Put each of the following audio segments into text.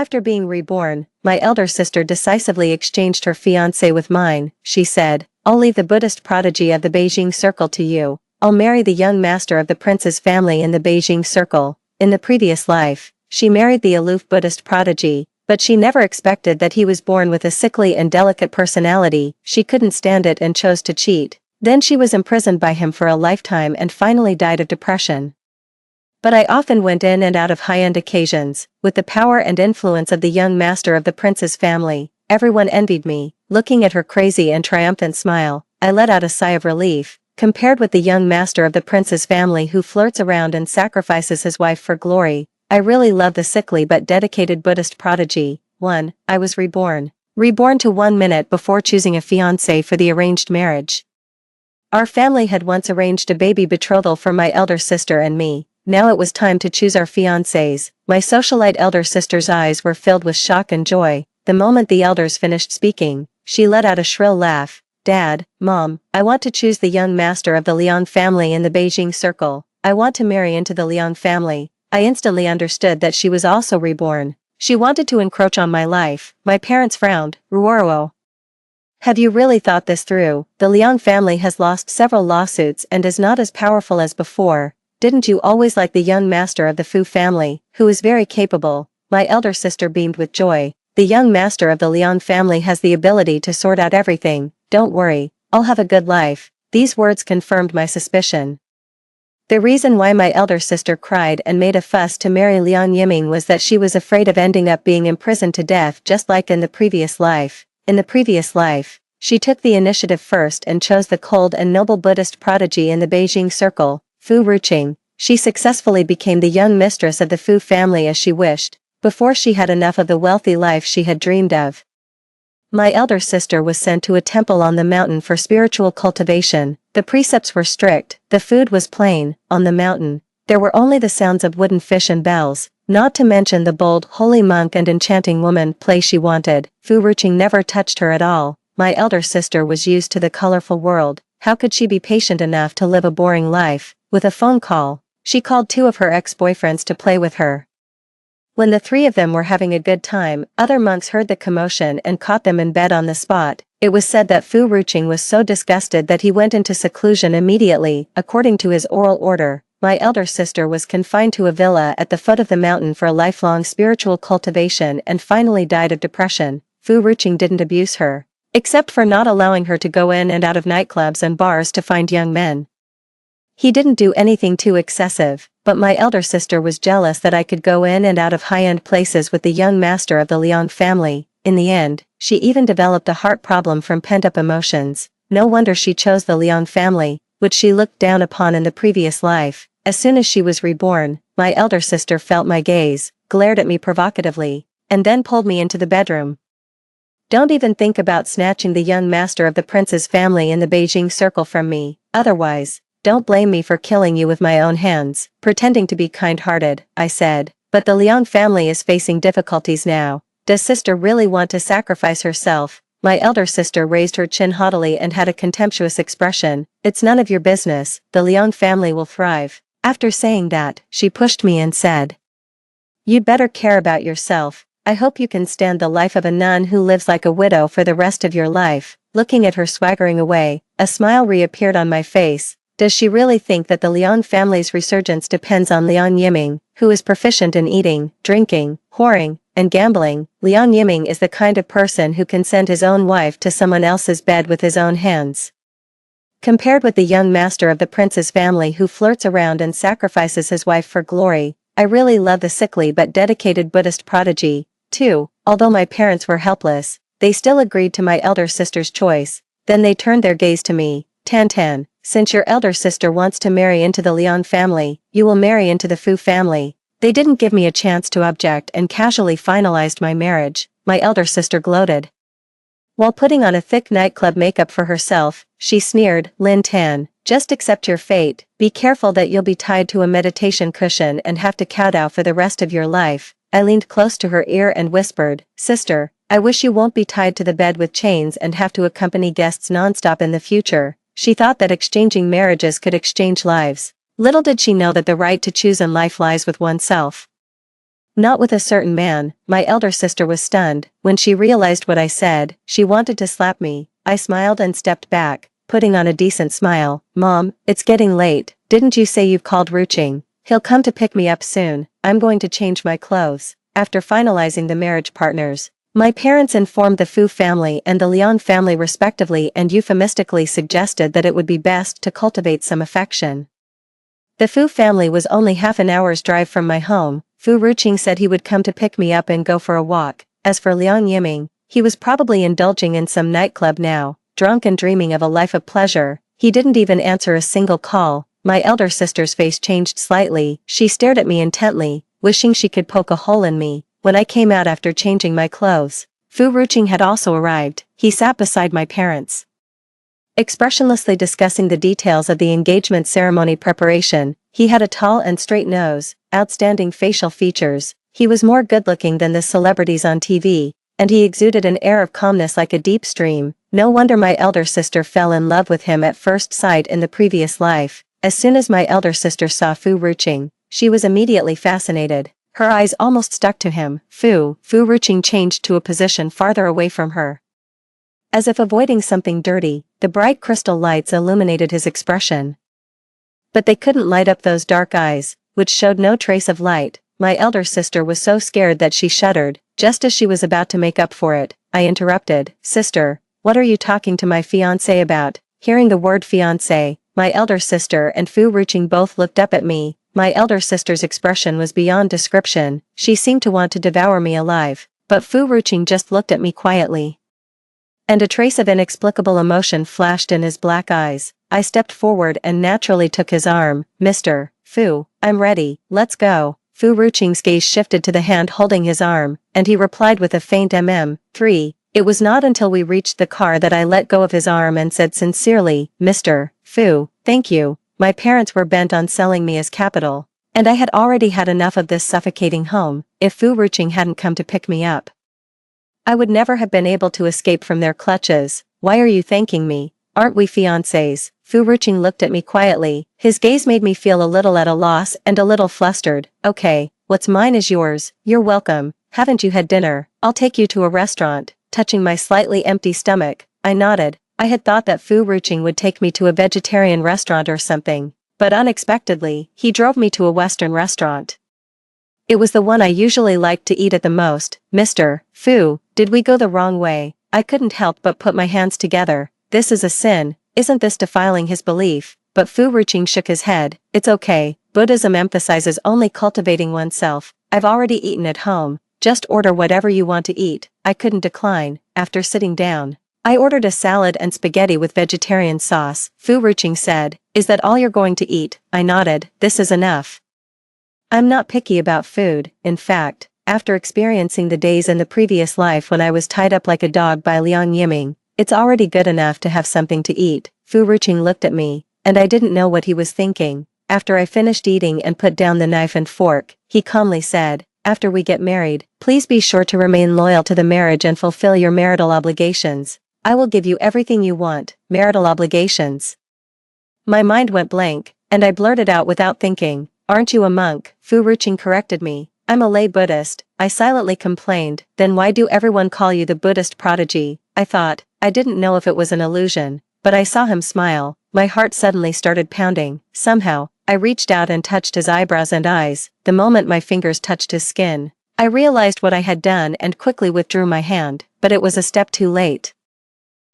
After being reborn, my elder sister decisively exchanged her fiancé with mine. She said, "I'll leave the Buddhist prodigy of the Beijing circle to you. I'll marry the young master of the prince's family in the Beijing circle." In the previous life, she married the aloof Buddhist prodigy, but she never expected that he was born with a sickly and delicate personality. She couldn't stand it and chose to cheat. Then she was imprisoned by him for a lifetime and finally died of depression. But I often went in and out of high-end occasions. With the power and influence of the young master of the prince's family, everyone envied me. Looking at her crazy and triumphant smile, I let out a sigh of relief. Compared with the young master of the prince's family who flirts around and sacrifices his wife for glory, I really love the sickly but dedicated Buddhist prodigy. 1. I was reborn. Reborn to 1 minute before choosing a fiancé for the arranged marriage. Our family had once arranged a baby betrothal for my elder sister and me. Now it was time to choose our fiancés. My socialite elder sister's eyes were filled with shock and joy. The moment the elders finished speaking, she let out a shrill laugh. "Dad, Mom, I want to choose the young master of the Liang family in the Beijing circle. I want to marry into the Liang family." I instantly understood that she was also reborn. She wanted to encroach on my life. My parents frowned. "Ruoro. Have you really thought this through? The Liang family has lost several lawsuits and is not as powerful as before. Didn't you always like the young master of the Fu family, who is very capable?" My elder sister beamed with joy. "The young master of the Liang family has the ability to sort out everything. Don't worry, I'll have a good life." These words confirmed my suspicion. The reason why my elder sister cried and made a fuss to marry Liang Yiming was that she was afraid of ending up being imprisoned to death just like in the previous life. In the previous life, she took the initiative first and chose the cold and noble Buddhist prodigy in the Beijing circle, Fu Ruqing. She successfully became the young mistress of the Fu family as she wished, before she had enough of the wealthy life she had dreamed of. My elder sister was sent to a temple on the mountain for spiritual cultivation. The precepts were strict, the food was plain. On the mountain, there were only the sounds of wooden fish and bells, not to mention the bold, holy monk and enchanting woman play she wanted. Fu Ruqing never touched her at all. My elder sister was used to the colorful world. How could she be patient enough to live a boring life? With a phone call, she called 2 of her ex-boyfriends to play with her. When the 3 of them were having a good time, other monks heard the commotion and caught them in bed on the spot. It was said that Fu Ruqing was so disgusted that he went into seclusion immediately, according to his oral order. My elder sister was confined to a villa at the foot of the mountain for a lifelong spiritual cultivation and finally died of depression. Fu Ruqing didn't abuse her, except for not allowing her to go in and out of nightclubs and bars to find young men. He didn't do anything too excessive, but my elder sister was jealous that I could go in and out of high-end places with the young master of the Liang family. In the end, she even developed a heart problem from pent-up emotions. No wonder she chose the Liang family, which she looked down upon in the previous life. As soon as she was reborn, my elder sister felt my gaze, glared at me provocatively, and then pulled me into the bedroom. "Don't even think about snatching the young master of the prince's family in the Beijing circle from me. Otherwise, don't blame me for killing you with my own hands." Pretending to be kind-hearted, I said, "But the Liang family is facing difficulties now. Does sister really want to sacrifice herself?" My elder sister raised her chin haughtily and had a contemptuous expression. "It's none of your business. The Liang family will thrive." After saying that, she pushed me and said, "You'd better care about yourself. I hope you can stand the life of a nun who lives like a widow for the rest of your life." Looking at her swaggering away, a smile reappeared on my face. Does she really think that the Liang family's resurgence depends on Liang Yiming, who is proficient in eating, drinking, whoring, and gambling? Liang Yiming is the kind of person who can send his own wife to someone else's bed with his own hands. Compared with the young master of the prince's family who flirts around and sacrifices his wife for glory, I really love the sickly but dedicated Buddhist prodigy. 2. Although my parents were helpless, they still agreed to my elder sister's choice. Then they turned their gaze to me. "Tan, since your elder sister wants to marry into the Liang family, you will marry into the Fu family." They didn't give me a chance to object and casually finalized my marriage. My elder sister gloated. While putting on a thick nightclub makeup for herself, she sneered, "Lin Tan, just accept your fate. Be careful that you'll be tied to a meditation cushion and have to kowtow for the rest of your life." I leaned close to her ear and whispered, "Sister, I wish you won't be tied to the bed with chains and have to accompany guests nonstop in the future." She thought that exchanging marriages could exchange lives. Little did she know that the right to choose in life lies with oneself. Not with a certain man. My elder sister was stunned. When she realized what I said, she wanted to slap me. I smiled and stepped back, putting on a decent smile. Mom, it's getting late. Didn't you say you've called Ruching? He'll come to pick me up soon. I'm going to change my clothes. After finalizing the marriage partners, my parents informed the Fu family and the Liang family respectively and euphemistically suggested that it would be best to cultivate some affection. The Fu family was only half an hour's drive from my home. Fu Ruqing said he would come to pick me up and go for a walk. As for Liang Yiming, he was probably indulging in some nightclub now, drunk and dreaming of a life of pleasure. He didn't even answer a single call. My elder sister's face changed slightly. She stared at me intently, wishing she could poke a hole in me. When I came out after changing my clothes, Fu Ruqing had also arrived. He sat beside my parents, expressionlessly discussing the details of the engagement ceremony preparation. He had a tall and straight nose, outstanding facial features. He was more good-looking than the celebrities on TV, and he exuded an air of calmness like a deep stream. No wonder my elder sister fell in love with him at first sight in the previous life. As soon as my elder sister saw Fu Ruqing, she was immediately fascinated. Her eyes almost stuck to him. Fu Ruqing changed to a position farther away from her, as if avoiding something dirty. The bright crystal lights illuminated his expression, but they couldn't light up those dark eyes, which showed no trace of light. My elder sister was so scared that she shuddered. Just as she was about to make up for it, I interrupted. Sister, what are you talking to my fiancé about? Hearing the word fiancé, my elder sister and Fu Ruqing both looked up at me. My elder sister's expression was beyond description. She seemed to want to devour me alive, but Fu Ruqing just looked at me quietly, and a trace of inexplicable emotion flashed in his black eyes. I stepped forward and naturally took his arm. Mr. Fu, I'm ready, let's go. Fu Ruqing's gaze shifted to the hand holding his arm, and he replied with a faint mm. It was not until we reached the car that I let go of his arm and said sincerely, Mr. Fu, thank you. My parents were bent on selling me as capital, and I had already had enough of this suffocating home. If Fu Ruqing hadn't come to pick me up, I would never have been able to escape from their clutches. Why are you thanking me? Aren't we fiancés? Fu Ruqing looked at me quietly. His gaze made me feel a little at a loss and a little flustered. Okay, what's mine is yours. You're welcome. Haven't you had dinner? I'll take you to a restaurant. Touching my slightly empty stomach, I nodded. I had thought that Fu Ruqing would take me to a vegetarian restaurant or something, but unexpectedly, he drove me to a Western restaurant. It was the one I usually liked to eat at the most. Mr. Fu, did we go the wrong way? I couldn't help but put my hands together. This is a sin. Isn't this defiling his belief? But Fu Ruqing shook his head. It's okay. Buddhism emphasizes only cultivating oneself. I've already eaten at home. Just order whatever you want to eat. I couldn't decline. After sitting down, I ordered a salad and spaghetti with vegetarian sauce. Fu Ruqing said, Is that all you're going to eat? I nodded. This is enough. I'm not picky about food. In fact, after experiencing the days in the previous life when I was tied up like a dog by Liang Yiming, it's already good enough to have something to eat. Fu Ruqing looked at me, and I didn't know what he was thinking. After I finished eating and put down the knife and fork, he calmly said, After we get married, please be sure to remain loyal to the marriage and fulfill your marital obligations. I will give you everything you want. Marital obligations. My mind went blank, and I blurted out without thinking, Aren't you a monk? Fu Ruqing corrected me. I'm a lay Buddhist. I silently complained. Then why do everyone call you the Buddhist prodigy? I thought. I didn't know if it was an illusion, but I saw him smile. My heart suddenly started pounding. Somehow, I reached out and touched his eyebrows and eyes. The moment my fingers touched his skin, I realized what I had done and quickly withdrew my hand, but it was a step too late.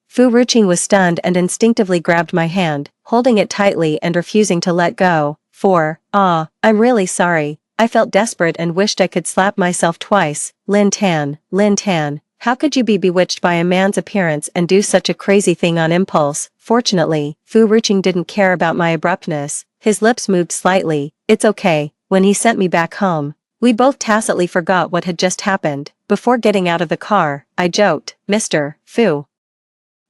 Fu Ruqing was stunned and instinctively grabbed my hand, holding it tightly and refusing to let go. I'm really sorry. I felt desperate and wished I could slap myself twice. Lin Tan, how could you be bewitched by a man's appearance and do such a crazy thing on impulse? Fortunately, Fu Ruqing didn't care about my abruptness. His lips moved slightly. It's okay. When he sent me back home, we both tacitly forgot what had just happened. Before getting out of the car, I joked, Mr. Fu,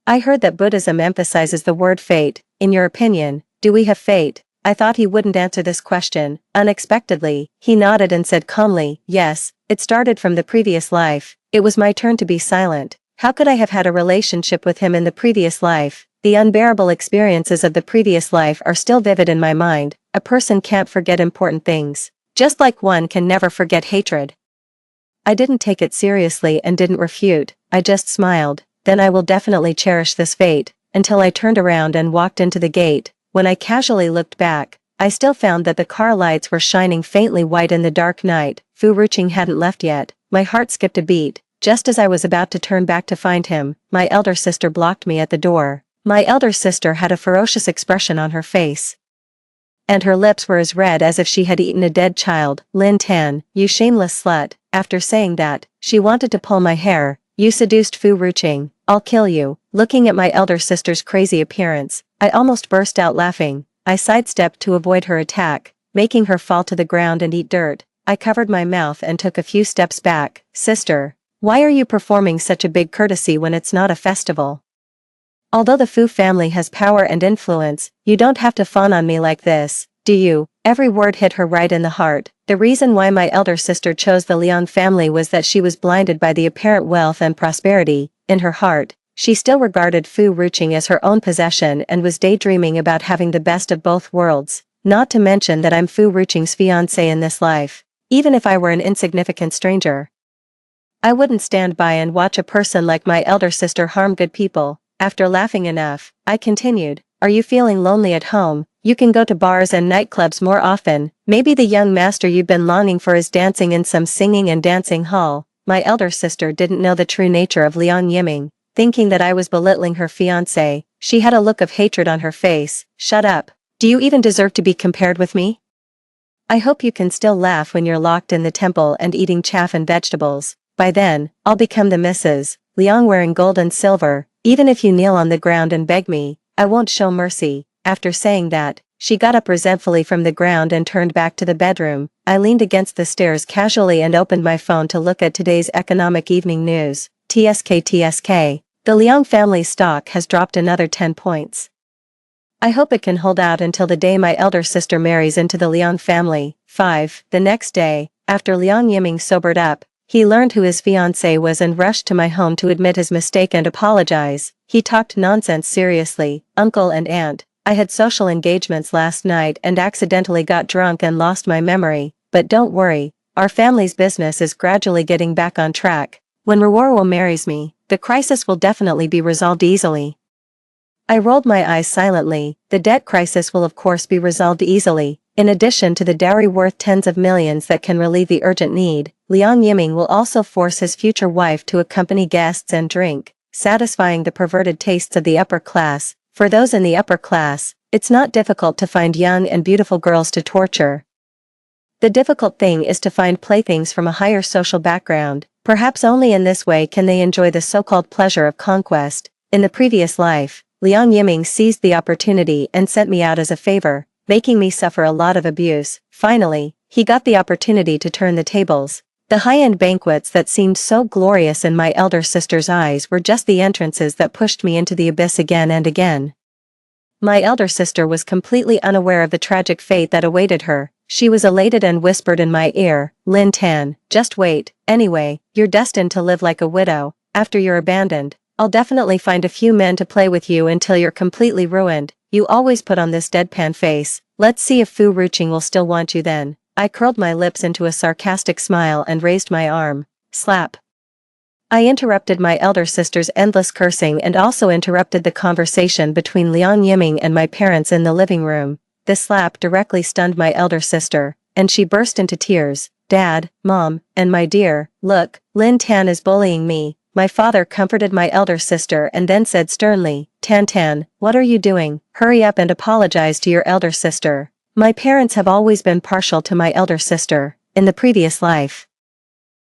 I heard that Buddhism emphasizes the word fate. In your opinion, do we have fate? I thought he wouldn't answer this question. Unexpectedly, he nodded and said calmly, Yes, it started from the previous life. It was my turn to be silent. How could I have had a relationship with him in the previous life? The unbearable experiences of the previous life are still vivid in my mind. A person can't forget important things, just like one can never forget hatred. I didn't take it seriously and didn't refute, I just smiled. Then I will definitely cherish this fate, until I turned around and walked into the gate. When I casually looked back, I still found that the car lights were shining faintly white in the dark night. Fu Ruqing hadn't left yet. My heart skipped a beat. Just as I was about to turn back to find him, my elder sister blocked me at the door. My elder sister had a ferocious expression on her face, and her lips were as red as if she had eaten a dead child. Lin Tan, you shameless slut. After saying that, she wanted to pull my hair. You seduced Fu Ruqing. I'll kill you. Looking at my elder sister's crazy appearance, I almost burst out laughing. I sidestepped to avoid her attack, making her fall to the ground and eat dirt. I covered my mouth and took a few steps back. Sister, why are you performing such a big courtesy when it's not a festival? Although the Fu family has power and influence, you don't have to fawn on me like this, do you? Every word hit her right in the heart. The reason why my elder sister chose the Liang family was that she was blinded by the apparent wealth and prosperity. In her heart, she still regarded Fu Ruqing as her own possession and was daydreaming about having the best of both worlds. Not to mention that I'm Fu Ruqing's fiancé in this life. Even if I were an insignificant stranger, I wouldn't stand by and watch a person like my elder sister harm good people. After laughing enough, I continued, are you feeling lonely at home? You can go to bars and nightclubs more often. Maybe the young master you've been longing for is dancing in some singing and dancing hall. My elder sister didn't know the true nature of Liang Yiming. Thinking that I was belittling her fiancé, she had a look of hatred on her face. Shut up. Do you even deserve to be compared with me? I hope you can still laugh when you're locked in the temple and eating chaff and vegetables. By then, I'll become the Mrs. Liang wearing gold and silver. Even if you kneel on the ground and beg me, I won't show mercy. After saying that, she got up resentfully from the ground and turned back to the bedroom. I leaned against the stairs casually and opened my phone to look at today's economic evening news. TSK. The Liang family stock has dropped another 10 points. I hope it can hold out until the day my elder sister marries into the Liang family. 5. The next day, after Liang Yiming sobered up, he learned who his fiancée was and rushed to my home to admit his mistake and apologize. He talked nonsense seriously. Uncle and aunt, I had social engagements last night and accidentally got drunk and lost my memory, but don't worry, our family's business is gradually getting back on track. When Ruorwo marries me, the crisis will definitely be resolved easily. I rolled my eyes silently. The debt crisis will of course be resolved easily. In addition to the dowry worth tens of millions that can relieve the urgent need, Liang Yiming will also force his future wife to accompany guests and drink, satisfying the perverted tastes of the upper class. For those in the upper class, it's not difficult to find young and beautiful girls to torture. The difficult thing is to find playthings from a higher social background. Perhaps only in this way can they enjoy the so-called pleasure of conquest. In the previous life, Liang Yiming seized the opportunity and sent me out as a favor, making me suffer a lot of abuse. Finally, he got the opportunity to turn the tables. The high-end banquets that seemed so glorious in my elder sister's eyes were just the entrances that pushed me into the abyss again and again. My elder sister was completely unaware of the tragic fate that awaited her. She was elated and whispered in my ear, Lin Tan, just wait. Anyway, you're destined to live like a widow. After you're abandoned, I'll definitely find a few men to play with you until you're completely ruined. You always put on this deadpan face. Let's see if Fu Ruqing will still want you then. I curled my lips into a sarcastic smile and raised my arm. Slap. I interrupted my elder sister's endless cursing and also interrupted the conversation between Liang Yiming and my parents in the living room. The slap directly stunned my elder sister, and she burst into tears. Dad, Mom, and my dear, look, Lin Tan is bullying me. My father comforted my elder sister and then said sternly, Tan Tan, what are you doing? Hurry up and apologize to your elder sister. My parents have always been partial to my elder sister. In the previous life,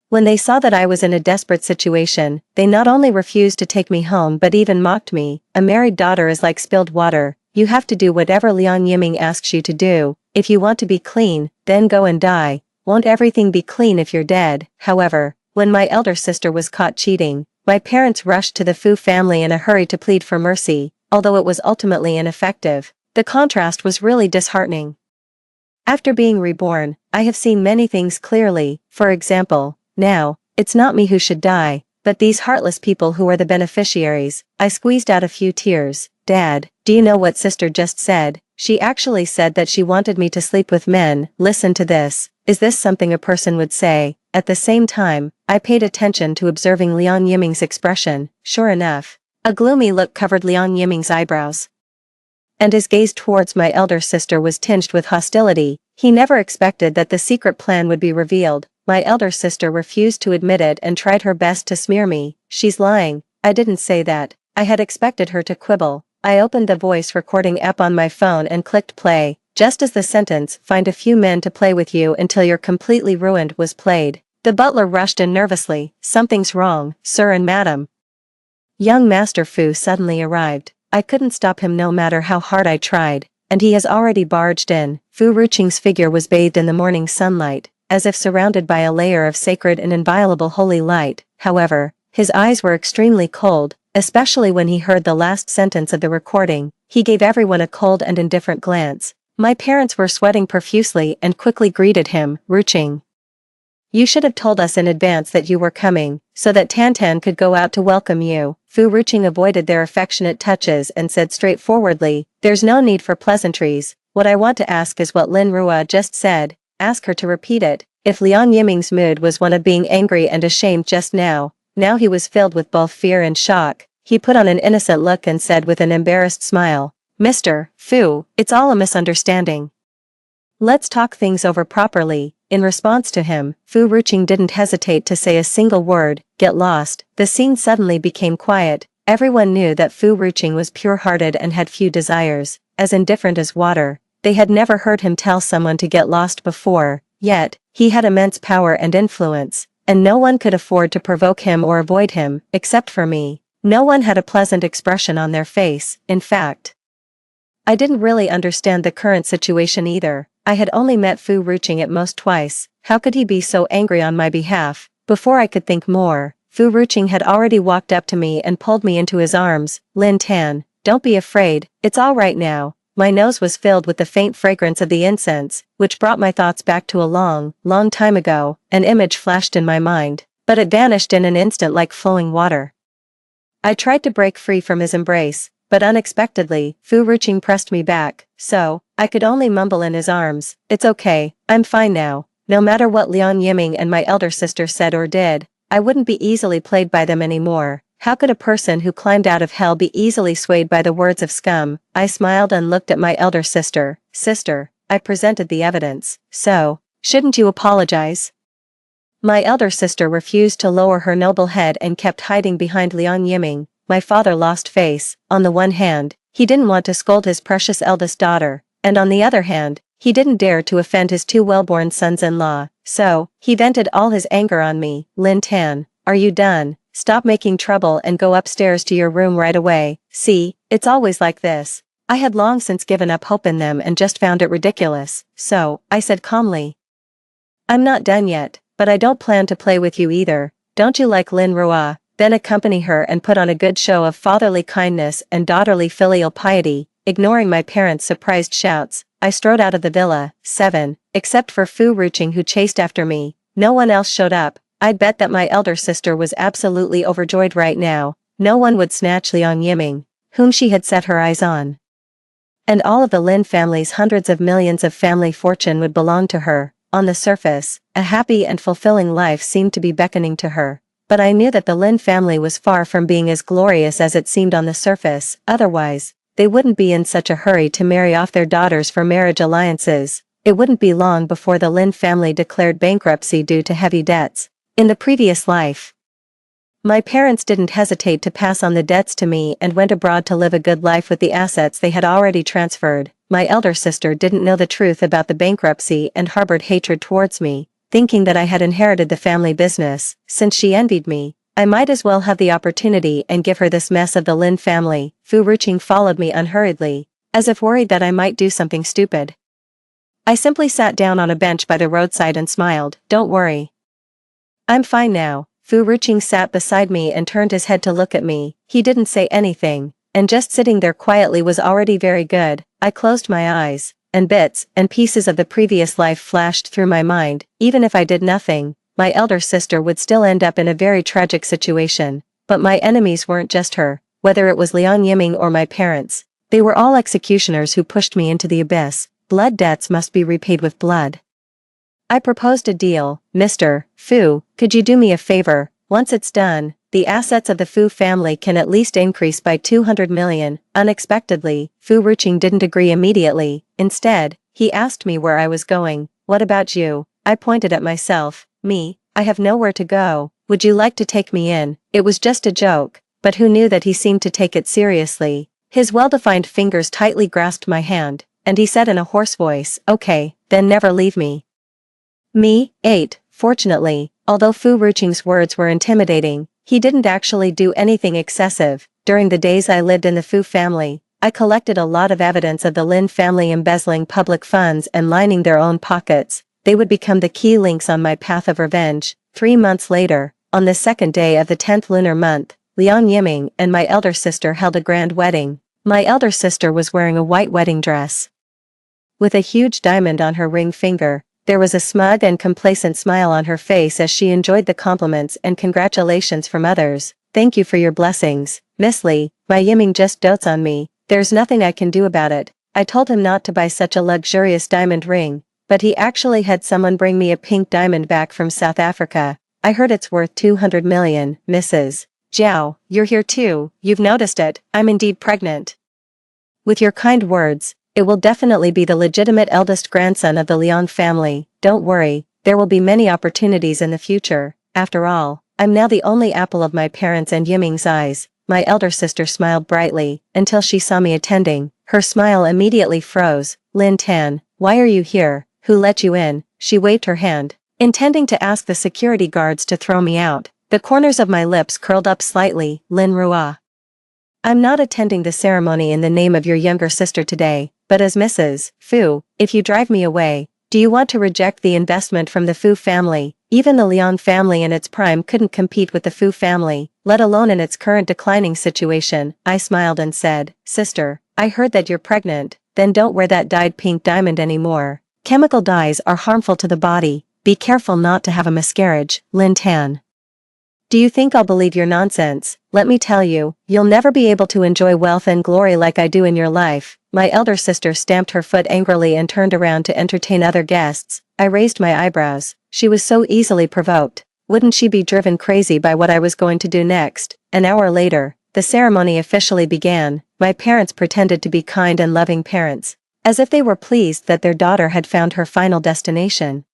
when they saw that I was in a desperate situation, they not only refused to take me home but even mocked me. A married daughter is like spilled water. You have to do whatever Liang Yiming asks you to do. If you want to be clean, then go and die. Won't everything be clean if you're dead? However, when my elder sister was caught cheating, my parents rushed to the Fu family in a hurry to plead for mercy. Although it was ultimately ineffective, the contrast was really disheartening. After being reborn, I have seen many things clearly. For example, now, it's not me who should die, but these heartless people who are the beneficiaries. I squeezed out a few tears. Dad, do you know what sister just said? She actually said that she wanted me to sleep with men. Listen to this. Is this something a person would say? At the same time, I paid attention to observing Liang Yiming's expression. Sure enough, a gloomy look covered Liang Yiming's eyebrows, and his gaze towards my elder sister was tinged with hostility. He never expected that the secret plan would be revealed. My elder sister refused to admit it and tried her best to smear me. She's lying. I didn't say that. I had expected her to quibble. I opened the voice recording app on my phone and clicked play. Just as the sentence, "Find a few men to play with you until you're completely ruined," was played, the butler rushed in nervously. "Something's wrong, sir and madam." Young Master Fu suddenly arrived. I couldn't stop him no matter how hard I tried, and he has already barged in. Fu Ruqing's figure was bathed in the morning sunlight, as if surrounded by a layer of sacred and inviolable holy light. However, his eyes were extremely cold, especially when he heard the last sentence of the recording. He gave everyone a cold and indifferent glance. My parents were sweating profusely and quickly greeted him. "Ruqing, you should have told us in advance that you were coming, so that Tantan could go out to welcome you." Fu Ruqing avoided their affectionate touches and said straightforwardly, "There's no need for pleasantries. What I want to ask is what Lin Rua just said. Ask her to repeat it." If Liang Yiming's mood was one of being angry and ashamed just now, now he was filled with both fear and shock. He put on an innocent look and said with an embarrassed smile, "Mr. Fu, it's all a misunderstanding. Let's talk things over properly." In response to him, Fu Ruqing didn't hesitate to say a single word, "Get lost." The scene suddenly became quiet. Everyone knew that Fu Ruqing was pure-hearted and had few desires, as indifferent as water. They had never heard him tell someone to get lost before, yet, he had immense power and influence, and no one could afford to provoke him or avoid him, except for me. No one had a pleasant expression on their face. In fact, I didn't really understand the current situation either. I had only met Fu Ruqing at most twice. How could he be so angry on my behalf? Before I could think more, Fu Ruqing had already walked up to me and pulled me into his arms. "Lin Tan, don't be afraid, it's all right now." My nose was filled with the faint fragrance of the incense, which brought my thoughts back to a long, long time ago. An image flashed in my mind, but it vanished in an instant like flowing water. I tried to break free from his embrace, but unexpectedly, Fu Ruqing pressed me back, so I could only mumble in his arms, "It's okay, I'm fine now." No matter what Liang Yiming and my elder sister said or did, I wouldn't be easily played by them anymore. How could a person who climbed out of hell be easily swayed by the words of scum? I smiled and looked at my elder sister. "Sister, I presented the evidence, so shouldn't you apologize?" My elder sister refused to lower her noble head and kept hiding behind Liang Yiming. My father lost face. On the one hand, he didn't want to scold his precious eldest daughter, and on the other hand, he didn't dare to offend his two well-born sons-in-law, so he vented all his anger on me. "Lin Tan, are you done? Stop making trouble and go upstairs to your room right away." See, it's always like this. I had long since given up hope in them and just found it ridiculous, so I said calmly, "I'm not done yet, but I don't plan to play with you either. Don't you like Lin Rua? Then accompany her and put on a good show of fatherly kindness and daughterly filial piety." Ignoring my parents' surprised shouts, I strode out of the villa. 7. Except for Fu Ruqing, who chased after me, no one else showed up. I'd bet that my elder sister was absolutely overjoyed right now. No one would snatch Liang Yiming, whom she had set her eyes on. And all of the Lin family's hundreds of millions of family fortune would belong to her. On the surface, a happy and fulfilling life seemed to be beckoning to her. But I knew that the Lin family was far from being as glorious as it seemed on the surface. Otherwise, they wouldn't be in such a hurry to marry off their daughters for marriage alliances. It wouldn't be long before the Lin family declared bankruptcy due to heavy debts. In the previous life, my parents didn't hesitate to pass on the debts to me and went abroad to live a good life with the assets they had already transferred. My elder sister didn't know the truth about the bankruptcy and harbored hatred towards me, thinking that I had inherited the family business. Since she envied me, I might as well have the opportunity and give her this mess of the Lin family. Fu Ruqing followed me unhurriedly, as if worried that I might do something stupid. I simply sat down on a bench by the roadside and smiled. "Don't worry, I'm fine now." Fu Ruqing sat beside me and turned his head to look at me. He didn't say anything, and just sitting there quietly was already very good. I closed my eyes, and bits and pieces of the previous life flashed through my mind. Even if I did nothing, my elder sister would still end up in a very tragic situation. But my enemies weren't just her, whether it was Liang Yiming or my parents. They were all executioners who pushed me into the abyss. Blood debts must be repaid with blood. I proposed a deal, Mr. Fu, could you do me a favor? Once it's done, the assets of the Fu family can at least increase by 200 million. Unexpectedly, Fu Ruqing didn't agree immediately. Instead, he asked me where I was going. What about you? I pointed at myself. Me, I have nowhere to go. Would you like to take me in? It was just a joke, but who knew that he seemed to take it seriously? His well-defined fingers tightly grasped my hand, and he said in a hoarse voice, okay, then never leave me. Me, 8, fortunately, although Fu Ruqing's words were intimidating, he didn't actually do anything excessive. During the days I lived in the Fu family, I collected a lot of evidence of the Lin family embezzling public funds and lining their own pockets. They would become the key links on my path of revenge. 3 months later, on the second day of the 10th lunar month, Liang Yiming and my elder sister held a grand wedding. My elder sister was wearing a white wedding dress with a huge diamond on her ring finger. There was a smug and complacent smile on her face as she enjoyed the compliments and congratulations from others. Thank you for your blessings, Miss Li. My Yiming just dotes on me. There's nothing I can do about it. I told him not to buy such a luxurious diamond ring, but he actually had someone bring me a pink diamond back from South Africa. I heard it's worth 200 million, Mrs. Zhao, you're here too. You've noticed it. I'm indeed pregnant. With your kind words, it will definitely be the legitimate eldest grandson of the Liang family. Don't worry, there will be many opportunities in the future. After all, I'm now the only apple of my parents' and Yiming's eyes. My elder sister smiled brightly, until she saw me attending. Her smile immediately froze. Lin Tan, why are you here? Who let you in? She waved her hand, intending to ask the security guards to throw me out. The corners of my lips curled up slightly. Lin Rua. I'm not attending the ceremony in the name of your younger sister today, but as Mrs. Fu, if you drive me away, do you want to reject the investment from the Fu family? Even the Liang family in its prime couldn't compete with the Fu family, let alone in its current declining situation. I smiled and said, Sister, I heard that you're pregnant, then don't wear that dyed pink diamond anymore. Chemical dyes are harmful to the body. Be careful not to have a miscarriage, Lin Tan. Do you think I'll believe your nonsense? Let me tell you, you'll never be able to enjoy wealth and glory like I do in your life. My elder sister stamped her foot angrily and turned around to entertain other guests. I raised my eyebrows. She was so easily provoked. Wouldn't she be driven crazy by what I was going to do next? An hour later, the ceremony officially began. My parents pretended to be kind and loving parents, as if they were pleased that their daughter had found her final destination.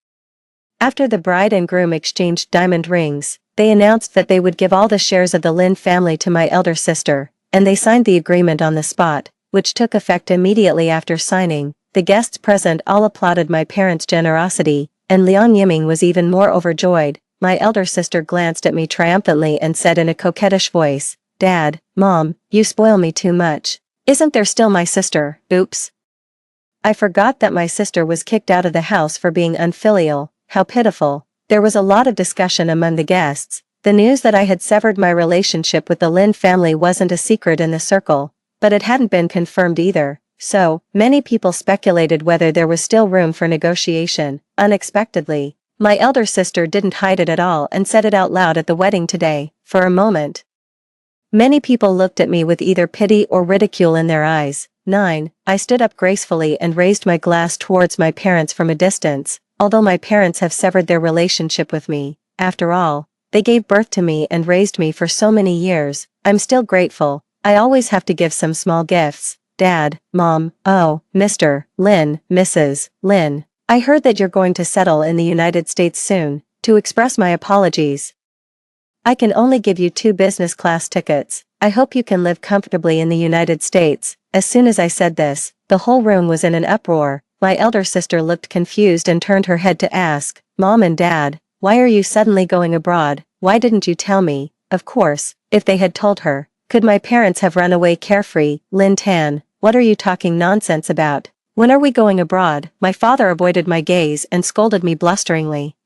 After the bride and groom exchanged diamond rings, they announced that they would give all the shares of the Lin family to my elder sister, and they signed the agreement on the spot, which took effect immediately after signing. The guests present all applauded my parents' generosity, and Liang Yiming was even more overjoyed. My elder sister glanced at me triumphantly and said in a coquettish voice, Dad, Mom, you spoil me too much. Isn't there still my sister? Oops. I forgot that my sister was kicked out of the house for being unfilial. How pitiful. There was a lot of discussion among the guests. The news that I had severed my relationship with the Lin family wasn't a secret in the circle, but it hadn't been confirmed either, so many people speculated whether there was still room for negotiation. Unexpectedly, my elder sister didn't hide it at all and said it out loud at the wedding today. For a moment, many people looked at me with either pity or ridicule in their eyes. 9. I stood up gracefully and raised my glass towards my parents from a distance. Although my parents have severed their relationship with me, after all, they gave birth to me and raised me for so many years, I'm still grateful. I always have to give some small gifts. Dad, Mom, oh, Mr. Lin, Mrs. Lin, I heard that you're going to settle in the United States soon. To express my apologies, I can only give you 2 business class tickets. I hope you can live comfortably in the United States. As soon as I said this, the whole room was in an uproar. My elder sister looked confused and turned her head to ask, Mom and Dad, why are you suddenly going abroad? Why didn't you tell me? Of course, if they had told her, could my parents have run away carefree? Lin Tan, what are you talking nonsense about? When are we going abroad? My father avoided my gaze and scolded me blusteringly.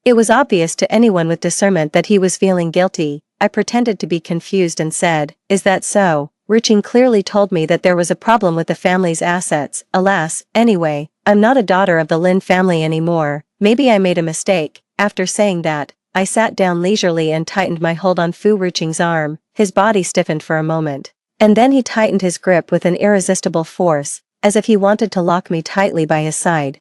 It was obvious to anyone with discernment that he was feeling guilty. I pretended to be confused and said, Is that so? Ruqing clearly told me that there was a problem with the family's assets. Alas, anyway, I'm not a daughter of the Lin family anymore. Maybe I made a mistake. After saying that, I sat down leisurely and tightened my hold on Fu Ruqing's arm. His body stiffened for a moment, and then he tightened his grip with an irresistible force, as if he wanted to lock me tightly by his side.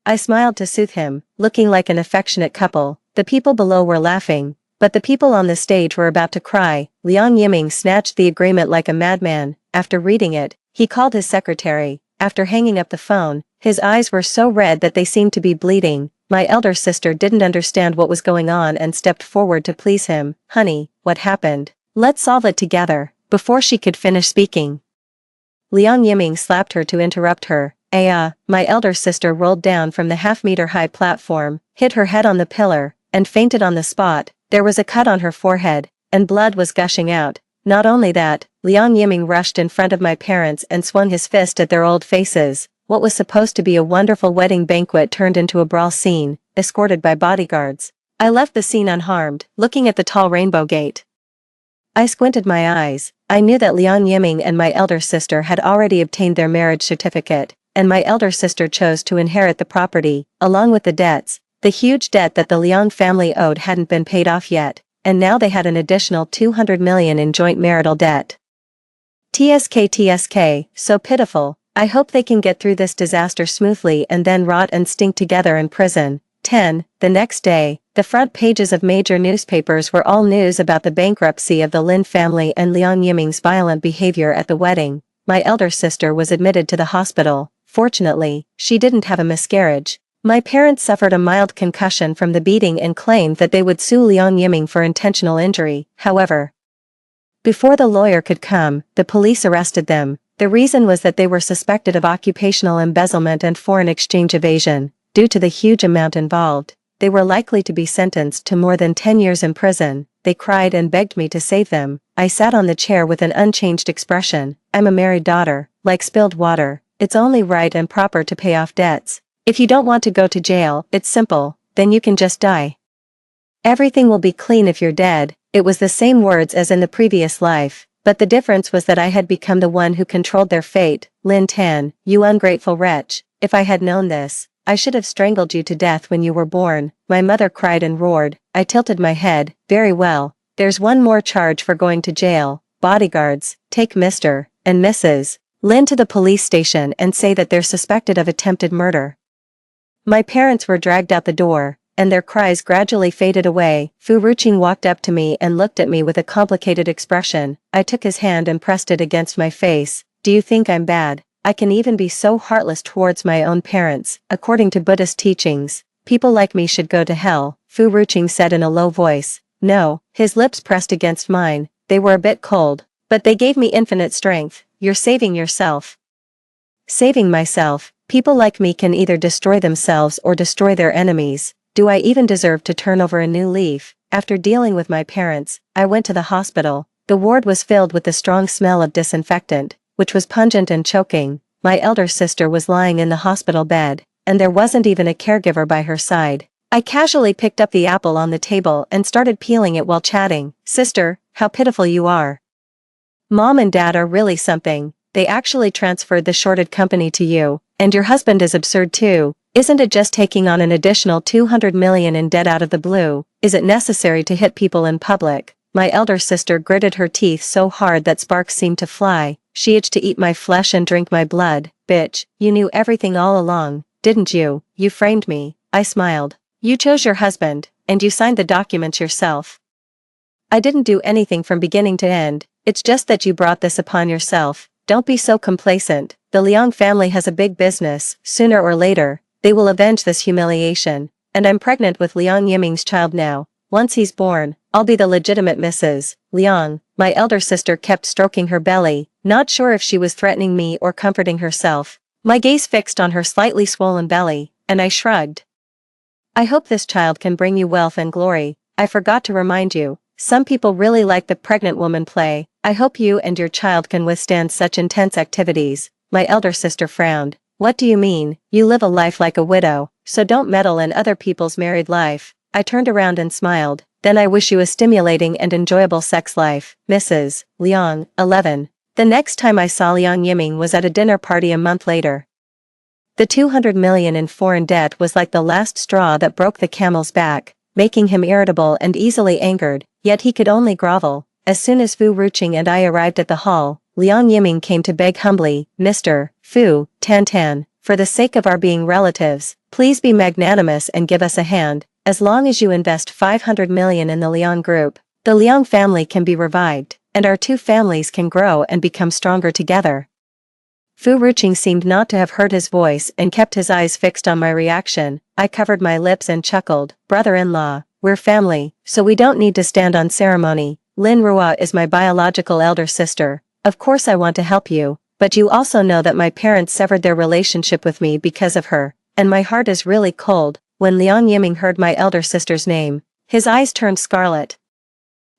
I smiled to soothe him, looking like an affectionate couple. The people below were laughing, but the people on the stage were about to cry. Liang Yiming snatched the agreement like a madman. After reading it, he called his secretary. After hanging up the phone, his eyes were so red that they seemed to be bleeding. My elder sister didn't understand what was going on and stepped forward to please him. Honey, what happened? Let's solve it together. Before she could finish speaking, Liang Yiming slapped her to interrupt her. My elder sister rolled down from the half-meter-high platform, hit her head on the pillar, and fainted on the spot. There was a cut on her forehead, and blood was gushing out. Not only that, Liang Yiming rushed in front of my parents and swung his fist at their old faces. What was supposed to be a wonderful wedding banquet turned into a brawl scene, escorted by bodyguards. I left the scene unharmed, looking at the tall rainbow gate. I squinted my eyes. I knew that Liang Yiming and my elder sister had already obtained their marriage certificate, and my elder sister chose to inherit the property, along with the debts. The huge debt that the Liang family owed hadn't been paid off yet, and now they had an additional 200 million in joint marital debt. TSK, so pitiful. I hope they can get through this disaster smoothly and then rot and stink together in prison. 10. The next day, the front pages of major newspapers were all news about the bankruptcy of the Lin family and Liang Yiming's violent behavior at the wedding. My elder sister was admitted to the hospital. Fortunately, she didn't have a miscarriage. My parents suffered a mild concussion from the beating and claimed that they would sue Liang Yiming for intentional injury. However, before the lawyer could come, the police arrested them. The reason was that they were suspected of occupational embezzlement and foreign exchange evasion. Due to the huge amount involved, they were likely to be sentenced to more than 10 years in prison. They cried and begged me to save them. I sat on the chair with an unchanged expression. I'm a married daughter, like spilled water. It's only right and proper to pay off debts. If you don't want to go to jail, it's simple, then you can just die. Everything will be clean if you're dead. It was the same words as in the previous life, but the difference was that I had become the one who controlled their fate. Lin Tan, you ungrateful wretch. If I had known this, I should have strangled you to death when you were born. My mother cried and roared. I tilted my head. Very well. There's one more charge for going to jail. Bodyguards, take Mr. and Mrs. Lin to the police station and say that they're suspected of attempted murder. My parents were dragged out the door, and their cries gradually faded away. Fu Ruqing walked up to me and looked at me with a complicated expression. I took his hand and pressed it against my face. Do you think I'm bad? I can even be so heartless towards my own parents. According to Buddhist teachings, people like me should go to hell, Fu Ruqing said in a low voice. No, his lips pressed against mine. They were a bit cold, but they gave me infinite strength. You're saving yourself. Saving myself. People like me can either destroy themselves or destroy their enemies. Do I even deserve to turn over a new leaf? After dealing with my parents, I went to the hospital. The ward was filled with the strong smell of disinfectant, which was pungent and choking. My elder sister was lying in the hospital bed, and there wasn't even a caregiver by her side. I casually picked up the apple on the table and started peeling it while chatting. Sister, how pitiful you are. Mom and Dad are really something. They actually transferred the shorted company to you, and your husband is absurd too. Isn't it just taking on an additional 200 million in debt out of the blue? Is it necessary to hit people in public? My elder sister gritted her teeth so hard that sparks seemed to fly. She itched to eat my flesh and drink my blood. Bitch, you knew everything all along, didn't you? You framed me. I smiled. You chose your husband, and you signed the documents yourself. I didn't do anything from beginning to end. It's just that you brought this upon yourself. Don't be so complacent. The Liang family has a big business. Sooner or later, they will avenge this humiliation. And I'm pregnant with Liang Yiming's child now. Once he's born, I'll be the legitimate Mrs. Liang. My elder sister kept stroking her belly, not sure if she was threatening me or comforting herself. My gaze fixed on her slightly swollen belly, and I shrugged. I hope this child can bring you wealth and glory. I forgot to remind you, some people really like the pregnant woman play. I hope you and your child can withstand such intense activities. My elder sister frowned. What do you mean? You live a life like a widow, so don't meddle in other people's married life. I turned around and smiled. Then I wish you a stimulating and enjoyable sex life, Mrs. Liang. 11. The next time I saw Liang Yiming was at a dinner party a month later. The 200 million in foreign debt was like the last straw that broke the camel's back, making him irritable and easily angered, yet he could only grovel. As soon as Fu Ruqing and I arrived at the hall, Liang Yiming came to beg humbly, Mr. Fu Tan, for the sake of our being relatives, Please be magnanimous and give us a hand. As long as you invest 500 million in the Liang Group, the Liang family can be revived, and our two families can grow and become stronger together." Fu Ruqing seemed not to have heard his voice and kept his eyes fixed on my reaction. I covered my lips and chuckled. "Brother-in-law, we're family, so we don't need to stand on ceremony. Lin Rua is my biological elder sister. Of course I want to help you, but you also know that my parents severed their relationship with me because of her, and my heart is really cold." When Liang Yiming heard my elder sister's name, his eyes turned scarlet.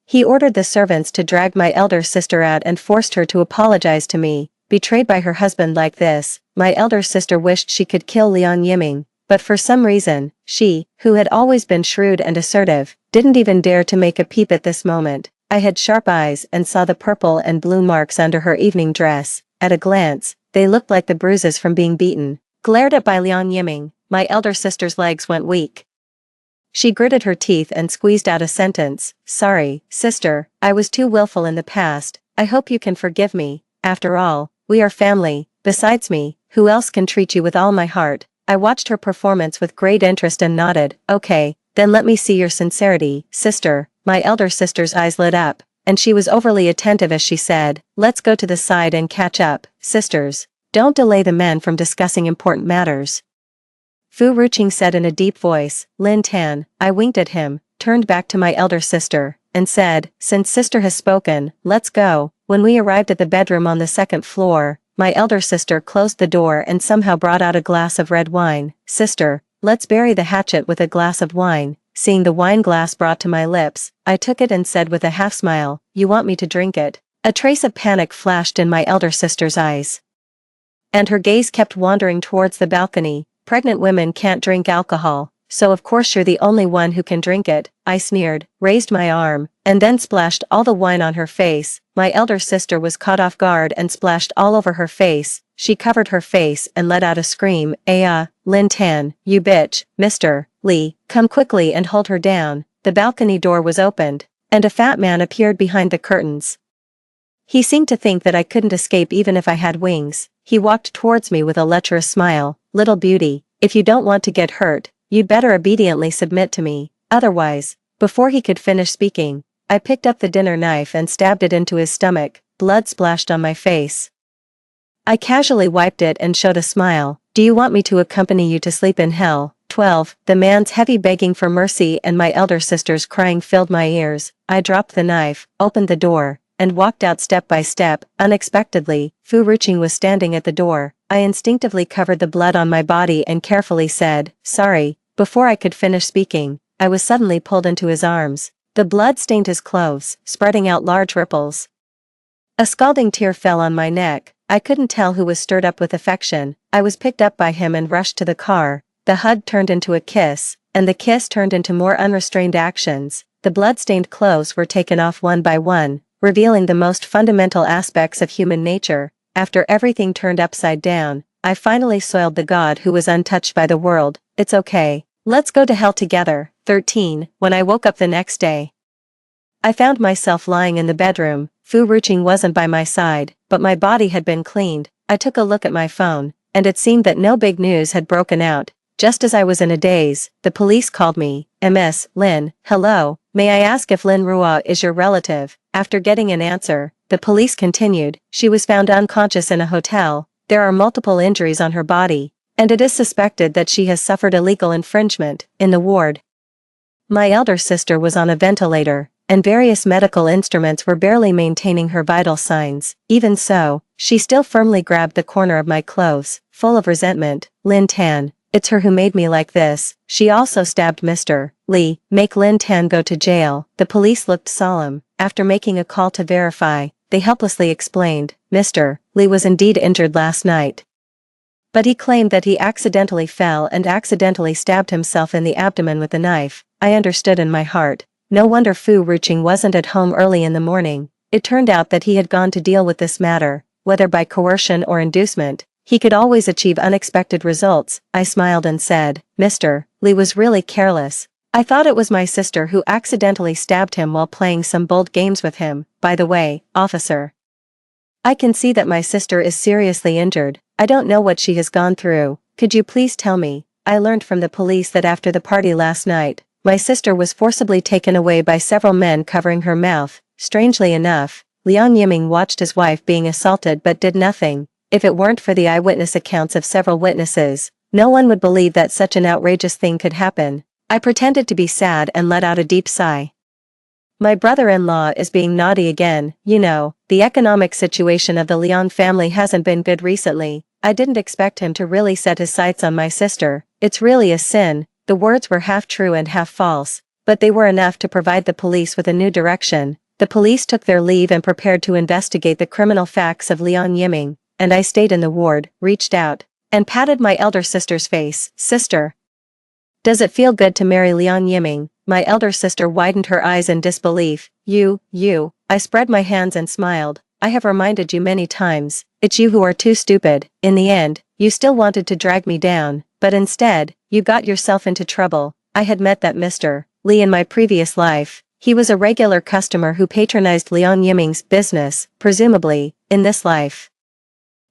He ordered the servants to drag my elder sister out and forced her to apologize to me. Betrayed by her husband like this, my elder sister wished she could kill Liang Yiming, but for some reason, she, who had always been shrewd and assertive, didn't even dare to make a peep at this moment. I had sharp eyes and saw the purple and blue marks under her evening dress. At a glance, they looked like the bruises from being beaten. Glared at by Liang Yiming, my elder sister's legs went weak. She gritted her teeth and squeezed out a sentence. "Sorry, sister, I was too willful in the past. I hope you can forgive me. After all, we are family. Besides me, who else can treat you with all my heart?" I watched her performance with great interest and nodded. "Okay, then let me see your sincerity, sister." My elder sister's eyes lit up, and she was overly attentive as she said, "Let's go to the side and catch up, sisters. Don't delay the men from discussing important matters." Fu Ruqing said in a deep voice. "Lin Tan." I winked at him, turned back to my elder sister, and said, "Since sister has spoken, let's go." When we arrived at the bedroom on the second floor, my elder sister closed the door and somehow brought out a glass of red wine. "Sister, let's bury the hatchet with a glass of wine." Seeing the wine glass brought to my lips, I took it and said with a half smile, "You want me to drink it?" A trace of panic flashed in my elder sister's eyes, and her gaze kept wandering towards the balcony. "Pregnant women can't drink alcohol, so of course you're the only one who can drink it," I sneered, raised my arm, and then splashed all the wine on her face. My elder sister was caught off guard and splashed all over her face. She covered her face and let out a scream. Lin Tan, you bitch." "Mr. Li, come quickly and hold her down." The balcony door was opened, and a fat man appeared behind the curtains. He seemed to think that I couldn't escape even if I had wings. He walked towards me with a lecherous smile. "Little beauty, if you don't want to get hurt, you'd better obediently submit to me. Otherwise," before he could finish speaking, I picked up the dinner knife and stabbed it into his stomach. Blood splashed on my face. I casually wiped it and showed a smile. "Do you want me to accompany you to sleep in hell?" 12. The man's heavy begging for mercy and my elder sister's crying filled my ears. I dropped the knife, opened the door, and walked out step by step. Unexpectedly, Fu Ruqing was standing at the door. I instinctively covered the blood on my body and carefully said, "Sorry." Before I could finish speaking, I was suddenly pulled into his arms. The blood stained his clothes, spreading out large ripples. A scalding tear fell on my neck. I couldn't tell who was stirred up with affection. I was picked up by him and rushed to the car. The hug turned into a kiss, and the kiss turned into more unrestrained actions. The blood-stained clothes were taken off one by one, revealing the most fundamental aspects of human nature. After everything turned upside down, I finally soiled the god who was untouched by the world. "It's okay. Let's go to hell together." 13. When I woke up the next day, I found myself lying in the bedroom. Fu Ruqing wasn't by my side, but my body had been cleaned. I took a look at my phone, and it seemed that no big news had broken out. Just as I was in a daze, the police called me. "Ms. Lin, hello, may I ask if Lin Rua is your relative?" After getting an answer, the police continued. "She was found unconscious in a hotel. There are multiple injuries on her body, and it is suspected that she has suffered illegal infringement in the ward." My elder sister was on a ventilator, and various medical instruments were barely maintaining her vital signs. Even so, she still firmly grabbed the corner of my clothes, full of resentment. "Lin Tan, it's her who made me like this. She also stabbed Mr. Li. Make Lin Tan go to jail." The police looked solemn. After making a call to verify, they helplessly explained, "Mr. Li was indeed injured last night, but he claimed that he accidentally fell and accidentally stabbed himself in the abdomen with a knife." I understood in my heart. No wonder Fu Ruqing wasn't at home early in the morning. It turned out that he had gone to deal with this matter. Whether by coercion or inducement, he could always achieve unexpected results. I smiled and said, "Mr. Li was really careless. I thought it was my sister who accidentally stabbed him while playing some bold games with him. By the way, officer, I can see that my sister is seriously injured. I don't know what she has gone through. Could you please tell me?" I learned from the police that after the party last night, my sister was forcibly taken away by several men covering her mouth. Strangely enough, Liang Yiming watched his wife being assaulted but did nothing. If it weren't for the eyewitness accounts of several witnesses, no one would believe that such an outrageous thing could happen. I pretended to be sad and let out a deep sigh. My brother-in-law is being naughty again. You know, the economic situation of the Liang family hasn't been good recently. I didn't expect him to really set his sights on my sister. It's really a sin. The words were half true and half false, but they were enough to provide the police with a new direction. The police took their leave and prepared to investigate the criminal facts of Liang Yiming, and I stayed in the ward, reached out, and patted my elder sister's face. Sister, does it feel good to marry Liang Yiming? My elder sister widened her eyes in disbelief. You. I spread my hands and smiled. I have reminded you many times, it's you who are too stupid. In the end, you still wanted to drag me down, but instead, you got yourself into trouble. I had met that Mr. Li in my previous life. He was a regular customer who patronized Liang Yiming's business, presumably, in this life.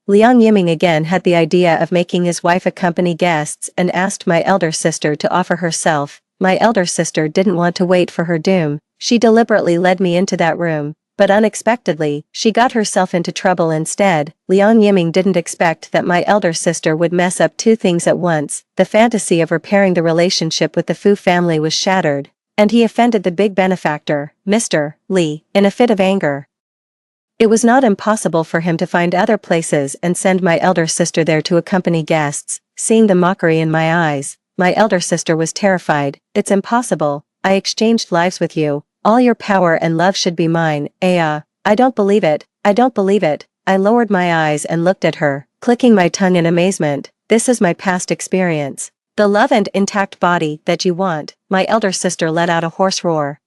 Liang Yiming again had the idea of making his wife accompany guests and asked my elder sister to offer herself. My elder sister didn't want to wait for her doom. She deliberately led me into that room, but unexpectedly, she got herself into trouble instead. Liang Yiming didn't expect that my elder sister would mess up two things at once. The fantasy of repairing the relationship with the Fu family was shattered, and he offended the big benefactor, Mr. Li, in a fit of anger. It was not impossible for him to find other places and send my elder sister there to accompany guests. Seeing the mockery in my eyes, my elder sister was terrified. It's impossible. I exchanged lives with you. All your power and love should be mine. I don't believe it. I don't believe it. I lowered my eyes and looked at her, clicking my tongue in amazement. This is my past experience. The love and intact body that you want. My elder sister let out a hoarse roar.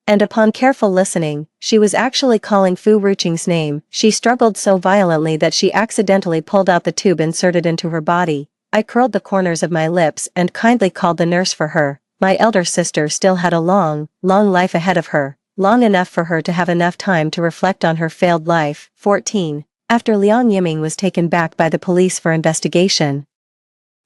And upon careful listening, she was actually calling Fu Ruqing's name. She struggled so violently that she accidentally pulled out the tube inserted into her body. I curled the corners of my lips and kindly called the nurse for her. My elder sister still had a long life ahead of her, long enough for her to have enough time to reflect on her failed life. 14. After Liang Yiming was taken back by the police for investigation,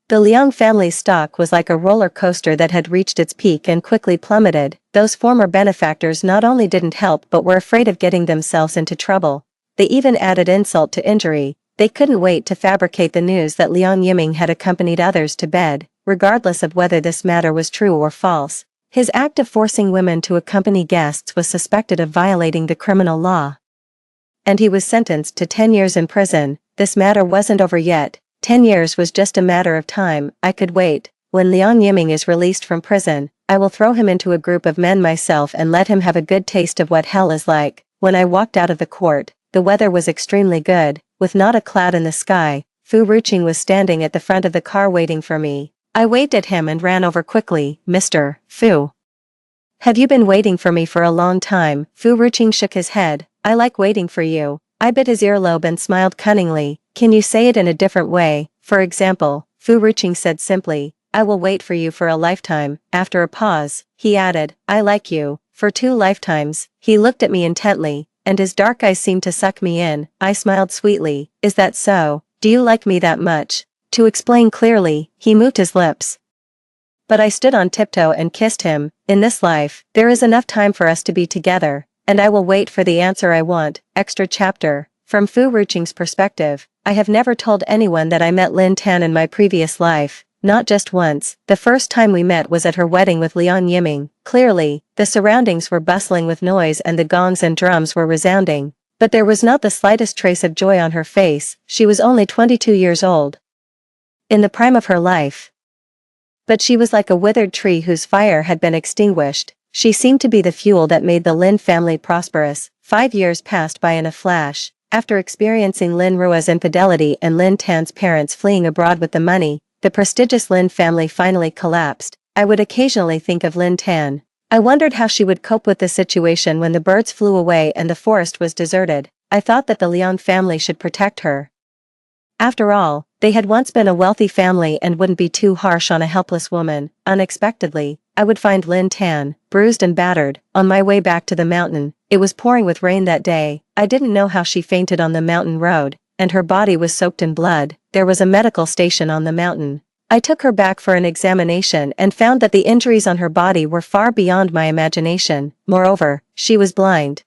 the Liang family's stock was like a roller coaster that had reached its peak and quickly plummeted. Those former benefactors not only didn't help but were afraid of getting themselves into trouble. They even added insult to injury. They couldn't wait to fabricate the news that Liang Yiming had accompanied others to bed, regardless of whether this matter was true or false. His act of forcing women to accompany guests was suspected of violating the criminal law, and he was sentenced to 10 years in prison. This matter wasn't over yet. 10 years was just a matter of time. I could wait. When Liang Yiming is released from prison, I will throw him into a group of men myself and let him have a good taste of what hell is like. When I walked out of the court, the weather was extremely good, with not a cloud in the sky. Fu Ruqing was standing at the front of the car waiting for me. I waved at him and ran over quickly. Mr. Fu, have you been waiting for me for a long time? Fu Ruqing shook his head. I like waiting for you. I bit his earlobe and smiled cunningly. Can you say it in a different way? For example, Fu Ruqing said simply, I will wait for you for a lifetime. After a pause, he added, I like you. For 2 lifetimes. He looked at me intently, and his dark eyes seemed to suck me in. I smiled sweetly. Is that so? Do you like me that much? To explain clearly, he moved his lips. But I stood on tiptoe and kissed him. In this life, there is enough time for us to be together, and I will wait for the answer I want. Extra chapter. From Fu Ruqing's perspective, I have never told anyone that I met Lin Tan in my previous life, not just once. The first time we met was at her wedding with Liang Yiming. Clearly, the surroundings were bustling with noise and the gongs and drums were resounding, but there was not the slightest trace of joy on her face. She was only 22 years old, in the prime of her life, but she was like a withered tree whose fire had been extinguished. She seemed to be the fuel that made the Lin family prosperous. 5 years passed by in a flash. After experiencing Lin Rua's infidelity and Lin Tan's parents fleeing abroad with the money, the prestigious Lin family finally collapsed. I would occasionally think of Lin Tan. I wondered how she would cope with the situation when the birds flew away and the forest was deserted. I thought that the Liang family should protect her. After all, they had once been a wealthy family and wouldn't be too harsh on a helpless woman. Unexpectedly, I would find Lin Tan, bruised and battered, on my way back to the mountain. It was pouring with rain that day. I didn't know how she fainted on the mountain road, and her body was soaked in blood. There was a medical station on the mountain. I took her back for an examination and found that the injuries on her body were far beyond my imagination. Moreover, she was blind.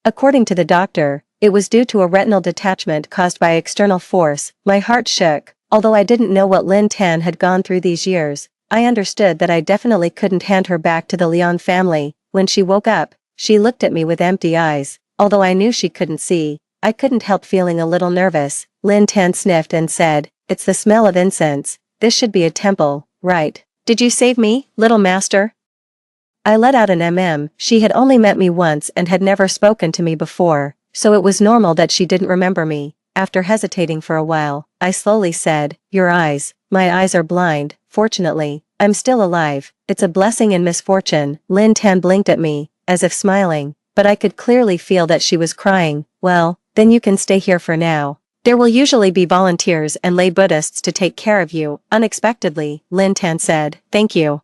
According to the doctor, it was due to a retinal detachment caused by external force. My heart shook. Although I didn't know what Lin Tan had gone through these years, I understood that I definitely couldn't hand her back to the Liang family. When she woke up, she looked at me with empty eyes. Although I knew she couldn't see, I couldn't help feeling a little nervous. Lin Tan sniffed and said, "It's the smell of incense. This should be a temple, right? Did you save me, little master?" I let out an She had only met me once and had never spoken to me before, so it was normal that she didn't remember me. After hesitating for a while, I slowly said, "Your eyes." "My eyes are blind. Fortunately, I'm still alive. It's a blessing and misfortune." Lin Tan blinked at me, as if smiling, but I could clearly feel that she was crying. "Well, then you can stay here for now. There will usually be volunteers and lay Buddhists to take care of you." Unexpectedly, Lin Tan said, "Thank you,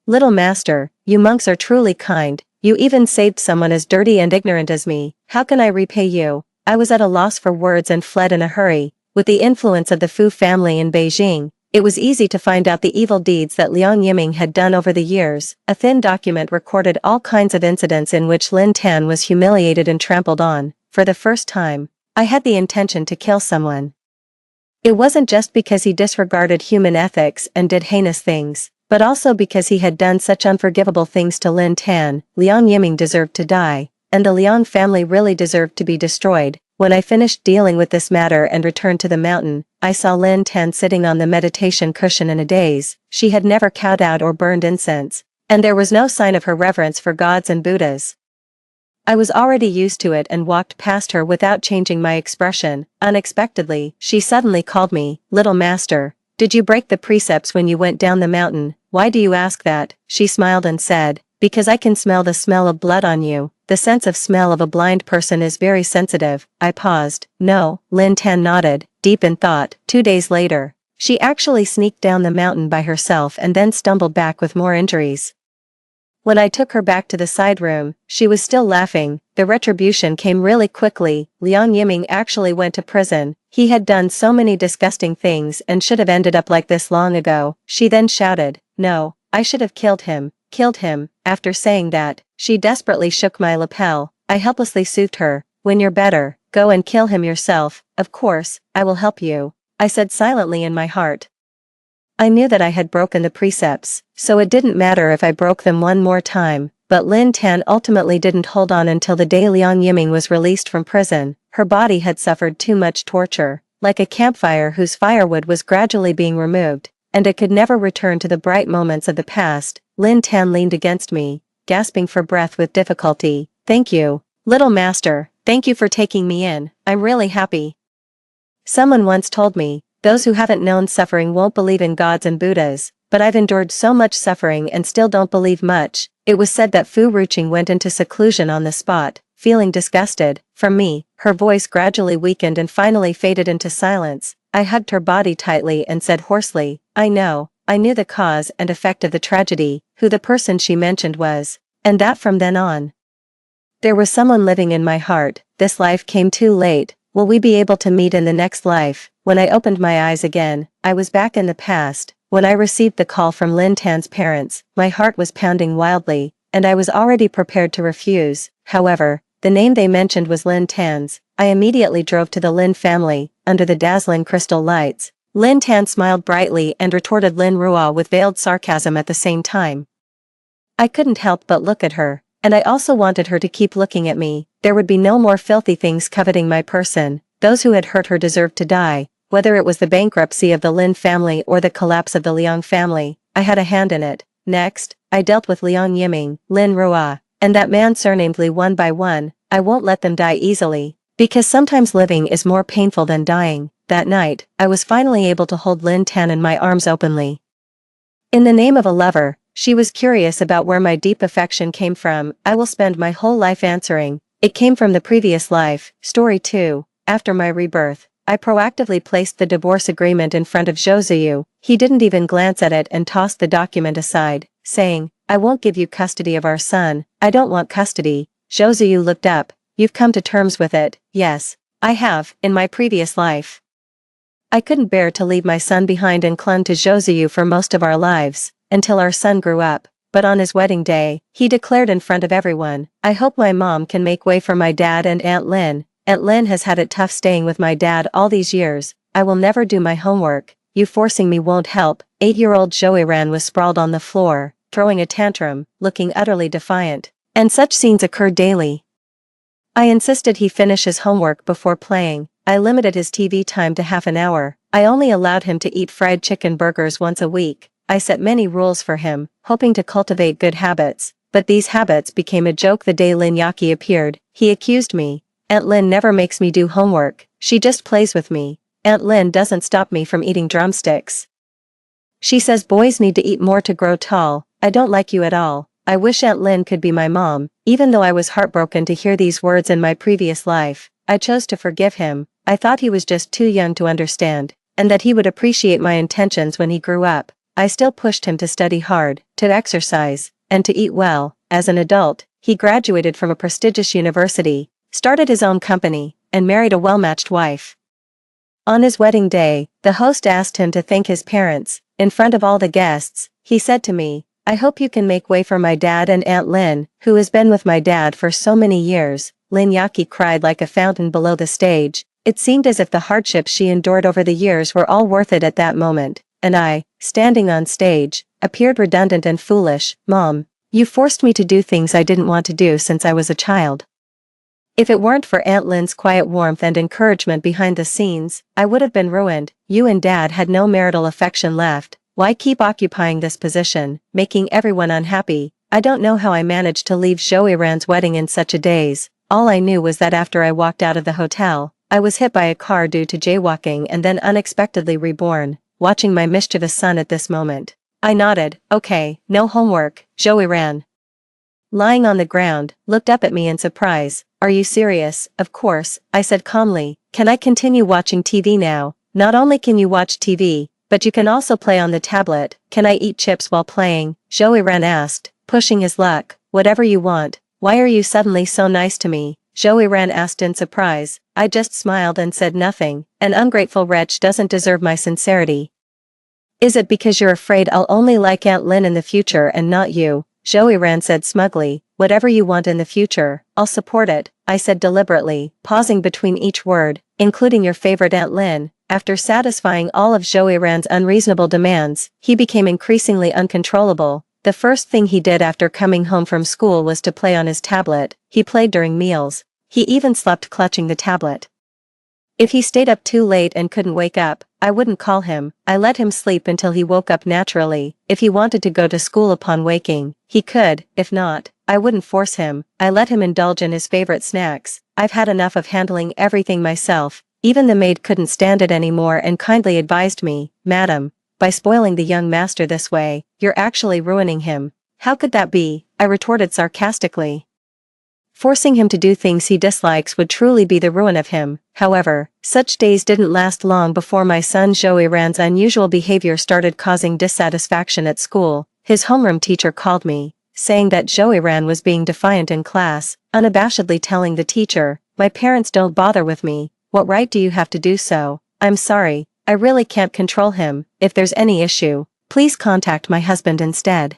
little master. You monks are truly kind. You even saved someone as dirty and ignorant as me. How can I repay you?" I was at a loss for words and fled in a hurry. With the influence of the Fu family in Beijing, it was easy to find out the evil deeds that Liang Yiming had done over the years. A thin document recorded all kinds of incidents in which Lin Tan was humiliated and trampled on. For the first time, I had the intention to kill someone. It wasn't just because he disregarded human ethics and did heinous things, but also because he had done such unforgivable things to Lin Tan. Liang Yiming deserved to die, and the Liang family really deserved to be destroyed. When I finished dealing with this matter and returned to the mountain, I saw Lin Tan sitting on the meditation cushion in a daze. She had never kowed out or burned incense, and there was no sign of her reverence for gods and Buddhas. I was already used to it and walked past her without changing my expression. Unexpectedly, she suddenly called me, "Little master, did you break the precepts when you went down the mountain?" "Why do you ask that?" She smiled and said, "Because I can smell the smell of blood on you." The sense of smell of a blind person is very sensitive. I paused. "No." Lin Tan nodded, deep in thought. 2 days later, she actually sneaked down the mountain by herself and then stumbled back with more injuries. When I took her back to the side room, she was still laughing. The retribution came really quickly. Liang Yiming actually went to prison. He had done so many disgusting things and should have ended up like this long ago. She then shouted, "No, I should have killed him. Killed him." After saying that, she desperately shook my lapel. I helplessly soothed her. "When you're better, go and kill him yourself." "Of course, I will help you," I said silently in my heart. I knew that I had broken the precepts, so it didn't matter if I broke them one more time. But Lin Tan ultimately didn't hold on until the day Liang Yiming was released from prison. Her body had suffered too much torture, like a campfire whose firewood was gradually being removed, and it could never return to the bright moments of the past. Lin Tan leaned against me, gasping for breath with difficulty. "Thank you, little master. Thank you for taking me in. I'm really happy." Someone once told me, "Those who haven't known suffering won't believe in gods and Buddhas," but I've endured so much suffering and still don't believe much. It was said that Fu Ruqing went into seclusion on the spot, feeling disgusted. From me, her voice gradually weakened and finally faded into silence. I hugged her body tightly and said hoarsely, "I know. I knew the cause and effect of the tragedy, who the person she mentioned was, and that from then on, there was someone living in my heart. This life came too late. Will we be able to meet in the next life?" When I opened my eyes again, I was back in the past. When I received the call from Lin Tan's parents, my heart was pounding wildly, and I was already prepared to refuse. However, the name they mentioned was Lin Tan's. I immediately drove to the Lin family, under the dazzling crystal lights. Lin Tan smiled brightly and retorted Lin Ruo with veiled sarcasm at the same time. I couldn't help but look at her, and I also wanted her to keep looking at me. There would be no more filthy things coveting my person. Those who had hurt her deserved to die, whether it was the bankruptcy of the Lin family or the collapse of the Liang family. I had a hand in it. Next, I dealt with Liang Yiming, Lin Ruo, and that man surnamed Li one by one. I won't let them die easily, because sometimes living is more painful than dying. That night, I was finally able to hold Lin Tan in my arms openly. In the name of a lover, she was curious about where my deep affection came from. I will spend my whole life answering. It came from the previous life. Story 2. After my rebirth, I proactively placed the divorce agreement in front of Zhou. He didn't even glance at it and tossed the document aside, saying, "I won't give you custody of our son." "I don't want custody." Zhou looked up. "You've come to terms with it?" "Yes, I have, in my previous life." I couldn't bear to leave my son behind and clung to Joseu for most of our lives, until our son grew up. But on his wedding day, he declared in front of everyone, "I hope my mom can make way for my dad and Aunt Lynn. Aunt Lynn has had it tough staying with my dad all these years. I will never do my homework. You forcing me won't help." 8-year-old Joiran was sprawled on the floor, throwing a tantrum, looking utterly defiant. And such scenes occurred daily. I insisted he finish his homework before playing. I limited his TV time to half an hour. I only allowed him to eat fried chicken burgers once a week. I set many rules for him, hoping to cultivate good habits. But these habits became a joke the day Lin Yaki appeared. He accused me. "Aunt Lin never makes me do homework. She just plays with me. Aunt Lin doesn't stop me from eating drumsticks. She says boys need to eat more to grow tall. I don't like you at all." I wish Aunt Lin could be my mom. Even though I was heartbroken to hear these words in my previous life, I chose to forgive him. I thought he was just too young to understand, and that he would appreciate my intentions when he grew up. I still pushed him to study hard, to exercise, and to eat well. As an adult, he graduated from a prestigious university, started his own company, and married a well-matched wife. On his wedding day, the host asked him to thank his parents. In front of all the guests, he said to me, "I hope you can make way for my dad and Aunt Lin, who has been with my dad for so many years." Lin Yaki cried like a fountain below the stage. It seemed as if the hardships she endured over the years were all worth it at that moment. And I, standing on stage, appeared redundant and foolish. "Mom, you forced me to do things I didn't want to do since I was a child. If it weren't for Aunt Lin's quiet warmth and encouragement behind the scenes, I would have been ruined. You and Dad had no marital affection left. Why keep occupying this position, making everyone unhappy?" I don't know how I managed to leave Joiran's wedding in such a daze. All I knew was that after I walked out of the hotel, I was hit by a car due to jaywalking and then unexpectedly reborn, watching my mischievous son at this moment. I nodded. "Okay, no homework." Joiran, lying on the ground, looked up at me in surprise. "Are you serious?" "Of course," I said calmly. "Can I continue watching TV now?" "Not only can you watch TV, but you can also play on the tablet." "Can I eat chips while playing?" Joiran asked, pushing his luck. "Whatever you want." "Why are you suddenly so nice to me?" Joiran asked in surprise. I just smiled and said nothing. "An ungrateful wretch doesn't deserve my sincerity." "Is it because you're afraid I'll only like Aunt Lin in the future and not you?" Joiran said smugly. "Whatever you want in the future, I'll support it," I said deliberately, pausing between each word, "including your favorite Aunt Lin." After satisfying all of Joiran's unreasonable demands, he became increasingly uncontrollable. The first thing he did after coming home from school was to play on his tablet. He played during meals. He even slept clutching the tablet. If he stayed up too late and couldn't wake up, I wouldn't call him. I let him sleep until he woke up naturally. If he wanted to go to school upon waking, he could. If not, I wouldn't force him. I let him indulge in his favorite snacks. I've had enough of handling everything myself. Even the maid couldn't stand it anymore and kindly advised me, "Madam, by spoiling the young master this way, you're actually ruining him." "How could that be?" I retorted sarcastically. Forcing him to do things he dislikes would truly be the ruin of him. However, such days didn't last long before my son Joiran's unusual behavior started causing dissatisfaction at school. His homeroom teacher called me, saying that Joiran was being defiant in class, unabashedly telling the teacher, "My parents don't bother with me. What right do you have to do so?" "I'm sorry, I really can't control him. If there's any issue, please contact my husband instead."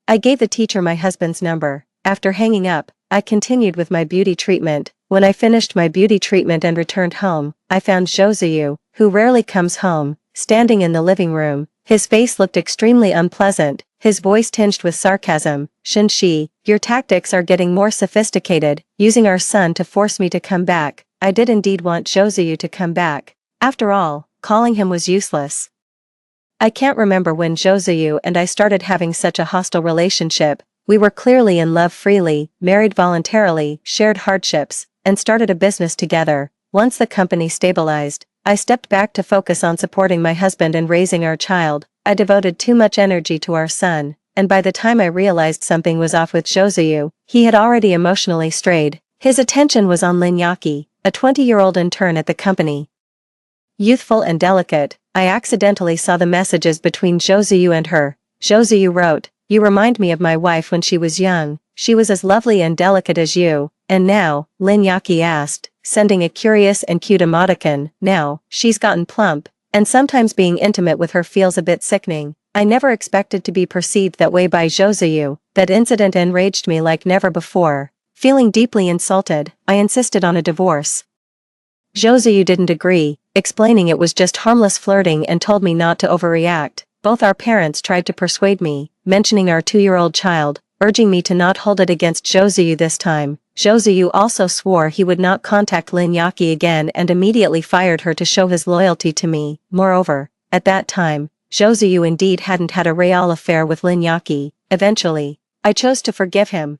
I gave the teacher my husband's number. After hanging up, I continued with my beauty treatment. When I finished my beauty treatment and returned home, I found Joseu, who rarely comes home, standing in the living room. His face looked extremely unpleasant, his voice tinged with sarcasm. "Shinshi, your tactics are getting more sophisticated, using our son to force me to come back." I did indeed want Joseu to come back. After all, calling him was useless. I can't remember when Joseu and I started having such a hostile relationship. We were clearly in love freely, married voluntarily, shared hardships, and started a business together. Once the company stabilized, I stepped back to focus on supporting my husband and raising our child. I devoted too much energy to our son, and by the time I realized something was off with Joseu, he had already emotionally strayed. His attention was on Lin Yaki, a 20-year-old intern at the company. Youthful and delicate, I accidentally saw the messages between Joseu and her. Joseu wrote, "You remind me of my wife when she was young. She was as lovely and delicate as you." And now, Lin Yaki asked, sending a curious and cute emoticon. Now, she's gotten plump, and sometimes being intimate with her feels a bit sickening. I never expected to be perceived that way by Josuyu. That incident enraged me like never before. Feeling deeply insulted, I insisted on a divorce. Josuyu didn't agree, explaining it was just harmless flirting and told me not to overreact. Both our parents tried to persuade me, mentioning our 2-year-old child, urging me to not hold it against Josuyu this time. Josuyu also swore he would not contact Lin Yaki again and immediately fired her to show his loyalty to me. Moreover, at that time, Josuyu indeed hadn't had a real affair with Lin Yaki. Eventually, I chose to forgive him.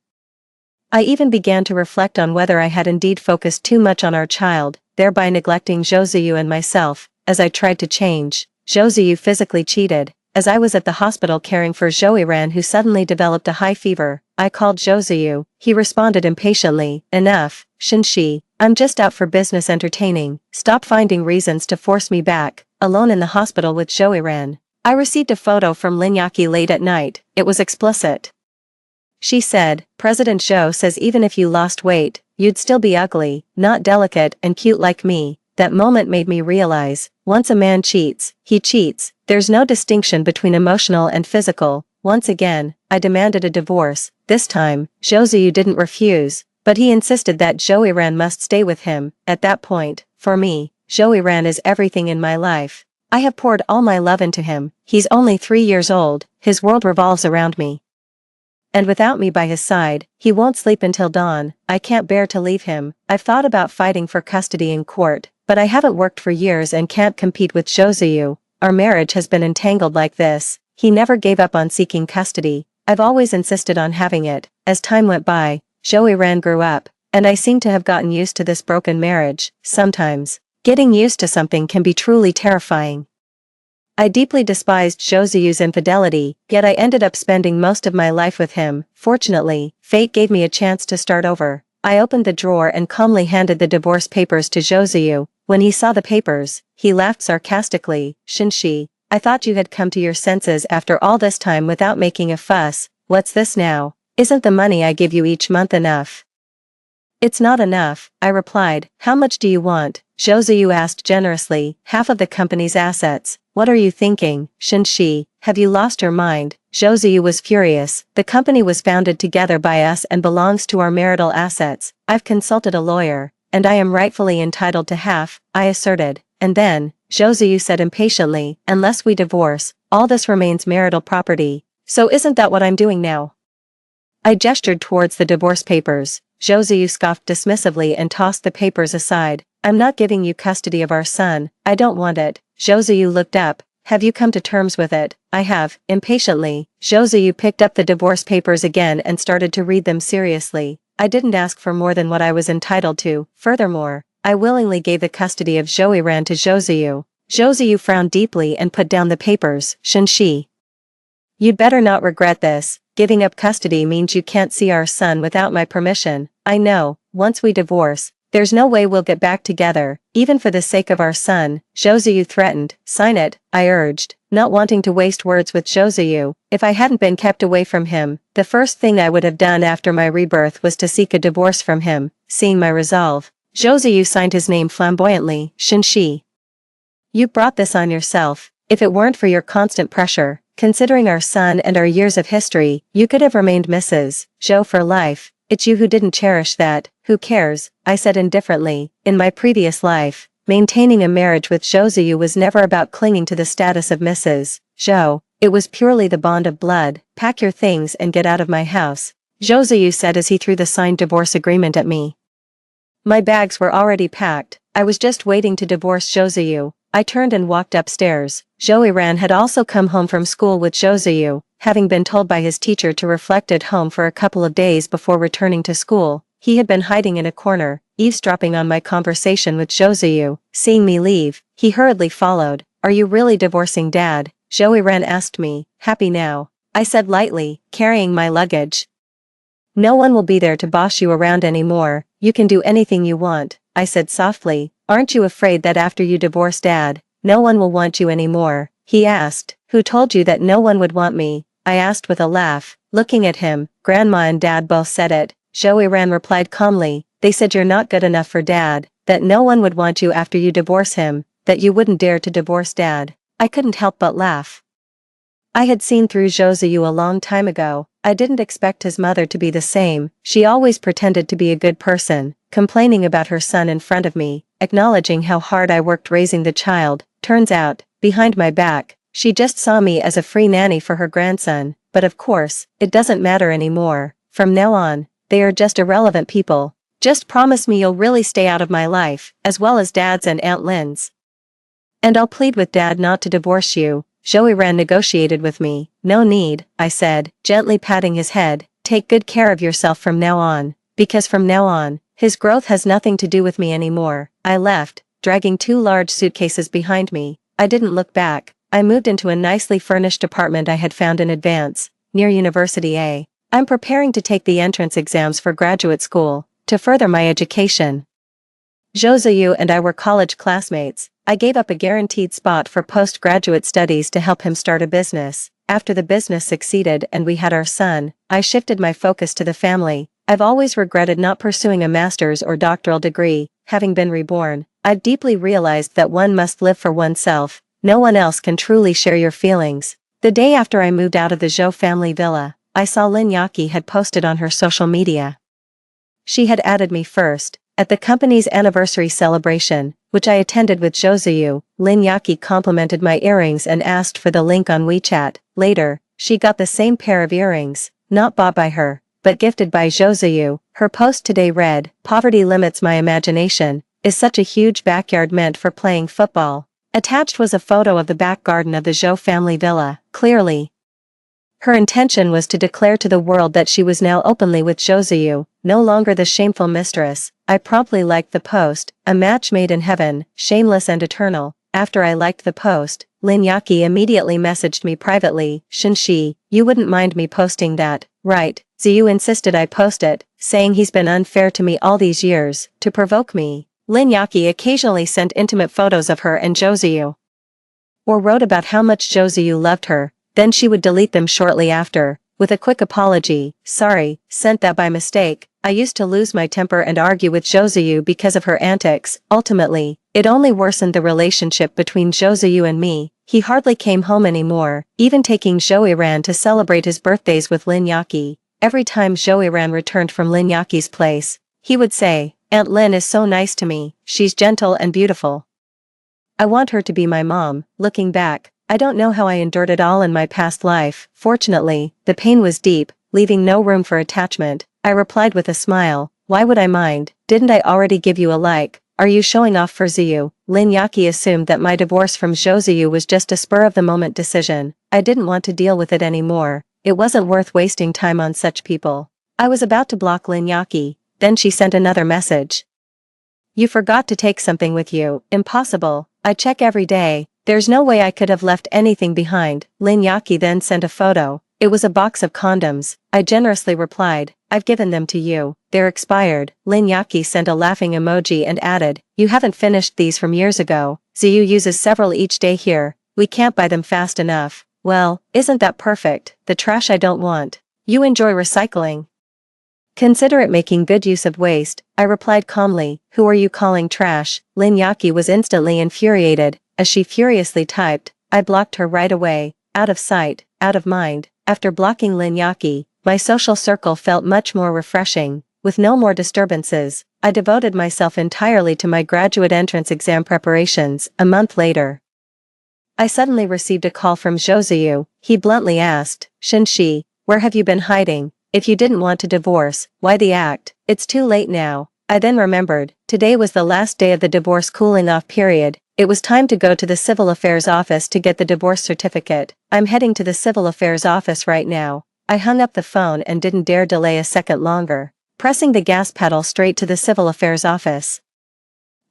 I even began to reflect on whether I had indeed focused too much on our child, thereby neglecting Josuyu and myself. As I tried to change, Josuyu physically cheated. As I was at the hospital caring for Joiran, who suddenly developed a high fever, I called Josuyu. He responded impatiently, "Enough, Shinshi, I'm just out for business entertaining. Stop finding reasons to force me back." Alone in the hospital with Joiran, I received a photo from Lin Yaki late at night. It was explicit. She said, "President Zhou says even if you lost weight, you'd still be ugly, not delicate and cute like me." That moment made me realize, once a man cheats, he cheats. There's no distinction between emotional and physical. Once again, I demanded a divorce. This time, Josuyu didn't refuse, but he insisted that Joiran must stay with him. At that point, for me, Joiran is everything in my life. I have poured all my love into him. He's only 3 years old, his world revolves around me. And without me by his side, he won't sleep until dawn. I can't bear to leave him. I've thought about fighting for custody in court, but I haven't worked for years and can't compete with Josuyu. Our marriage has been entangled like this. He never gave up on seeking custody. I've always insisted on having it. As time went by, Joiran grew up, and I seem to have gotten used to this broken marriage. Sometimes, getting used to something can be truly terrifying. I deeply despised Josuyu's infidelity, yet I ended up spending most of my life with him. Fortunately, fate gave me a chance to start over. I opened the drawer and calmly handed the divorce papers to Josuyu. When he saw the papers, he laughed sarcastically. "Shinshi, I thought you had come to your senses after all this time without making a fuss. What's this now? Isn't the money I give you each month enough?" "It's not enough," I replied. "How much do you want?" Josuyu asked generously. "Half of the company's assets." "What are you thinking, Shinshi? Have you lost your mind?" Josuyu was furious. "The company was founded together by us and belongs to our marital assets. I've consulted a lawyer, and I am rightfully entitled to half," I asserted. And then, Josuyu said impatiently, "Unless we divorce, all this remains marital property. So isn't that what I'm doing now?" I gestured towards the divorce papers. Josuyu scoffed dismissively and tossed the papers aside. "I'm not giving you custody of our son. I don't want it." Josuyu looked up. "Have you come to terms with it?" "I have." Impatiently, Josuyu picked up the divorce papers again and started to read them seriously. I didn't ask for more than what I was entitled to. Furthermore, I willingly gave the custody of Joiran to Josuyu. Josuyu frowned deeply and put down the papers. "Shinshi, you'd better not regret this. Giving up custody means you can't see our son without my permission. I know, once we divorce, there's no way we'll get back together, even for the sake of our son," Josuyu threatened. "Sign it," I urged, not wanting to waste words with Josuyu. If I hadn't been kept away from him, the first thing I would have done after my rebirth was to seek a divorce from him. Seeing my resolve, Josuyu signed his name flamboyantly. "Shinshi, you brought this on yourself. If it weren't for your constant pressure, considering our son and our years of history, you could have remained Mrs. Zhou for life. It's you who didn't cherish that." "Who cares?" I said indifferently. In my previous life, maintaining a marriage with Josuyu was never about clinging to the status of Mrs. Zhou. It was purely the bond of blood. "Pack your things and get out of my house," Josuyu said as he threw the signed divorce agreement at me. My bags were already packed. I was just waiting to divorce Josuyu. I turned and walked upstairs. Joiran had also come home from school with Josuyu, having been told by his teacher to reflect at home for a couple of days before returning to school. He had been hiding in a corner, eavesdropping on my conversation with Josuyu. Seeing me leave, he hurriedly followed. "Are you really divorcing Dad?" Joiran asked me. "Happy now," I said lightly, carrying my luggage. "No one will be there to boss you around anymore. You can do anything you want," I said softly. "Aren't you afraid that after you divorce Dad, no one will want you anymore?" He asked. "Who told you that no one would want me?" I asked with a laugh, looking at him. "Grandma and Dad both said it," Joiran replied calmly. "They said you're not good enough for Dad." that no one would want you after you divorce him, that you wouldn't dare to divorce Dad. I couldn't help but laugh. I had seen through Josue a long time ago. I didn't expect his mother to be the same. She always pretended to be a good person, complaining about her son in front of me, acknowledging how hard I worked raising the child. Turns out, behind my back, she just saw me as a free nanny for her grandson. But of course, it doesn't matter anymore. From now on, they are just irrelevant people. Just promise me you'll really stay out of my life, as well as Dad's and Aunt Lynn's. And I'll plead with Dad not to divorce you. Joey Ran negotiated with me. No need, I said, gently patting his head. Take good care of yourself from now on, because from now on, his growth has nothing to do with me anymore. I left, dragging 2 large suitcases behind me. I didn't look back. I moved into a nicely furnished apartment I had found in advance, near University A. I'm preparing to take the entrance exams for graduate school, to further my education. Josue and I were college classmates. I gave up a guaranteed spot for postgraduate studies to help him start a business. After the business succeeded and we had our son, I shifted my focus to the family. I've always regretted not pursuing a master's or doctoral degree. Having been reborn, I've deeply realized that one must live for oneself. No one else can truly share your feelings. The day after I moved out of the Zhou family villa, I saw Lin Yaqi had posted on her social media. She had added me first. At the company's anniversary celebration, which I attended with Josue, Lin Yaqi complimented my earrings and asked for the link on WeChat. Later, she got the same pair of earrings, not bought by her, but gifted by Josue. Her post today read, "Poverty limits my imagination. Is such a huge backyard meant for playing football?" Attached was a photo of the back garden of the Zhou family villa. Clearly, her intention was to declare to the world that she was now openly with Josue, no longer the shameful mistress. I promptly liked the post, a match made in heaven, shameless and eternal. After I liked the post, Lin Yaqi immediately messaged me privately, "Shinshi, you wouldn't mind me posting that, right?" Ziyu insisted I post it, saying he's been unfair to me all these years. To provoke me, Lin Yaqi occasionally sent intimate photos of her and Josue, or wrote about how much Josue loved her. Then she would delete them shortly after, with a quick apology. "Sorry, sent that by mistake. I used to lose my temper and argue with Josue because of her antics." Ultimately, it only worsened the relationship between Josue and me. He hardly came home anymore, even taking Joey Ran to celebrate his birthdays with Lin Yaqi. Every time Joey Ran returned from Lin Yaqi's place, he would say, "Aunt Lin is so nice to me. She's gentle and beautiful. I want her to be my mom." Looking back, I don't know how I endured it all in my past life. Fortunately, the pain was deep, leaving no room for attachment. I replied with a smile, "Why would I mind? Didn't I already give you a like? Are you showing off for Ziyu?" Lin Yaqi assumed that my divorce from Josue was just a spur-of-the-moment decision. I didn't want to deal with it anymore. It wasn't worth wasting time on such people. I was about to block Lin Yaqi, then she sent another message. "You forgot to take something with you." Impossible. I check every day. There's no way I could have left anything behind. Lin Yaqi then sent a photo. It was a box of condoms. I generously replied, "I've given them to you. They're expired." Lin Yaqi sent a laughing emoji and added, "You haven't finished these from years ago. Ziyu uses several each day here. We can't buy them fast enough." Well, isn't that perfect? The trash I don't want. You enjoy recycling. Consider it making good use of waste. I replied calmly, "Who are you calling trash?" Lin Yaqi was instantly infuriated. As she furiously typed, I blocked her right away. Out of sight, out of mind. After blocking Lin Yaqi, my social circle felt much more refreshing. With no more disturbances, I devoted myself entirely to my graduate entrance exam preparations. A month later, I suddenly received a call from Josue. He bluntly asked, "Shinshi, where have you been hiding? If you didn't want to divorce, why the act? It's too late now." I then remembered, today was the last day of the divorce cooling-off period. It was time to go to the Civil Affairs office to get the divorce certificate. "I'm heading to the Civil Affairs office right now." I hung up the phone and didn't dare delay a second longer, pressing the gas pedal straight to the Civil Affairs office.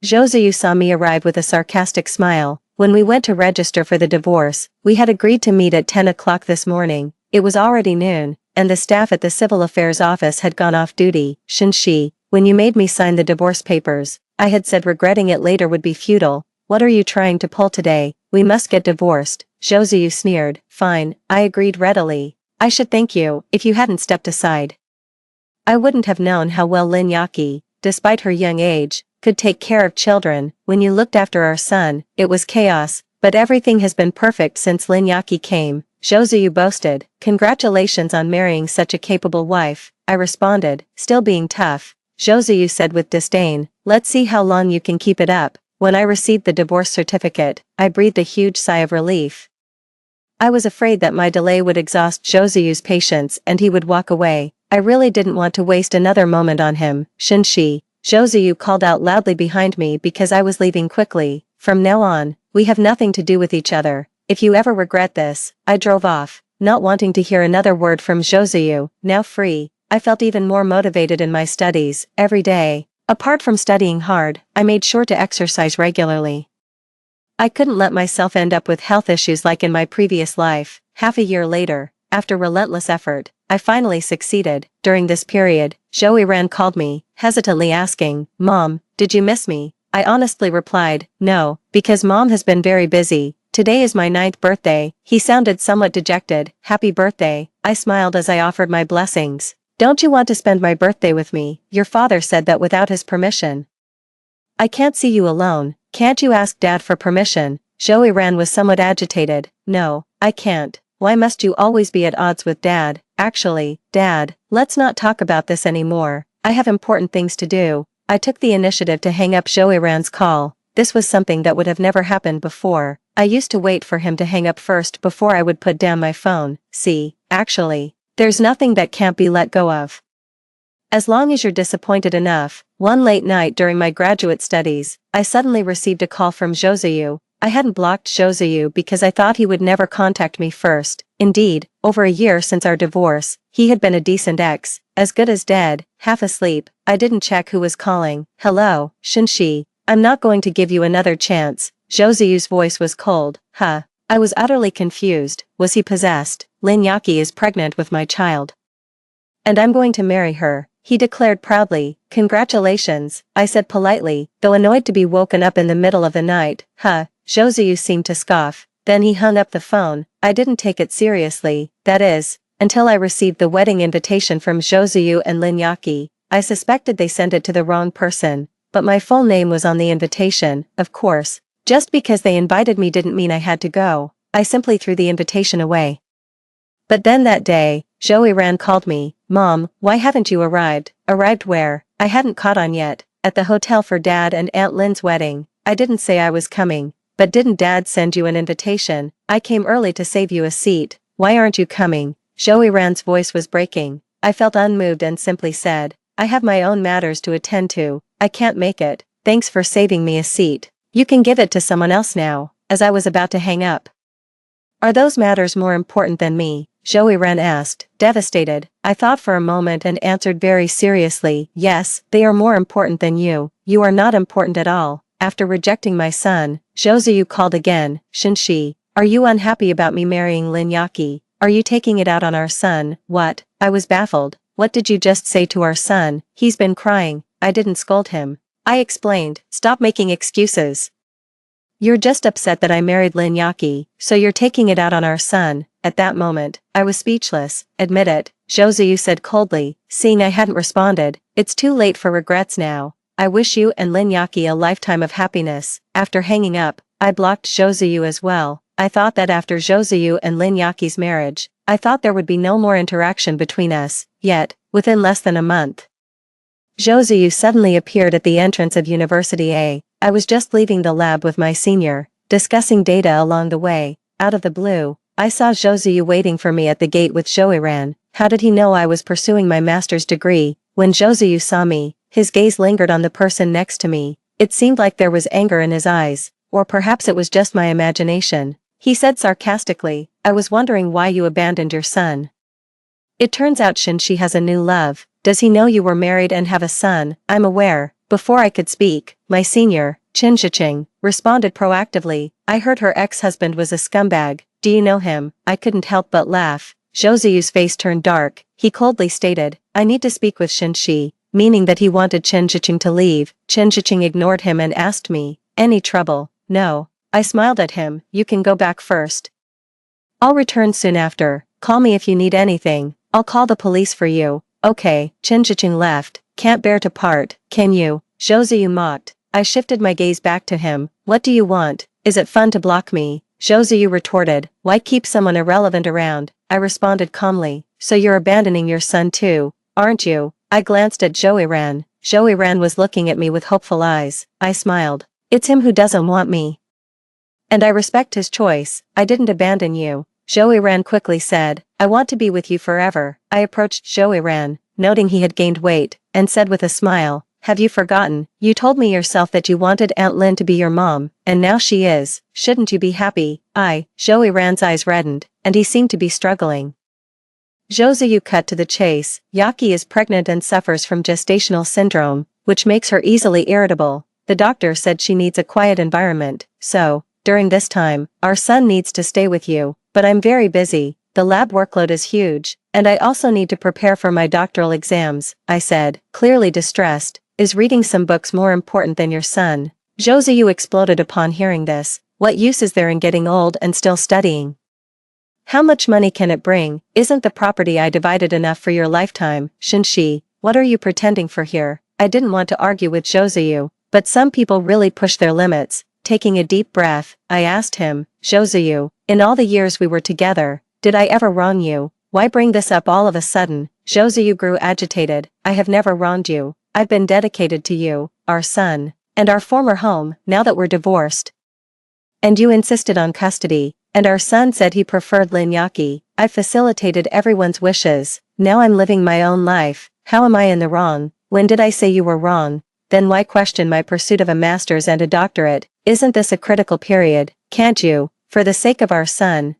Josue saw me arrive with a sarcastic smile. When we went to register for the divorce, we had agreed to meet at 10 o'clock this morning. It was already noon, and the staff at the Civil Affairs office had gone off duty. "Shinshi, when you made me sign the divorce papers, I had said regretting it later would be futile. What are you trying to pull today? We must get divorced." Josue sneered. "Fine," I agreed readily. "I should thank you, if you hadn't stepped aside. I wouldn't have known how well Lin Yaqi, despite her young age, could take care of children. When you looked after our son, it was chaos, but everything has been perfect since Lin Yaqi came, Zhouziyu boasted. Congratulations on marrying such a capable wife, I responded, still being tough. Zhouziyu said with disdain, let's see how long you can keep it up. When I received the divorce certificate, I breathed a huge sigh of relief. I was afraid that my delay would exhaust Zhouziyu's patience and he would walk away. I really didn't want to waste another moment on him. Shenshi, Zhouziyu called out loudly behind me because I was leaving quickly. From now on, we have nothing to do with each other. If you ever regret this, I drove off, not wanting to hear another word from Zhouziyu. Now free, I felt even more motivated in my studies. Every day, apart from studying hard, I made sure to exercise regularly. I couldn't let myself end up with health issues like in my previous life. Half a year later, after relentless effort, I finally succeeded. During this period, Ran called me, hesitantly asking, Mom, did you miss me? I honestly replied, no, because Mom has been very busy. Today is my 9th birthday. He sounded somewhat dejected. Happy birthday. I smiled as I offered my blessings. Don't you want to spend my birthday with me? Your father said that without his permission. I can't see you alone. Can't you ask Dad for permission? Ran was somewhat agitated. No, I can't. Why must you always be at odds with Dad? Actually, Dad, let's not talk about this anymore. I have important things to do. I took the initiative to hang up Ran's call. This was something that would have never happened before. I used to wait for him to hang up first before I would put down my phone. See, actually, there's nothing that can't be let go of. As long as you're disappointed enough. One late night during my graduate studies, I suddenly received a call from Zhouziyu. I hadn't blocked Zhouziyu because I thought he would never contact me first. Indeed, over a year since our divorce, he had been a decent ex, as good as dead, half asleep. I didn't check who was calling. Hello, Shenshi. I'm not going to give you another chance. Zhouziyu's voice was cold. Huh. I was utterly confused. Was he possessed? Lin Yaqi is pregnant with my child. And I'm going to marry her, he declared proudly. Congratulations, I said politely, though annoyed to be woken up in the middle of the night. Huh. Zhouziyu seemed to scoff. Then he hung up the phone. I didn't take it seriously, that is, until I received the wedding invitation from Zhouziyu and Lin Yaqi. I suspected they sent it to the wrong person, but my full name was on the invitation, of course. Just because they invited me didn't mean I had to go. I simply threw the invitation away. But then that day, Ran called me. Mom, why haven't you arrived? Arrived where? I hadn't caught on yet. At the hotel for Dad and Aunt Lin's wedding. I didn't say I was coming. But didn't Dad send you an invitation? I came early to save you a seat. Why aren't you coming? Ran's voice was breaking. I felt unmoved and simply said, I have my own matters to attend to. I can't make it. Thanks for saving me a seat. You can give it to someone else now. As I was about to hang up. Are those matters more important than me? Ran asked, devastated. I thought for a moment and answered very seriously, yes, they are more important than you. You are not important at all. After rejecting my son, Zhouziyu called again. Shenshi, are you unhappy about me marrying Lin Yaqi? Are you taking it out on our son? What? I was baffled. What did you just say to our son? He's been crying. I didn't scold him. I explained, stop making excuses. You're just upset that I married Lin Yaqi, so you're taking it out on our son. At that moment, I was speechless. Admit it, Zhouziyu said coldly, seeing I hadn't responded. It's too late for regrets now. I wish you and Lin Yaqi a lifetime of happiness. After hanging up, I blocked Zhouziyu as well. I thought that after Zhouziyu and Lin Yaqi's marriage, I thought there would be no more interaction between us. Yet, within less than a month, Zhouziyu suddenly appeared at the entrance of University A. I was just leaving the lab with my senior, discussing data along the way. Out of the blue, I saw Zhouziyu waiting for me at the gate with Ran. How did he know I was pursuing my master's degree? When Zhouziyu saw me, his gaze lingered on the person next to me. It seemed like there was anger in his eyes, or perhaps it was just my imagination. He said sarcastically, I was wondering why you abandoned your son. It turns out Shenshi has a new love. Does he know you were married and have a son? I'm aware. Before I could speak, my senior, Zhicheng, responded proactively. I heard her ex-husband was a scumbag. Do you know him? I couldn't help but laugh. Zhouziyu's face turned dark. He coldly stated, I need to speak with Shenshi, meaning that he wanted Zhicheng to leave. Zhicheng ignored him and asked me, any trouble? No. I smiled at him. You can go back first. I'll return soon after. Call me if you need anything. I'll call the police for you. Okay. Zhicheng left. Can't bear to part, can you? Josué mocked. I shifted my gaze back to him. What do you want? Is it fun to block me? Josué retorted. Why keep someone irrelevant around? I responded calmly. So you're abandoning your son too, aren't you? I glanced at Josué. Josué was looking at me with hopeful eyes. I smiled. It's him who doesn't want me. And I respect his choice. I didn't abandon you. Josué quickly said. I want to be with you forever. I approached Josué, noting he had gained weight, and said with a smile, have you forgotten? You told me yourself that you wanted Aunt Lynn to be your mom, and now she is. Shouldn't you be happy? Josué's eyes reddened, and he seemed to be struggling. Josué cut to the chase. Yaki is pregnant and suffers from gestational syndrome, which makes her easily irritable. The doctor said she needs a quiet environment, so, during this time, our son needs to stay with you, but I'm very busy. The lab workload is huge, and I also need to prepare for my doctoral exams, I said, clearly distressed. Is reading some books more important than your son? Josué exploded upon hearing this. What use is there in getting old and still studying? How much money can it bring? Isn't the property I divided enough for your lifetime? Shinshi, what are you pretending for here? I didn't want to argue with Josué, but some people really push their limits. Taking a deep breath, I asked him, Josué, in all the years we were together, did I ever wrong you? Why bring this up all of a sudden? Josué grew agitated. I have never wronged you. I've been dedicated to you, our son, and our former home, now that we're divorced. And you insisted on custody, and our son said he preferred Lin Yaki. I facilitated everyone's wishes. Now I'm living my own life. How am I in the wrong? When did I say you were wrong? Then why question my pursuit of a master's and a doctorate? Isn't this a critical period? Can't you, for the sake of our son,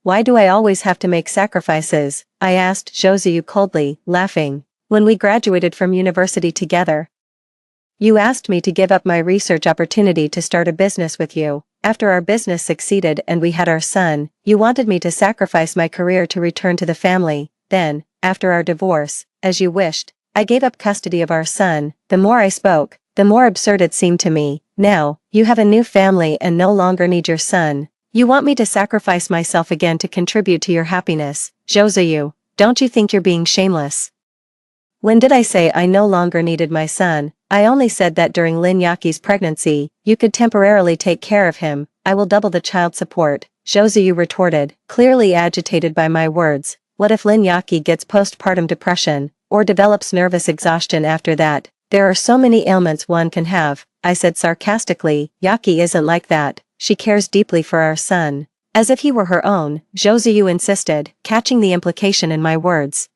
why do I always have to make sacrifices? I asked Josué coldly, laughing. When we graduated from university together, you asked me to give up my research opportunity to start a business with you. After our business succeeded and we had our son, you wanted me to sacrifice my career to return to the family. Then, after our divorce, as you wished, I gave up custody of our son. The more I spoke, the more absurd it seemed to me. Now, you have a new family and no longer need your son. You want me to sacrifice myself again to contribute to your happiness. Josué, don't you think you're being shameless? When did I say I no longer needed my son? I only said that during Lin Yaki's pregnancy, you could temporarily take care of him. I will double the child support. Josué retorted, clearly agitated by my words. What if Lin Yaki gets postpartum depression, or develops nervous exhaustion after that? There are so many ailments one can have, I said sarcastically. Yaki isn't like that. She cares deeply for our son. As if he were her own, Josué insisted, catching the implication in my words.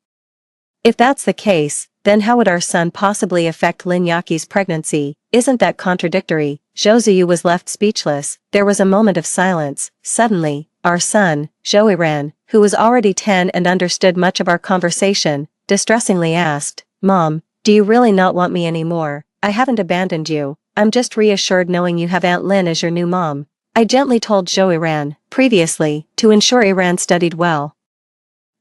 If that's the case, then how would our son possibly affect Lin Yaki's pregnancy? Isn't that contradictory? Josué was left speechless. There was a moment of silence. Suddenly, our son, Josué, who was already 10 and understood much of our conversation, distressingly asked, Mom, do you really not want me anymore? I haven't abandoned you. I'm just reassured knowing you have Aunt Lynn as your new mom. I gently told Josué, previously, to ensure Iran studied well.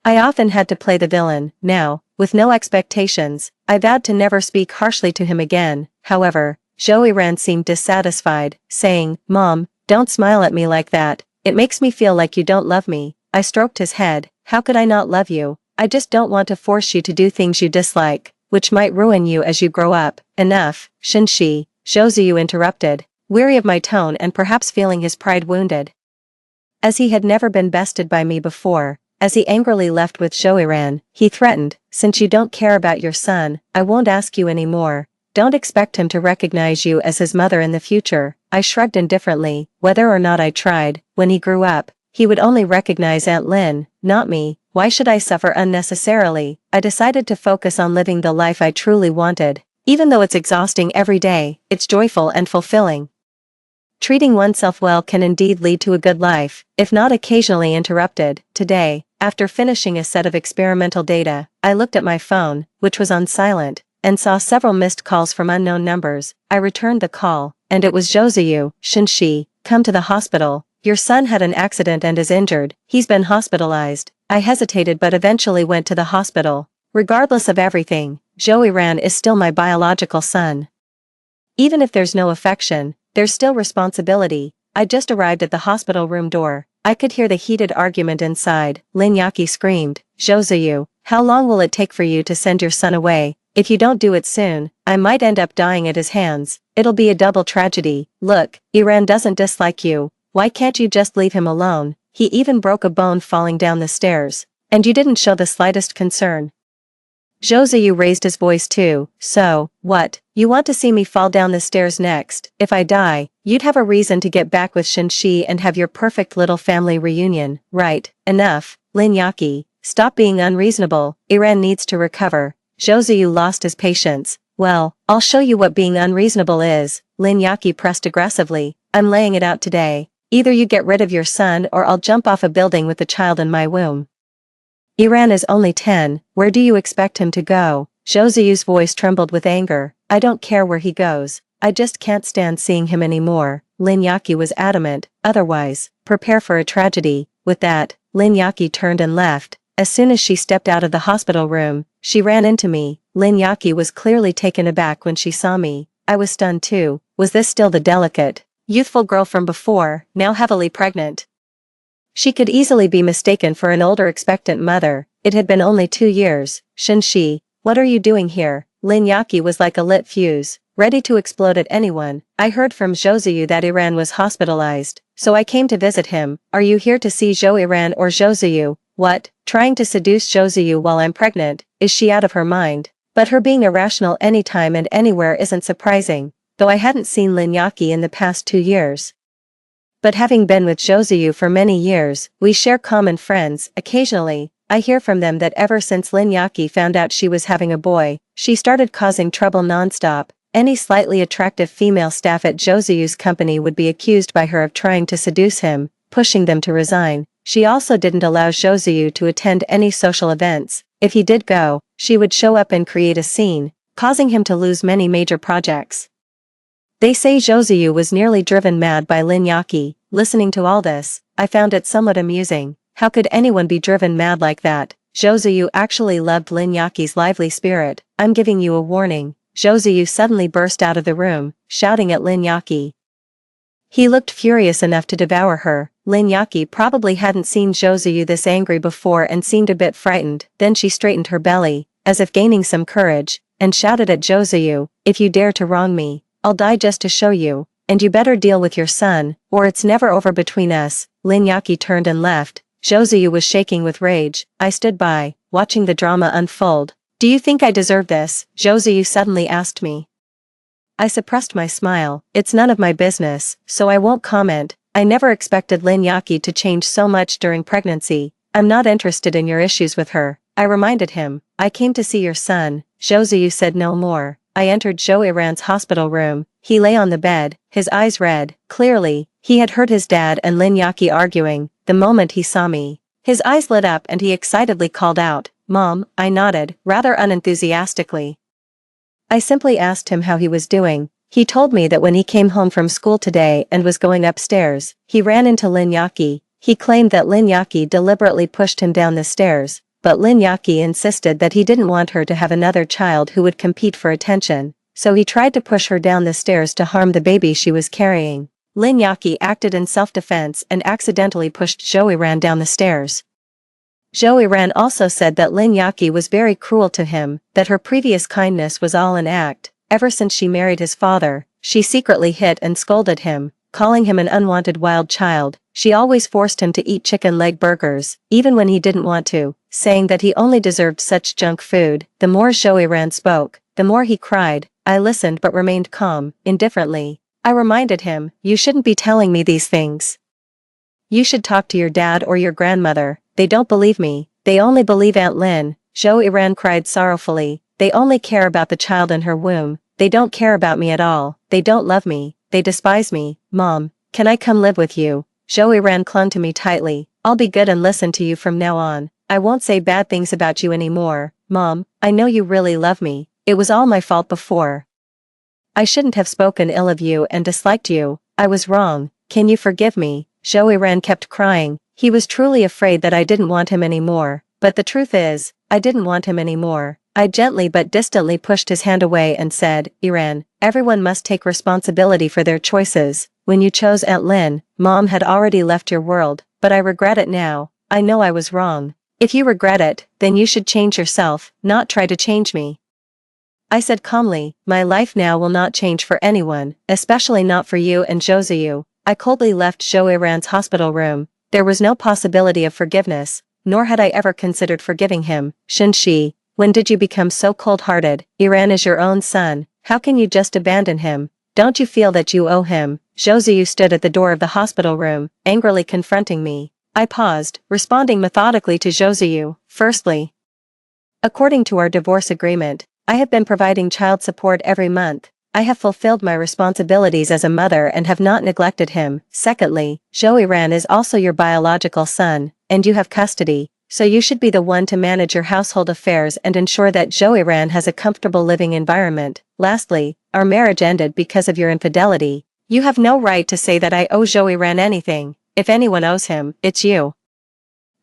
I often had to play the villain. Now, with no expectations, I vowed to never speak harshly to him again. However, Josué seemed dissatisfied, saying, Mom, don't smile at me like that. It makes me feel like you don't love me. I stroked his head. How could I not love you? I just don't want to force you to do things you dislike, which might ruin you as you grow up. Enough, Shinshi, Josué interrupted, weary of my tone and perhaps feeling his pride wounded. As he had never been bested by me before, as he angrily left with Josué, he threatened, since you don't care about your son, I won't ask you anymore. Don't expect him to recognize you as his mother in the future. I shrugged indifferently. Whether or not I tried, when he grew up, he would only recognize Aunt Lynn, not me. Why should I suffer unnecessarily? I decided to focus on living the life I truly wanted. Even though it's exhausting every day, it's joyful and fulfilling. Treating oneself well can indeed lead to a good life, if not occasionally interrupted. Today, after finishing a set of experimental data, I looked at my phone, which was on silent, and saw several missed calls from unknown numbers. I returned the call, and it was Josué. Shinshi, come to the hospital. Your son had an accident and is injured. He's been hospitalized. I hesitated but eventually went to the hospital. Regardless of everything, Josué is still my biological son. Even if there's no affection, there's still responsibility. I just arrived at the hospital room door. I could hear the heated argument inside. Lin Yaki screamed, Josué, how long will it take for you to send your son away? If you don't do it soon, I might end up dying at his hands. It'll be a double tragedy. Look, Iran doesn't dislike you. Why can't you just leave him alone? He even broke a bone falling down the stairs. And you didn't show the slightest concern. Zhou Ziyu raised his voice too. So, what? You want to see me fall down the stairs next? If I die, you'd have a reason to get back with Shenxi and have your perfect little family reunion, right? Enough, Lin Yaqi. Stop being unreasonable. Iran needs to recover. Zhou Ziyu lost his patience. Well, I'll show you what being unreasonable is. Lin Yaqi pressed aggressively. I'm laying it out today. Either you get rid of your son or I'll jump off a building with the child in my womb. Iran is only 10, where do you expect him to go? Zhou Ziyu's voice trembled with anger. I don't care where he goes. I just can't stand seeing him anymore. Lin Yaqi was adamant. Otherwise, prepare for a tragedy. With that, Lin Yaqi turned and left. As soon as she stepped out of the hospital room, she ran into me. Lin Yaqi was clearly taken aback when she saw me. I was stunned too. Was this still the delicate, youthful girl from before, now heavily pregnant? She could easily be mistaken for an older expectant mother. It had been only 2 years. Shenxi, what are you doing here? Lin Yaqi was like a lit fuse, ready to explode at anyone. I heard from Zhou Ziyu that Iran was hospitalized, so I came to visit him. Are you here to see Zhou Iran or Zhou Ziyu? What? Trying to seduce Zhou Ziyu while I'm pregnant? Is she out of her mind? But her being irrational anytime and anywhere isn't surprising, though I hadn't seen Lin Yaqi in the past 2 years. But having been with Zhou Ziyu for many years, we share common friends. Occasionally, I hear from them that ever since Lin Yaqi found out she was having a boy, she started causing trouble nonstop. Any slightly attractive female staff at Zhou Ziyu's company would be accused by her of trying to seduce him, pushing them to resign. She also didn't allow Zhou Ziyu to attend any social events. If he did go, she would show up and create a scene, causing him to lose many major projects. They say Zhou Ziyu was nearly driven mad by Lin Yaqi. Listening to all this, I found it somewhat amusing. How could anyone be driven mad like that? Zhou Ziyu actually loved Lin Yaqi's lively spirit. I'm giving you a warning. Zhou Ziyu suddenly burst out of the room, shouting at Lin Yaqi. He looked furious enough to devour her. Lin Yaqi probably hadn't seen Zhou Ziyu this angry before and seemed a bit frightened. Then she straightened her belly, as if gaining some courage, and shouted at Zhou Ziyu, if you dare to wrong me, I'll die just to show you, and you better deal with your son, or it's never over between us. Lin Yaqi turned and left. Zhou Ziyu was shaking with rage. I stood by, watching the drama unfold. Do you think I deserve this? Zhou Ziyu suddenly asked me. I suppressed my smile. It's none of my business, so I won't comment. I never expected Lin Yaqi to change so much during pregnancy. I'm not interested in your issues with her. I reminded him. I came to see your son. Zhou Ziyu said no more. I entered Zhou Iran's hospital room. He lay on the bed, his eyes red. Clearly, he had heard his dad and Lin Yaqi arguing. The moment he saw me, his eyes lit up and he excitedly called out, Mom. I nodded, rather unenthusiastically. I simply asked him how he was doing. He told me that when he came home from school today and was going upstairs, he ran into Lin Yaqi. He claimed that Lin Yaqi deliberately pushed him down the stairs, but Lin Yaqi insisted that he didn't want her to have another child who would compete for attention, so he tried to push her down the stairs to harm the baby she was carrying. Lin Yaqi acted in self-defense and accidentally pushed Zhou Iran down the stairs. Zhou Iran also said that Lin Yaqi was very cruel to him, that her previous kindness was all an act. Ever since she married his father, she secretly hit and scolded him, calling him an unwanted wild child. She always forced him to eat chicken leg burgers, even when he didn't want to, saying that he only deserved such junk food. The more Zhou Iran spoke, the more he cried. I listened but remained calm, indifferently. I reminded him, you shouldn't be telling me these things. You should talk to your dad or your grandmother. They don't believe me. They only believe Aunt Lin. Zhou Iran cried sorrowfully. They only care about the child in her womb. They don't care about me at all. They don't love me. They despise me. Mom, can I come live with you? Zhou Iran clung to me tightly. I'll be good and listen to you from now on. I won't say bad things about you anymore. Mom, I know you really love me. It was all my fault before. I shouldn't have spoken ill of you and disliked you. I was wrong. Can you forgive me? Zhou Iran kept crying. He was truly afraid that I didn't want him anymore. But the truth is, I didn't want him anymore. I gently but distantly pushed his hand away and said, Iran, everyone must take responsibility for their choices. When you chose Aunt Lin, Mom had already left your world, but I regret it now. I know I was wrong. If you regret it, then you should change yourself, not try to change me. I said calmly, my life now will not change for anyone, especially not for you and Joseu. I coldly left Joiran's hospital room. There was no possibility of forgiveness, nor had I ever considered forgiving him. Shinshi, when did you become so cold-hearted? Iran is your own son, how can you just abandon him? Don't you feel that you owe him? Joseu stood at the door of the hospital room, angrily confronting me. I paused, responding methodically to Joseu. Firstly, according to our divorce agreement, I have been providing child support every month. I have fulfilled my responsibilities as a mother and have not neglected him. Secondly, Joiran is also your biological son, and you have custody, so you should be the one to manage your household affairs and ensure that Joiran has a comfortable living environment. Lastly, our marriage ended because of your infidelity. You have no right to say that I owe Joiran anything. If anyone owes him, it's you.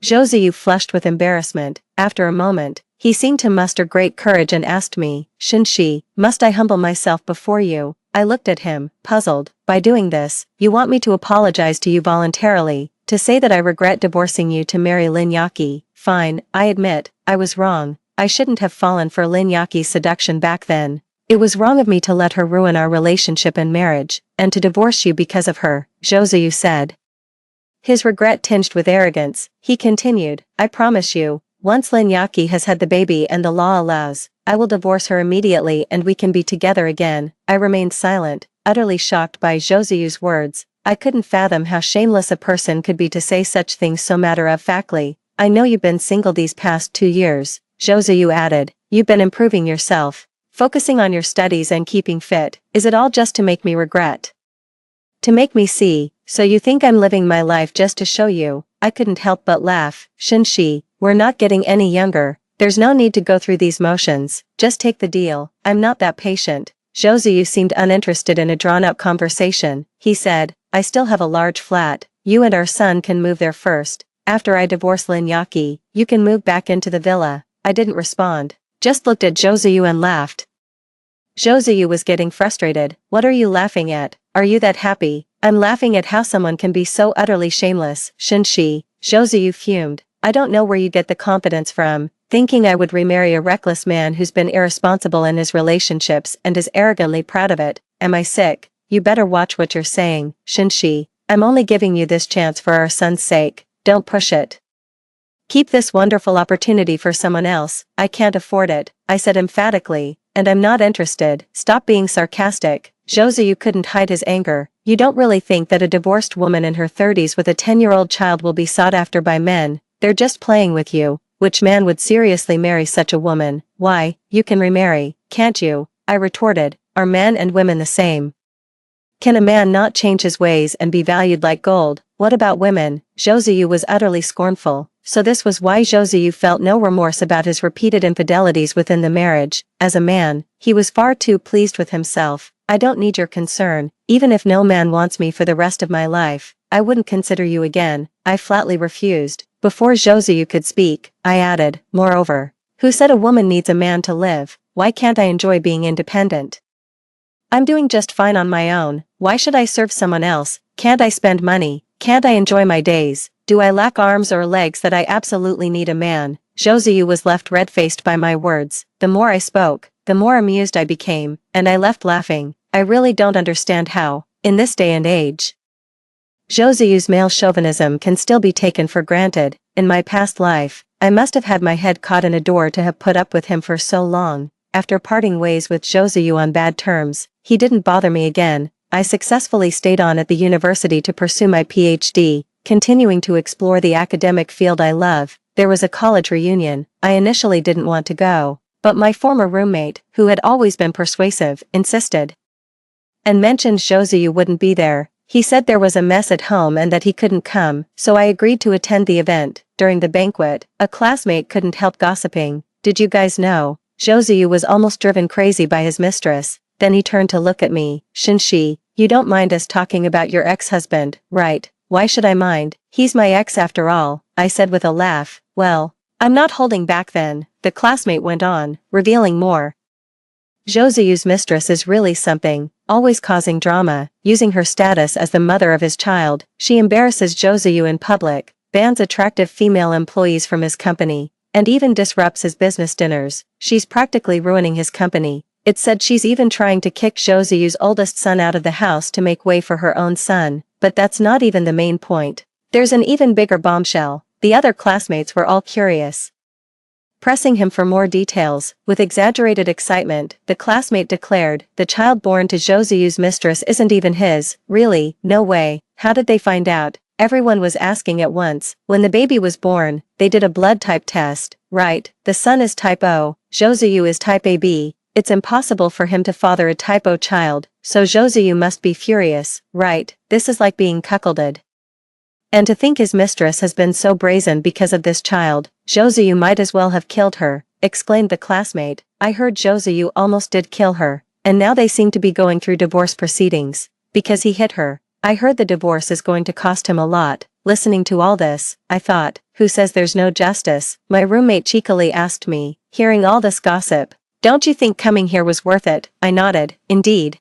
Joseu flushed with embarrassment. After a moment, he seemed to muster great courage and asked me, Shinshi, must I humble myself before you? I looked at him, puzzled. By doing this, you want me to apologize to you voluntarily, to say that I regret divorcing you to marry Lin Yaki. Fine, I admit, I was wrong. I shouldn't have fallen for Lin Yaki's seduction back then. It was wrong of me to let her ruin our relationship and marriage, and to divorce you because of her, Joseu said. His regret tinged with arrogance, he continued, I promise you, once Lin Yaki has had the baby and the law allows, I will divorce her immediately and we can be together again. I remained silent, utterly shocked by Joseu's words. I couldn't fathom how shameless a person could be to say such things so matter-of-factly. I know you've been single these past 2 years, Joseu added. You've been improving yourself, focusing on your studies and keeping fit. Is it all just to make me regret? To make me see, so you think I'm living my life just to show you? I couldn't help but laugh. Shinshi, we're not getting any younger. There's no need to go through these motions. Just take the deal. I'm not that patient. Joseu seemed uninterested in a drawn-out conversation. He said, I still have a large flat. You and our son can move there first. After I divorce Lin Yaki, you can move back into the villa. I didn't respond. Just looked at Joseu and laughed. Joseu was getting frustrated. What are you laughing at? Are you that happy? I'm laughing at how someone can be so utterly shameless. Shinshi, Joseu fumed. I don't know where you get the confidence from, thinking I would remarry a reckless man who's been irresponsible in his relationships and is arrogantly proud of it. Am I sick? You better watch what you're saying, Shinshi. I'm only giving you this chance for our son's sake. Don't push it. Keep this wonderful opportunity for someone else. I can't afford it, I said emphatically, and I'm not interested. Stop being sarcastic. Joseu couldn't hide his anger. You don't really think that a divorced woman in her 30s with a 10-year-old child will be sought after by men? They're just playing with you. Which man would seriously marry such a woman? Why, you can remarry, can't you? I retorted. Are men and women the same? Can a man not change his ways and be valued like gold? What about women? Joseu was utterly scornful. So this was why Joseu felt no remorse about his repeated infidelities within the marriage. As a man, he was far too pleased with himself. I don't need your concern. Even if no man wants me for the rest of my life, I wouldn't consider you again. I flatly refused. Before Joseu could speak, I added, moreover, who said a woman needs a man to live? Why can't I enjoy being independent? I'm doing just fine on my own. Why should I serve someone else? Can't I spend money? Can't I enjoy my days? Do I lack arms or legs that I absolutely need a man? Joseu was left red-faced by my words. The more I spoke, the more amused I became, and I left laughing. I really don't understand how, in this day and age, Joseu's male chauvinism can still be taken for granted. In my past life, I must have had my head caught in a door to have put up with him for so long. After parting ways with Joseu on bad terms, he didn't bother me again. I successfully stayed on at the university to pursue my PhD, continuing to explore the academic field I love. There was a college reunion. I initially didn't want to go, but my former roommate, who had always been persuasive, insisted and mentioned Joseu wouldn't be there. He said there was a mess at home and that he couldn't come, so I agreed to attend the event. During the banquet, a classmate couldn't help gossiping. Did you guys know? Joseu was almost driven crazy by his mistress. Then he turned to look at me. Shinshi, you don't mind us talking about your ex-husband, right? Why should I mind? He's my ex after all, I said with a laugh. Well, I'm not holding back then, the classmate went on, revealing more. Joseu's mistress is really something, always causing drama, using her status as the mother of his child. She embarrasses Joseu in public, bans attractive female employees from his company, and even disrupts his business dinners. She's practically ruining his company. It said she's even trying to kick Joseyu's oldest son out of the house to make way for her own son, but that's not even the main point. There's an even bigger bombshell. The other classmates were all curious, pressing him for more details. With exaggerated excitement, the classmate declared, "The child born to Joseyu's mistress isn't even his." "Really? No way. How did they find out?" Everyone was asking at once. "When the baby was born, they did a blood type test." "Right, the son is type O, Joseyu is type AB. It's impossible for him to father a type O child, so Joseyu must be furious." "Right, this is like being cuckolded. And to think his mistress has been so brazen because of this child. Joseyu might as well have killed her," exclaimed the classmate. "I heard Joseyu almost did kill her, and now they seem to be going through divorce proceedings, because he hit her. I heard the divorce is going to cost him a lot." Listening to all this, I thought, who says there's no justice? My roommate cheekily asked me, hearing all this gossip, "Don't you think coming here was worth it?" I nodded, indeed.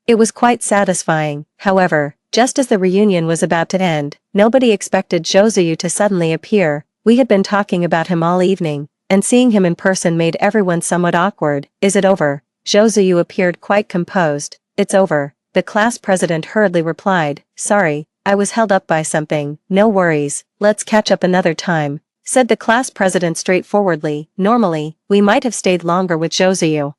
It was quite satisfying. However, just as the reunion was about to end, nobody expected Joseyu to suddenly appear. We had been talking about him all evening, and seeing him in person made everyone somewhat awkward. "Is it over?" Joseyu appeared quite composed. "It's over," the class president hurriedly replied. "Sorry, I was held up by something." "No worries, let's catch up another time," said the class president straightforwardly. Normally, we might have stayed longer with Joseyu,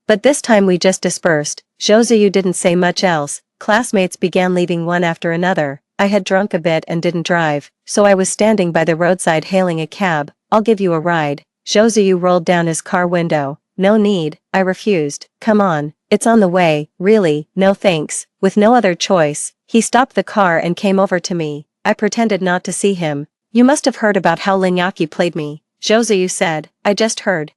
but this time we just dispersed. Joseyu didn't say much else. Classmates began leaving one after another. I had drunk a bit and didn't drive, so I was standing by the roadside hailing a cab. "I'll give you a ride." Joseyu rolled down his car window. "No need," I refused. "Come on, it's on the way." "Really, no thanks." With no other choice, he stopped the car and came over to me. I pretended not to see him. "You must have heard about how Linyaki played me," Joseyu said. "I just heard."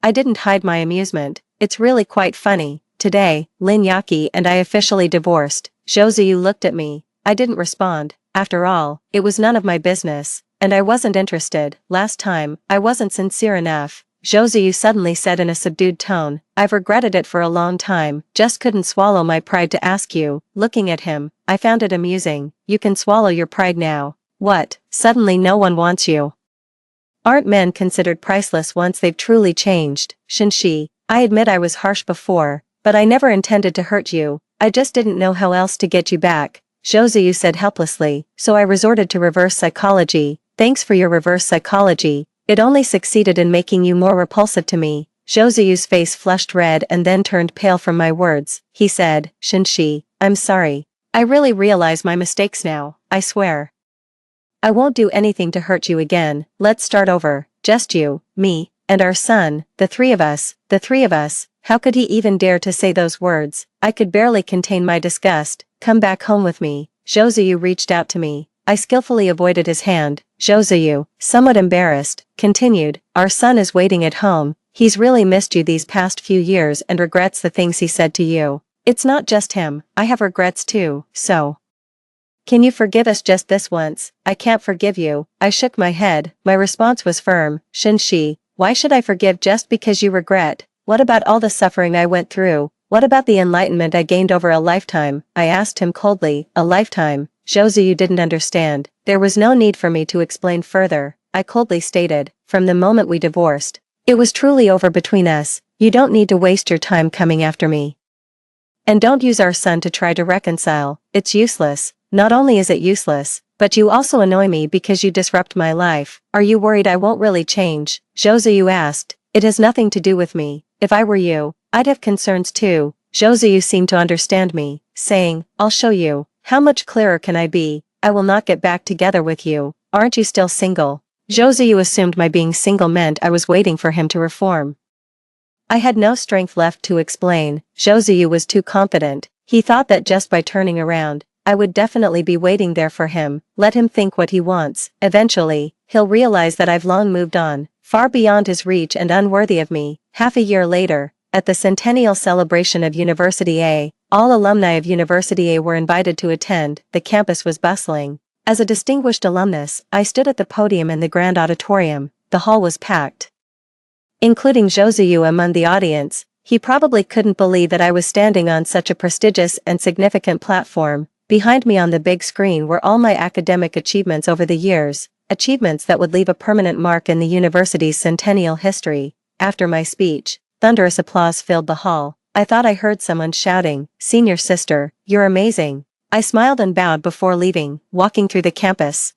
I didn't hide my amusement. "It's really quite funny. Today, Linyaki and I officially divorced." Joseyu looked at me. I didn't respond. After all, it was none of my business, and I wasn't interested. "Last time, I wasn't sincere enough," Joseyu suddenly said in a subdued tone. "I've regretted it for a long time, just couldn't swallow my pride to ask you." Looking at him, I found it amusing. "You can swallow your pride now." "What, suddenly no one wants you? Aren't men considered priceless once they've truly changed?" Shinshi, I admit I was harsh before, but I never intended to hurt you. I just didn't know how else to get you back," Joseyu said helplessly, "so I resorted to reverse psychology." "Thanks for your reverse psychology. It only succeeded in making you more repulsive to me." Joseyu's face flushed red and then turned pale from my words. He said, "Shinshi, I'm sorry. I really realize my mistakes now, I swear. I won't do anything to hurt you again. Let's start over. Just you, me, and our son, the three of us." The three of us. How could he even dare to say those words? I could barely contain my disgust. "Come back home with me." Joseyu reached out to me. I skillfully avoided his hand. Joseyu, somewhat embarrassed, continued, "Our son is waiting at home. He's really missed you these past few years and regrets the things he said to you." "It's not just him, I have regrets too, so can you forgive us just this once?" "I can't forgive you." I shook my head. My response was firm. "Shinshi, why should I forgive just because you regret? What about all the suffering I went through? What about the enlightenment I gained over a lifetime?" I asked him coldly. "A lifetime?" Joseyu didn't understand. There was no need for me to explain further. I coldly stated, "From the moment we divorced, it was truly over between us. You don't need to waste your time coming after me. And don't use our son to try to reconcile. It's useless. Not only is it useless, but you also annoy me because you disrupt my life." "Are you worried I won't really change?" Joseyu asked. "It has nothing to do with me. If I were you, I'd have concerns too." Joseyu seemed to understand me, saying, "I'll show you." "How much clearer can I be?" "I will not get back together with you." "Aren't you still single?" Joseyu assumed my being single meant I was waiting for him to reform. I had no strength left to explain. Joseyu was too confident. He thought that just by turning around, I would definitely be waiting there for him. Let him think what he wants. Eventually, he'll realize that I've long moved on, far beyond his reach and unworthy of me. Half a year later, at the centennial celebration of University A, all alumni of University A were invited to attend. The campus was bustling. As a distinguished alumnus, I stood at the podium in the grand auditorium. The hall was packed, including Joseyu among the audience. He probably couldn't believe that I was standing on such a prestigious and significant platform. Behind me on the big screen were all my academic achievements over the years, achievements that would leave a permanent mark in the university's centennial history. After my speech, Thunderous applause filled the hall. I thought I heard someone shouting, "Senior sister, you're amazing." I smiled and bowed before leaving, walking through the campus.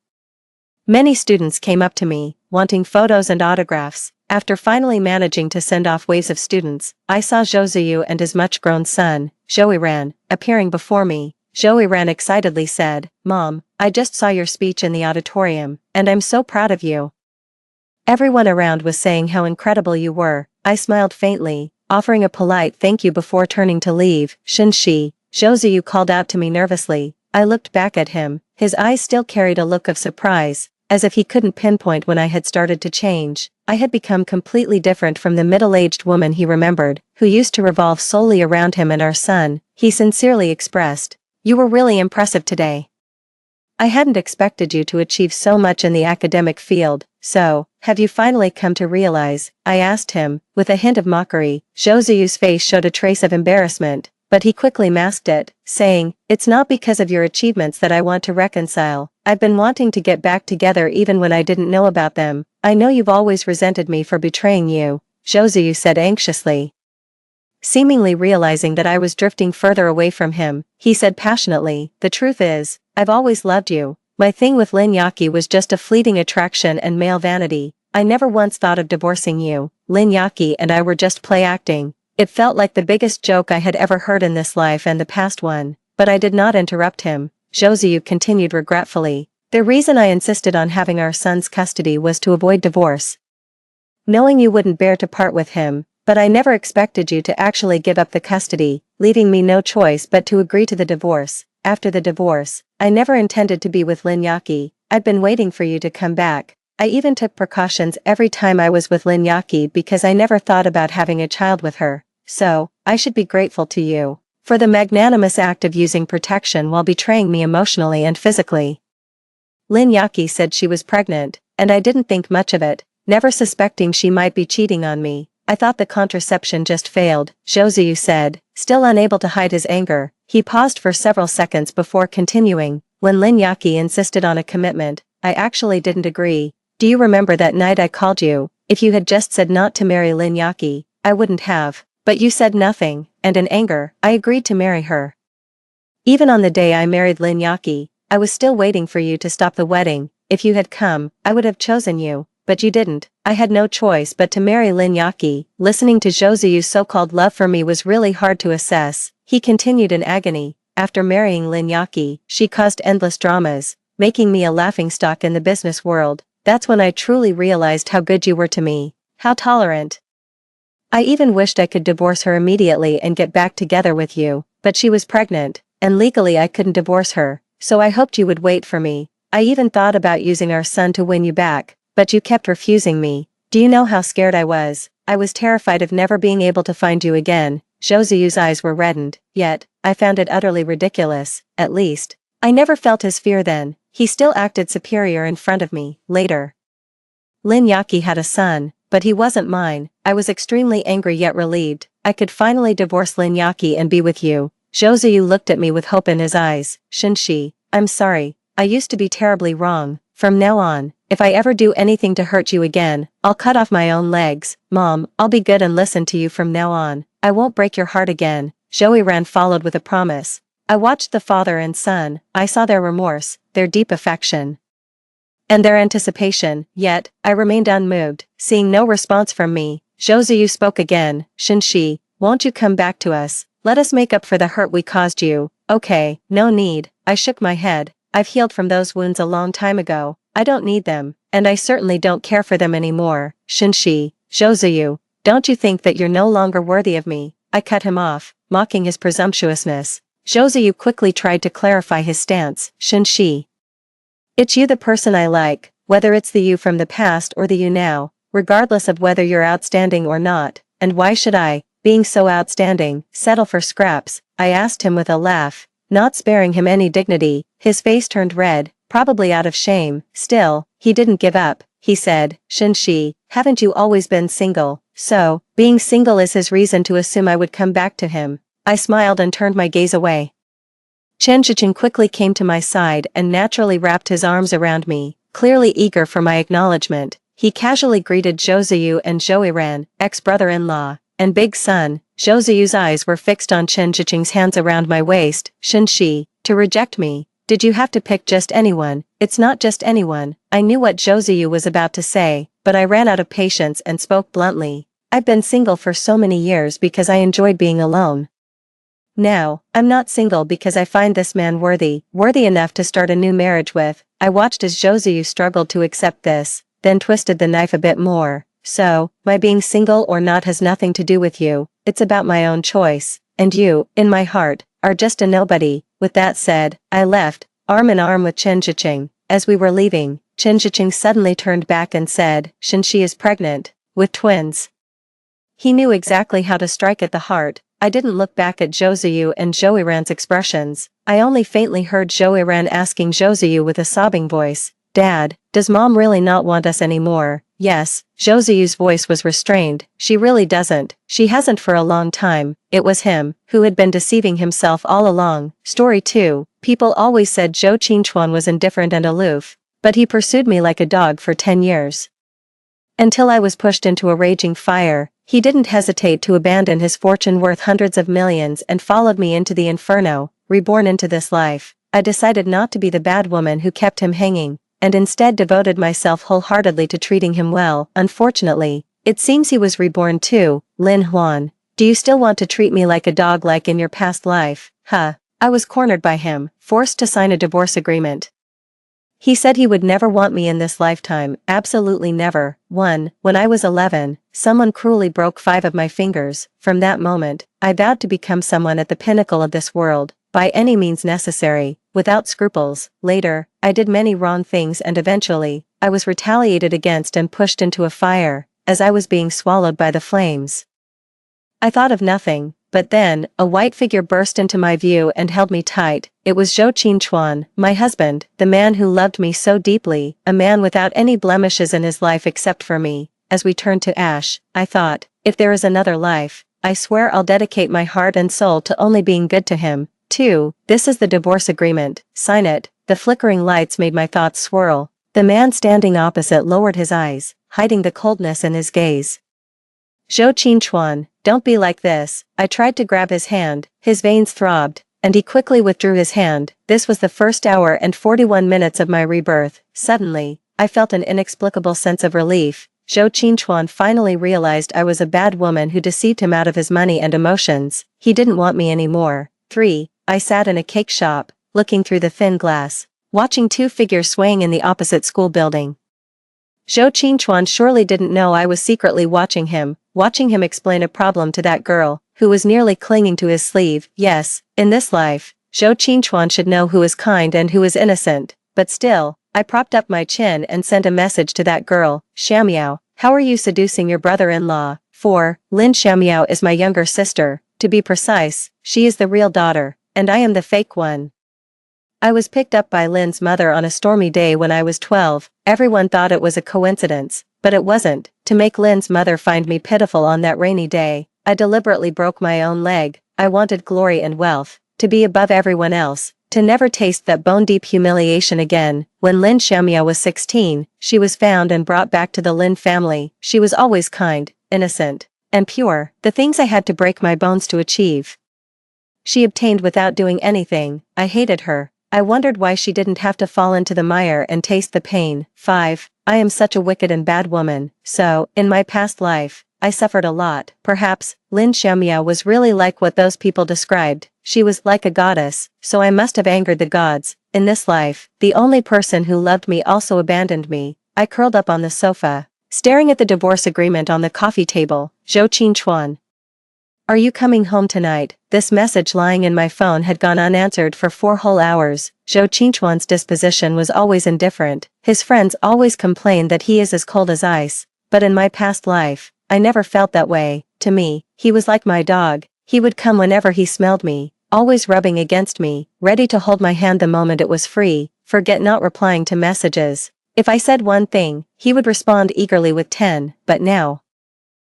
Many students came up to me, wanting photos and autographs. After finally managing to send off waves of students, I saw Josuyu and his much-grown son, Joiran, appearing before me. Joiran excitedly said, "Mom, I just saw your speech in the auditorium, and I'm so proud of you." Everyone around was saying how incredible you were. I smiled faintly, offering a polite thank you before turning to leave. "Shinshi," Josuyu called out to me nervously. I looked back at him. His eyes still carried a look of surprise, as if he couldn't pinpoint when I had started to change. I had become completely different from the middle-aged woman he remembered, who used to revolve solely around him and our son. He sincerely expressed, "You were really impressive today. I hadn't expected you to achieve so much in the academic field, so, have you finally come to realize?" I asked him, with a hint of mockery. Josuyu's face showed a trace of embarrassment, but he quickly masked it, saying, "It's not because of your achievements that I want to reconcile. I've been wanting to get back together even when I didn't know about them. I know you've always resented me for betraying you," Josuyu said anxiously. Seemingly realizing that I was drifting further away from him, he said passionately, "The truth is, I've always loved you. My thing with Lin Yaki was just a fleeting attraction and male vanity. I never once thought of divorcing you. Lin Yaki and I were just play acting." It felt like the biggest joke I had ever heard in this life and the past one, but I did not interrupt him. Josuyu continued regretfully, "The reason I insisted on having our son's custody was to avoid divorce. Knowing you wouldn't bear to part with him, but I never expected you to actually give up the custody, leaving me no choice but to agree to the divorce. After the divorce, I never intended to be with Lin Yaki. I'd been waiting for you to come back. I even took precautions every time I was with Lin Yaki because I never thought about having a child with her. So, I should be grateful to you for the magnanimous act of using protection while betraying me emotionally and physically." Lin Yaki said she was pregnant, and I didn't think much of it, never suspecting she might be cheating on me. "I thought the contraception just failed," Josuyu said, still unable to hide his anger. He paused for several seconds before continuing, "When Lin Yaki insisted on a commitment, I actually didn't agree. Do you remember that night I called you? If you had just said not to marry Lin Yaki, I wouldn't have. But you said nothing, and in anger, I agreed to marry her. Even on the day I married Lin Yaki, I was still waiting for you to stop the wedding. If you had come, I would have chosen you, but you didn't. I had no choice but to marry Lin Yaki." Listening to Josuyu's so-called love for me was really hard to assess. He continued in agony, "After marrying Lin Yaki, she caused endless dramas, making me a laughingstock in the business world. That's when I truly realized how good you were to me, how tolerant. I even wished I could divorce her immediately and get back together with you, but she was pregnant, and legally I couldn't divorce her, so I hoped you would wait for me. I even thought about using our son to win you back, but you kept refusing me. Do you know how scared I was? I was terrified of never being able to find you again." Josuyu's eyes were reddened, yet, I found it utterly ridiculous. At least, I never felt his fear then. He still acted superior in front of me. Later, Lin Yaki had a son, but he wasn't mine. I was extremely angry yet relieved. I could finally divorce Lin Yaki and be with you. Josuyu looked at me with hope in his eyes. "Shinshi, I'm sorry. I used to be terribly wrong. From now on, if I ever do anything to hurt you again, I'll cut off my own legs. Mom, I'll be good and listen to you from now on. I won't break your heart again." Joiran followed with a promise. I watched the father and son. I saw their remorse, their deep affection, and their anticipation, yet, I remained unmoved. Seeing no response from me, Josuyu spoke again. "Shinshi, won't you come back to us? Let us make up for the hurt we caused you." "Okay, no need." I shook my head. "I've healed from those wounds a long time ago. I don't need them, and I certainly don't care for them anymore." "Shinshi, Josuyu, don't you think that you're no longer worthy of me?" I cut him off, mocking his presumptuousness. Josuyu quickly tried to clarify his stance. "Shinshi, it's you the person I like, whether it's the you from the past or the you now, regardless of whether you're outstanding or not, and why should I, being so outstanding, settle for scraps?" I asked him with a laugh, not sparing him any dignity. His face turned red, probably out of shame. Still, he didn't give up. He said, "Shinshi, haven't you always been single? So, being single is his reason to assume I would come back to him." I smiled and turned my gaze away. Chen Zhichen quickly came to my side and naturally wrapped his arms around me, clearly eager for my acknowledgement. He casually greeted Josuyu and Joiran, ex-brother-in-law, and big son. Zhou Ziyu's eyes were fixed on Chen Zhiqing's hands around my waist. Shen Shi, to reject me? Did you have to pick just anyone? It's not just anyone. I knew what Zhou Ziyu was about to say, but I ran out of patience and spoke bluntly. I've been single for so many years because I enjoyed being alone. Now, I'm not single because I find this man worthy enough to start a new marriage with. I watched as Zhou Ziyu struggled to accept this, then twisted the knife a bit more. So, my being single or not has nothing to do with you, it's about my own choice, and you, in my heart, are just a nobody. With that said, I left, arm in arm with Chen Zhiqing. As we were leaving, Chen Zhiqing suddenly turned back and said, Shen Shi is pregnant, with twins. He knew exactly how to strike at the heart. I didn't look back at Zhou Ziyu and Zhou Yiran's expressions. I only faintly heard Zhou Yiran asking Zhou Ziyu with a sobbing voice, Dad, does Mom really not want us anymore? Yes, Zhou Ziyu's voice was restrained. She really doesn't. She hasn't for a long time. It was him, who had been deceiving himself all along. Story 2. People always said Zhou Qingchuan was indifferent and aloof, but he pursued me like a dog for 10 years. Until I was pushed into a raging fire, he didn't hesitate to abandon his fortune worth hundreds of millions and followed me into the inferno, reborn into this life. I decided not to be the bad woman who kept him hanging, and instead devoted myself wholeheartedly to treating him well. Unfortunately, it seems he was reborn too. Lin Huan, do you still want to treat me like a dog like in your past life? Huh. I was cornered by him, forced to sign a divorce agreement. He said he would never want me in this lifetime, absolutely never. 1. When I was 11, someone cruelly broke 5 of my fingers. From that moment, I vowed to become someone at the pinnacle of this world, by any means necessary, without scruples. Later, I did many wrong things and eventually, I was retaliated against and pushed into a fire, as I was being swallowed by the flames. I thought of nothing, but then, a white figure burst into my view and held me tight. It was Zhou Qingchuan, my husband, the man who loved me so deeply, a man without any blemishes in his life except for me. As we turned to ash, I thought, if there is another life, I swear I'll dedicate my heart and soul to only being good to him. 2. This is the divorce agreement, sign it. The flickering lights made my thoughts swirl. The man standing opposite lowered his eyes, hiding the coldness in his gaze. Zhou Qingchuan, don't be like this. I tried to grab his hand, his veins throbbed, and he quickly withdrew his hand. This was the first hour and 41 minutes of my rebirth. Suddenly, I felt an inexplicable sense of relief. Zhou Qingchuan finally realized I was a bad woman who deceived him out of his money and emotions. He didn't want me anymore. 3. I sat in a cake shop, looking through the thin glass, watching 2 figures swaying in the opposite school building. Zhou Qingchuan surely didn't know I was secretly watching him explain a problem to that girl, who was nearly clinging to his sleeve. Yes, in this life, Zhou Qingchuan should know who is kind and who is innocent, but still, I propped up my chin and sent a message to that girl. Xiaomiao, how are you seducing your brother-in-law? 4. Lin Xiaomiao is my younger sister. To be precise, she is the real daughter, and I am the fake one. I was picked up by Lin's mother on a stormy day when I was 12. Everyone thought it was a coincidence, but it wasn't. To make Lin's mother find me pitiful on that rainy day, I deliberately broke my own leg. I wanted glory and wealth, to be above everyone else, to never taste that bone-deep humiliation again. When Lin Xiaomiao was 16, she was found and brought back to the Lin family. She was always kind, innocent, and pure, the things I had to break my bones to achieve. She obtained without doing anything. I hated her. I wondered why she didn't have to fall into the mire and taste the pain. 5. I am such a wicked and bad woman. So, in my past life, I suffered a lot. Perhaps, Lin Xiaomiao was really like what those people described. She was like a goddess, so I must have angered the gods. In this life, the only person who loved me also abandoned me. I curled up on the sofa, staring at the divorce agreement on the coffee table. Zhou Qingchuan, are you coming home tonight? This message lying in my phone had gone unanswered for 4 whole hours. Zhou Qingchuan's disposition was always indifferent. His friends always complained that he is as cold as ice. But in my past life, I never felt that way. To me, he was like my dog. He would come whenever he smelled me, always rubbing against me, ready to hold my hand the moment it was free. Forget not replying to messages. If I said one thing, he would respond eagerly with 10. But now,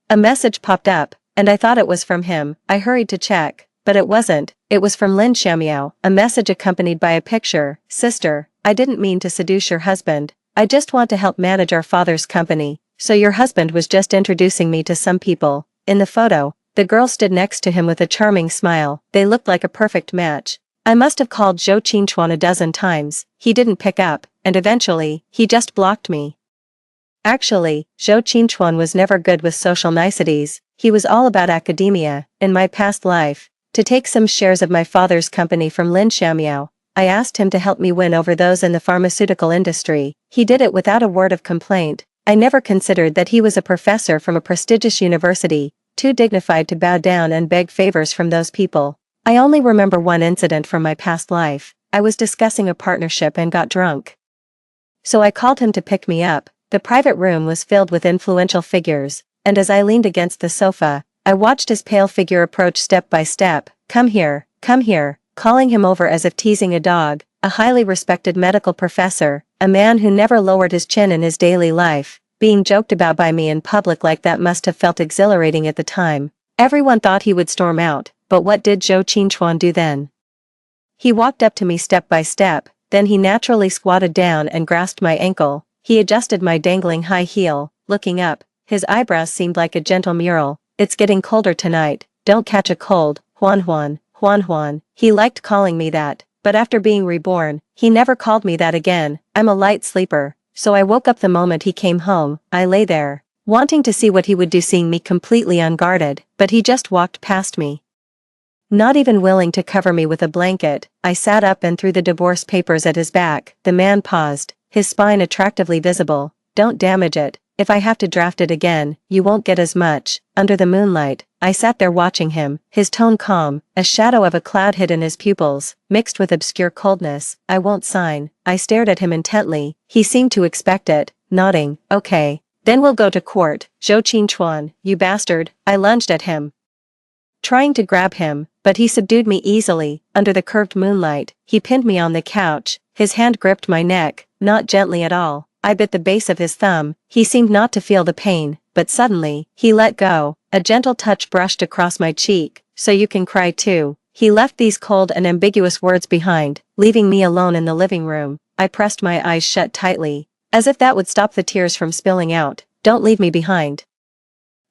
a message popped up, and I thought it was from him. I hurried to check, but it wasn't. It was from Lin Xiaomiao, a message accompanied by a picture. Sister, I didn't mean to seduce your husband. I just want to help manage our father's company. So your husband was just introducing me to some people. In the photo, the girl stood next to him with a charming smile. They looked like a perfect match. I must have called Zhou Qingchuan a dozen times. He didn't pick up, and eventually, he just blocked me. Actually, Zhou Qingchuan was never good with social niceties. He was all about academia. In my past life, to take some shares of my father's company from Lin Xiaomiao, I asked him to help me win over those in the pharmaceutical industry. He did it without a word of complaint. I never considered that he was a professor from a prestigious university, too dignified to bow down and beg favors from those people. I only remember one incident from my past life. I was discussing a partnership and got drunk. So I called him to pick me up. The private room was filled with influential figures, and as I leaned against the sofa, I watched his pale figure approach step by step. Come here, calling him over as if teasing a dog, a highly respected medical professor, a man who never lowered his chin in his daily life. Being joked about by me in public like that must have felt exhilarating at the time. Everyone thought he would storm out, but what did Zhou Qingchuan do then? He walked up to me step by step, then he naturally squatted down and grasped my ankle. He adjusted my dangling high heel. Looking up, his eyebrows seemed like a gentle mural. It's getting colder tonight, don't catch a cold, Huan. He liked calling me that, but after being reborn, he never called me that again. I'm a light sleeper, so I woke up the moment he came home. I lay there, wanting to see what he would do seeing me completely unguarded, but he just walked past me. Not even willing to cover me with a blanket, I sat up and threw the divorce papers at his back. The man paused, his spine attractively visible. Don't damage it. If I have to draft it again, you won't get as much. Under the moonlight, I sat there watching him, his tone calm, a shadow of a cloud hid in his pupils, mixed with obscure coldness. I won't sign. I stared at him intently. He seemed to expect it, nodding. Okay. Then we'll go to court. Zhou Qingchuan, you bastard. I lunged at him, trying to grab him, but he subdued me easily. Under the curved moonlight, he pinned me on the couch. His hand gripped my neck, not gently at all. I bit the base of his thumb. He seemed not to feel the pain, but suddenly, he let go. A gentle touch brushed across my cheek. So you can cry too. He left these cold and ambiguous words behind, leaving me alone in the living room. I pressed my eyes shut tightly, as if that would stop the tears from spilling out. Don't leave me behind.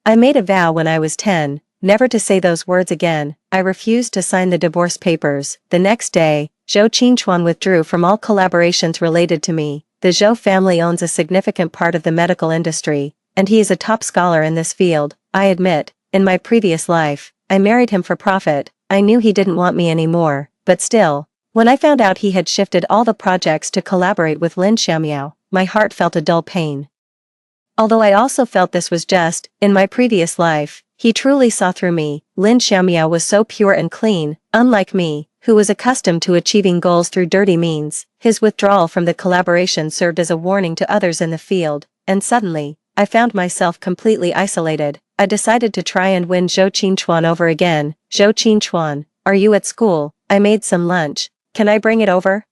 I made a vow when I was 10, never to say those words again. I refused to sign the divorce papers. The next day, Zhou Qingchuan withdrew from all collaborations related to me. The Zhou family owns a significant part of the medical industry, and he is a top scholar in this field. I admit, in my previous life, I married him for profit. I knew he didn't want me anymore, but still, when I found out he had shifted all the projects to collaborate with Lin Xiaomiao, my heart felt a dull pain. Although I also felt this was just, in my previous life, he truly saw through me. Lin Xiaomiao was so pure and clean, unlike me, who was accustomed to achieving goals through dirty means. His withdrawal from the collaboration served as a warning to others in the field, and suddenly, I found myself completely isolated. I decided to try and win Zhou Qingchuan over again. Zhou Qingchuan, are you at school? I made some lunch. Can I bring it over?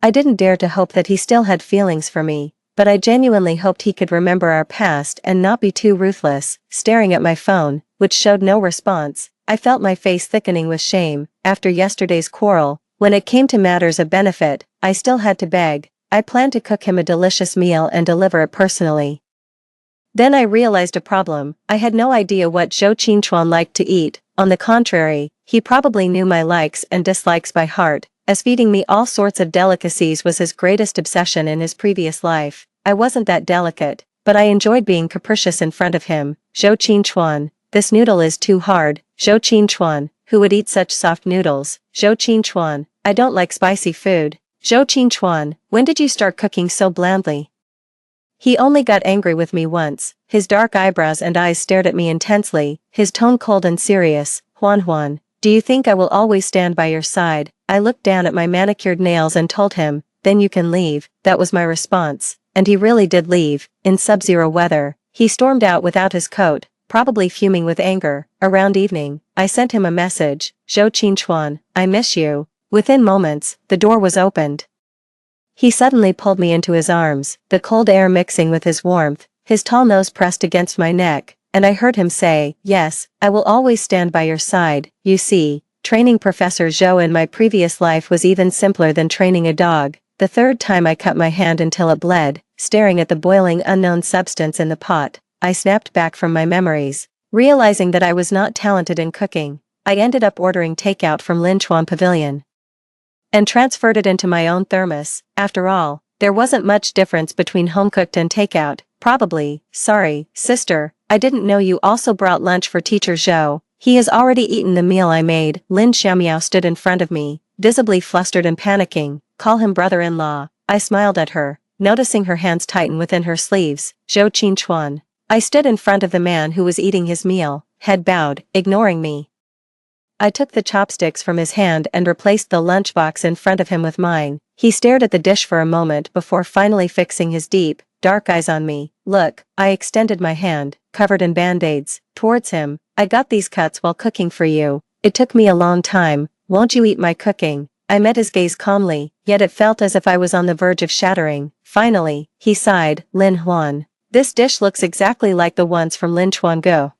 I didn't dare to hope that he still had feelings for me, but I genuinely hoped he could remember our past and not be too ruthless. Staring at my phone, which showed no response, I felt my face thickening with shame. After yesterday's quarrel, when it came to matters of benefit, I still had to beg. I planned to cook him a delicious meal and deliver it personally. Then I realized a problem. I had no idea what Zhou Qingchuan liked to eat. On the contrary, he probably knew my likes and dislikes by heart, as feeding me all sorts of delicacies was his greatest obsession in his previous life. I wasn't that delicate, but I enjoyed being capricious in front of him. Zhou Qingchuan, this noodle is too hard. Zhou Qingchuan, who would eat such soft noodles? Zhou Qingchuan, I don't like spicy food. Zhou Qingchuan, when did you start cooking so blandly? He only got angry with me once. His dark eyebrows and eyes stared at me intensely, his tone cold and serious. Huan, do you think I will always stand by your side? I looked down at my manicured nails and told him, then you can leave. That was my response, and he really did leave. In sub-zero weather, he stormed out without his coat, probably fuming with anger. Around evening, I sent him a message. Zhou Qingchuan, I miss you. Within moments, the door was opened. He suddenly pulled me into his arms, the cold air mixing with his warmth, his tall nose pressed against my neck, and I heard him say, yes, I will always stand by your side. You see, training Professor Zhou in my previous life was even simpler than training a dog. The third time I cut my hand until it bled, staring at the boiling unknown substance in the pot, I snapped back from my memories. Realizing that I was not talented in cooking, I ended up ordering takeout from Linchuan Pavilion and transferred it into my own thermos. After all, there wasn't much difference between home-cooked and takeout, probably. Sorry, sister, I didn't know you also brought lunch for Teacher Zhou. He has already eaten the meal I made. Lin Xiaomiao stood in front of me, visibly flustered and panicking. Call him brother-in-law. I smiled at her, noticing her hands tighten within her sleeves. Zhou Qingchuan. I stood in front of the man who was eating his meal, head bowed, ignoring me. I took the chopsticks from his hand and replaced the lunchbox in front of him with mine. He stared at the dish for a moment before finally fixing his deep, dark eyes on me. Look, I extended my hand, covered in band-aids, towards him. I got these cuts while cooking for you. It took me a long time. Won't you eat my cooking? I met his gaze calmly, yet it felt as if I was on the verge of shattering. Finally, he sighed. Lin Huan. This dish looks exactly like the ones from Linchuan Go.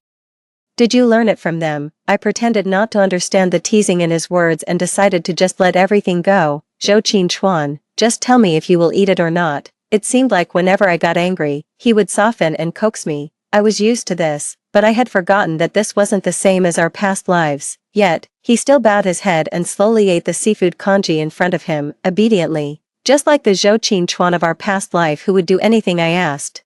Did you learn it from them? I pretended not to understand the teasing in his words and decided to just let everything go. Zhou Qingchuan, just tell me if you will eat it or not. It seemed like whenever I got angry, he would soften and coax me. I was used to this, but I had forgotten that this wasn't the same as our past lives. Yet, he still bowed his head and slowly ate the seafood congee in front of him, obediently. Just like the Zhou Qingchuan of our past life who would do anything I asked.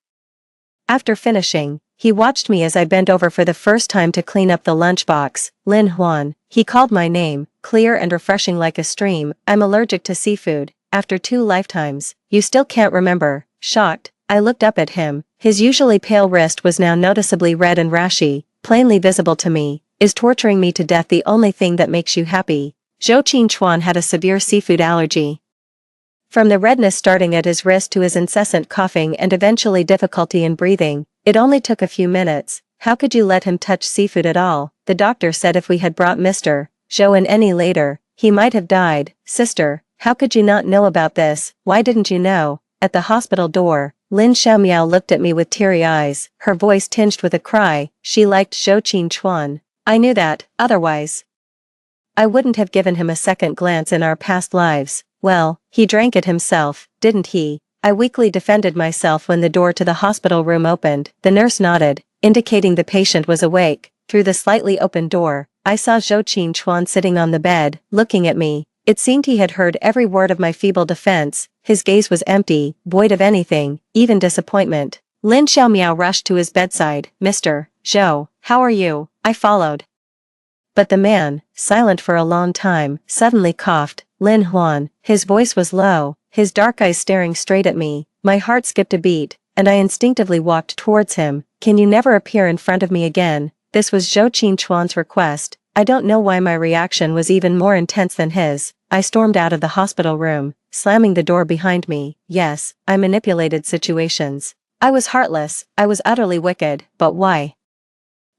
After finishing, he watched me as I bent over for the first time to clean up the lunchbox. Lin Huan. He called my name, clear and refreshing like a stream. I'm allergic to seafood. After 2 lifetimes, you still can't remember. Shocked, I looked up at him. His usually pale wrist was now noticeably red and rashy, plainly visible to me. Is torturing me to death the only thing that makes you happy? Zhou Qingchuan had a severe seafood allergy. From the redness starting at his wrist to his incessant coughing and eventually difficulty in breathing, it only took a few minutes. How could you let him touch seafood at all? The doctor said if we had brought Mr. Zhou in any later, he might have died. Sister, how could you not know about this? Why didn't you know? At the hospital door, Lin Xiaomiao looked at me with teary eyes, her voice tinged with a cry. She liked Zhou Qingchuan. I knew that, otherwise I wouldn't have given him a second glance in our past lives. Well, he drank it himself, didn't he? I weakly defended myself when the door to the hospital room opened. The nurse nodded, indicating the patient was awake. Through the slightly open door, I saw Zhou Qingchuan sitting on the bed, looking at me. It seemed he had heard every word of my feeble defense. His gaze was empty, void of anything, even disappointment. Lin Xiaomiao rushed to his bedside. Mr. Zhou, how are you? I followed. But the man, silent for a long time, suddenly coughed. Lin Huan. His voice was low, his dark eyes staring straight at me. My heart skipped a beat, and I instinctively walked towards him. Can you never appear in front of me again? This was Zhou Qingchuan's request. I don't know why my reaction was even more intense than his. I stormed out of the hospital room, slamming the door behind me. Yes, I manipulated situations. I was heartless, I was utterly wicked, but why?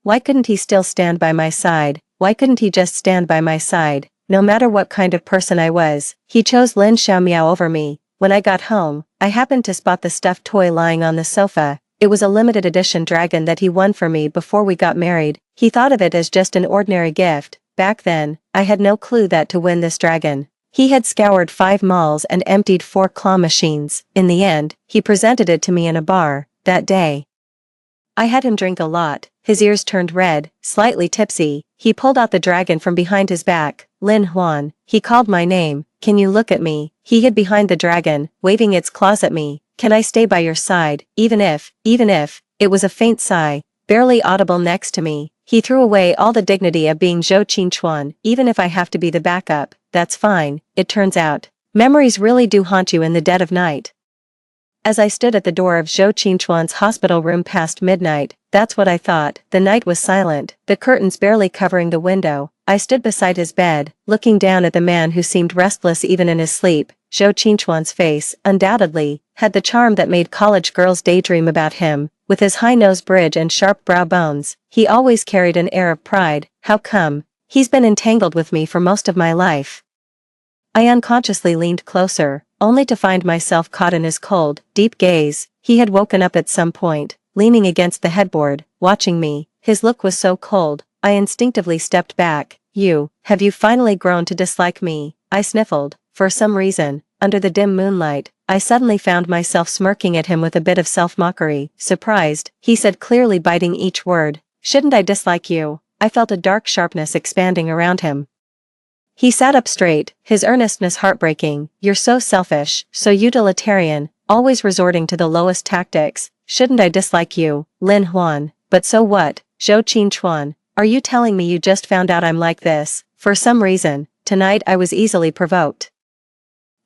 Why couldn't he still stand by my side? Why couldn't he just stand by my side? No matter what kind of person I was, he chose Lin Xiaomiao over me. When I got home, I happened to spot the stuffed toy lying on the sofa. It was a limited edition dragon that he won for me before we got married. He thought of it as just an ordinary gift. Back then, I had no clue that to win this dragon, he had scoured 5 malls and emptied 4 claw machines. In the end, he presented it to me in a bar. That day, I had him drink a lot. His ears turned red, slightly tipsy. He pulled out the dragon from behind his back. Lin Huan. He called my name. Can you look at me? He hid behind the dragon, waving its claws at me. Can I stay by your side, even if, it was a faint sigh, barely audible next to me. He threw away all the dignity of being Zhou Qingchuan. Even if I have to be the backup, that's fine. It turns out, memories really do haunt you in the dead of night. As I stood at the door of Zhou Qingchuan's hospital room past midnight, that's what I thought. The night was silent, the curtains barely covering the window. I stood beside his bed, looking down at the man who seemed restless even in his sleep. Zhou Qingchuan's face, undoubtedly, had the charm that made college girls daydream about him. With his high nose bridge and sharp brow bones, he always carried an air of pride. How come? He's been entangled with me for most of my life. I unconsciously leaned closer, only to find myself caught in his cold, deep gaze. He had woken up at some point, leaning against the headboard, watching me. His look was so cold, I instinctively stepped back. Have you finally grown to dislike me? I sniffled. For some reason, under the dim moonlight, I suddenly found myself smirking at him with a bit of self-mockery. Surprised, he said clearly, biting each word. Shouldn't I dislike you? I felt a dark sharpness expanding around him. He sat up straight, his earnestness heartbreaking. You're so selfish, so utilitarian, always resorting to the lowest tactics. Shouldn't I dislike you, Lin Huan? But so what, Zhou Qingchuan? Are you telling me you just found out I'm like this? For some reason, tonight I was easily provoked.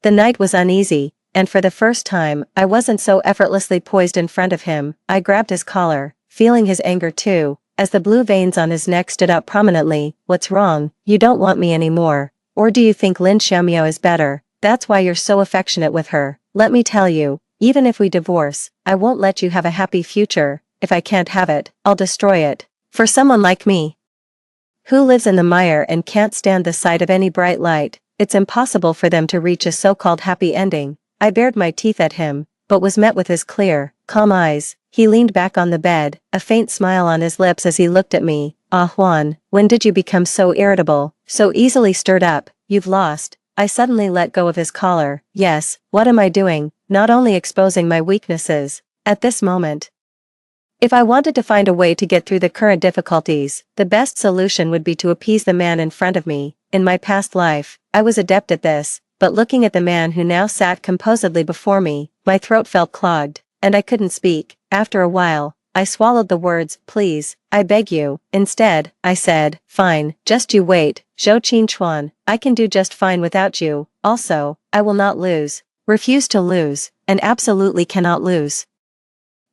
The night was uneasy, and for the first time, I wasn't so effortlessly poised in front of him. I grabbed his collar, feeling his anger too, as the blue veins on his neck stood out prominently. What's wrong? You don't want me anymore. Or do you think Lin Xiaomiao is better? That's why you're so affectionate with her. Let me tell you, even if we divorce, I won't let you have a happy future. If I can't have it, I'll destroy it. For someone like me, who lives in the mire and can't stand the sight of any bright light, it's impossible for them to reach a so-called happy ending. I bared my teeth at him, but was met with his clear, calm eyes. He leaned back on the bed, a faint smile on his lips as he looked at me. Ah Juan, when did you become so irritable, so easily stirred up? You've lost. I suddenly let go of his collar. Yes, what am I doing? Not only exposing my weaknesses. At this moment, if I wanted to find a way to get through the current difficulties, the best solution would be to appease the man in front of me. In my past life, I was adept at this, but looking at the man who now sat composedly before me, my throat felt clogged, and I couldn't speak. After a while, I swallowed the words, please, I beg you. Instead, I said, fine, just you wait, Zhou Qingchuan, I can do just fine without you. Also, I will not lose. Refuse to lose, and absolutely cannot lose.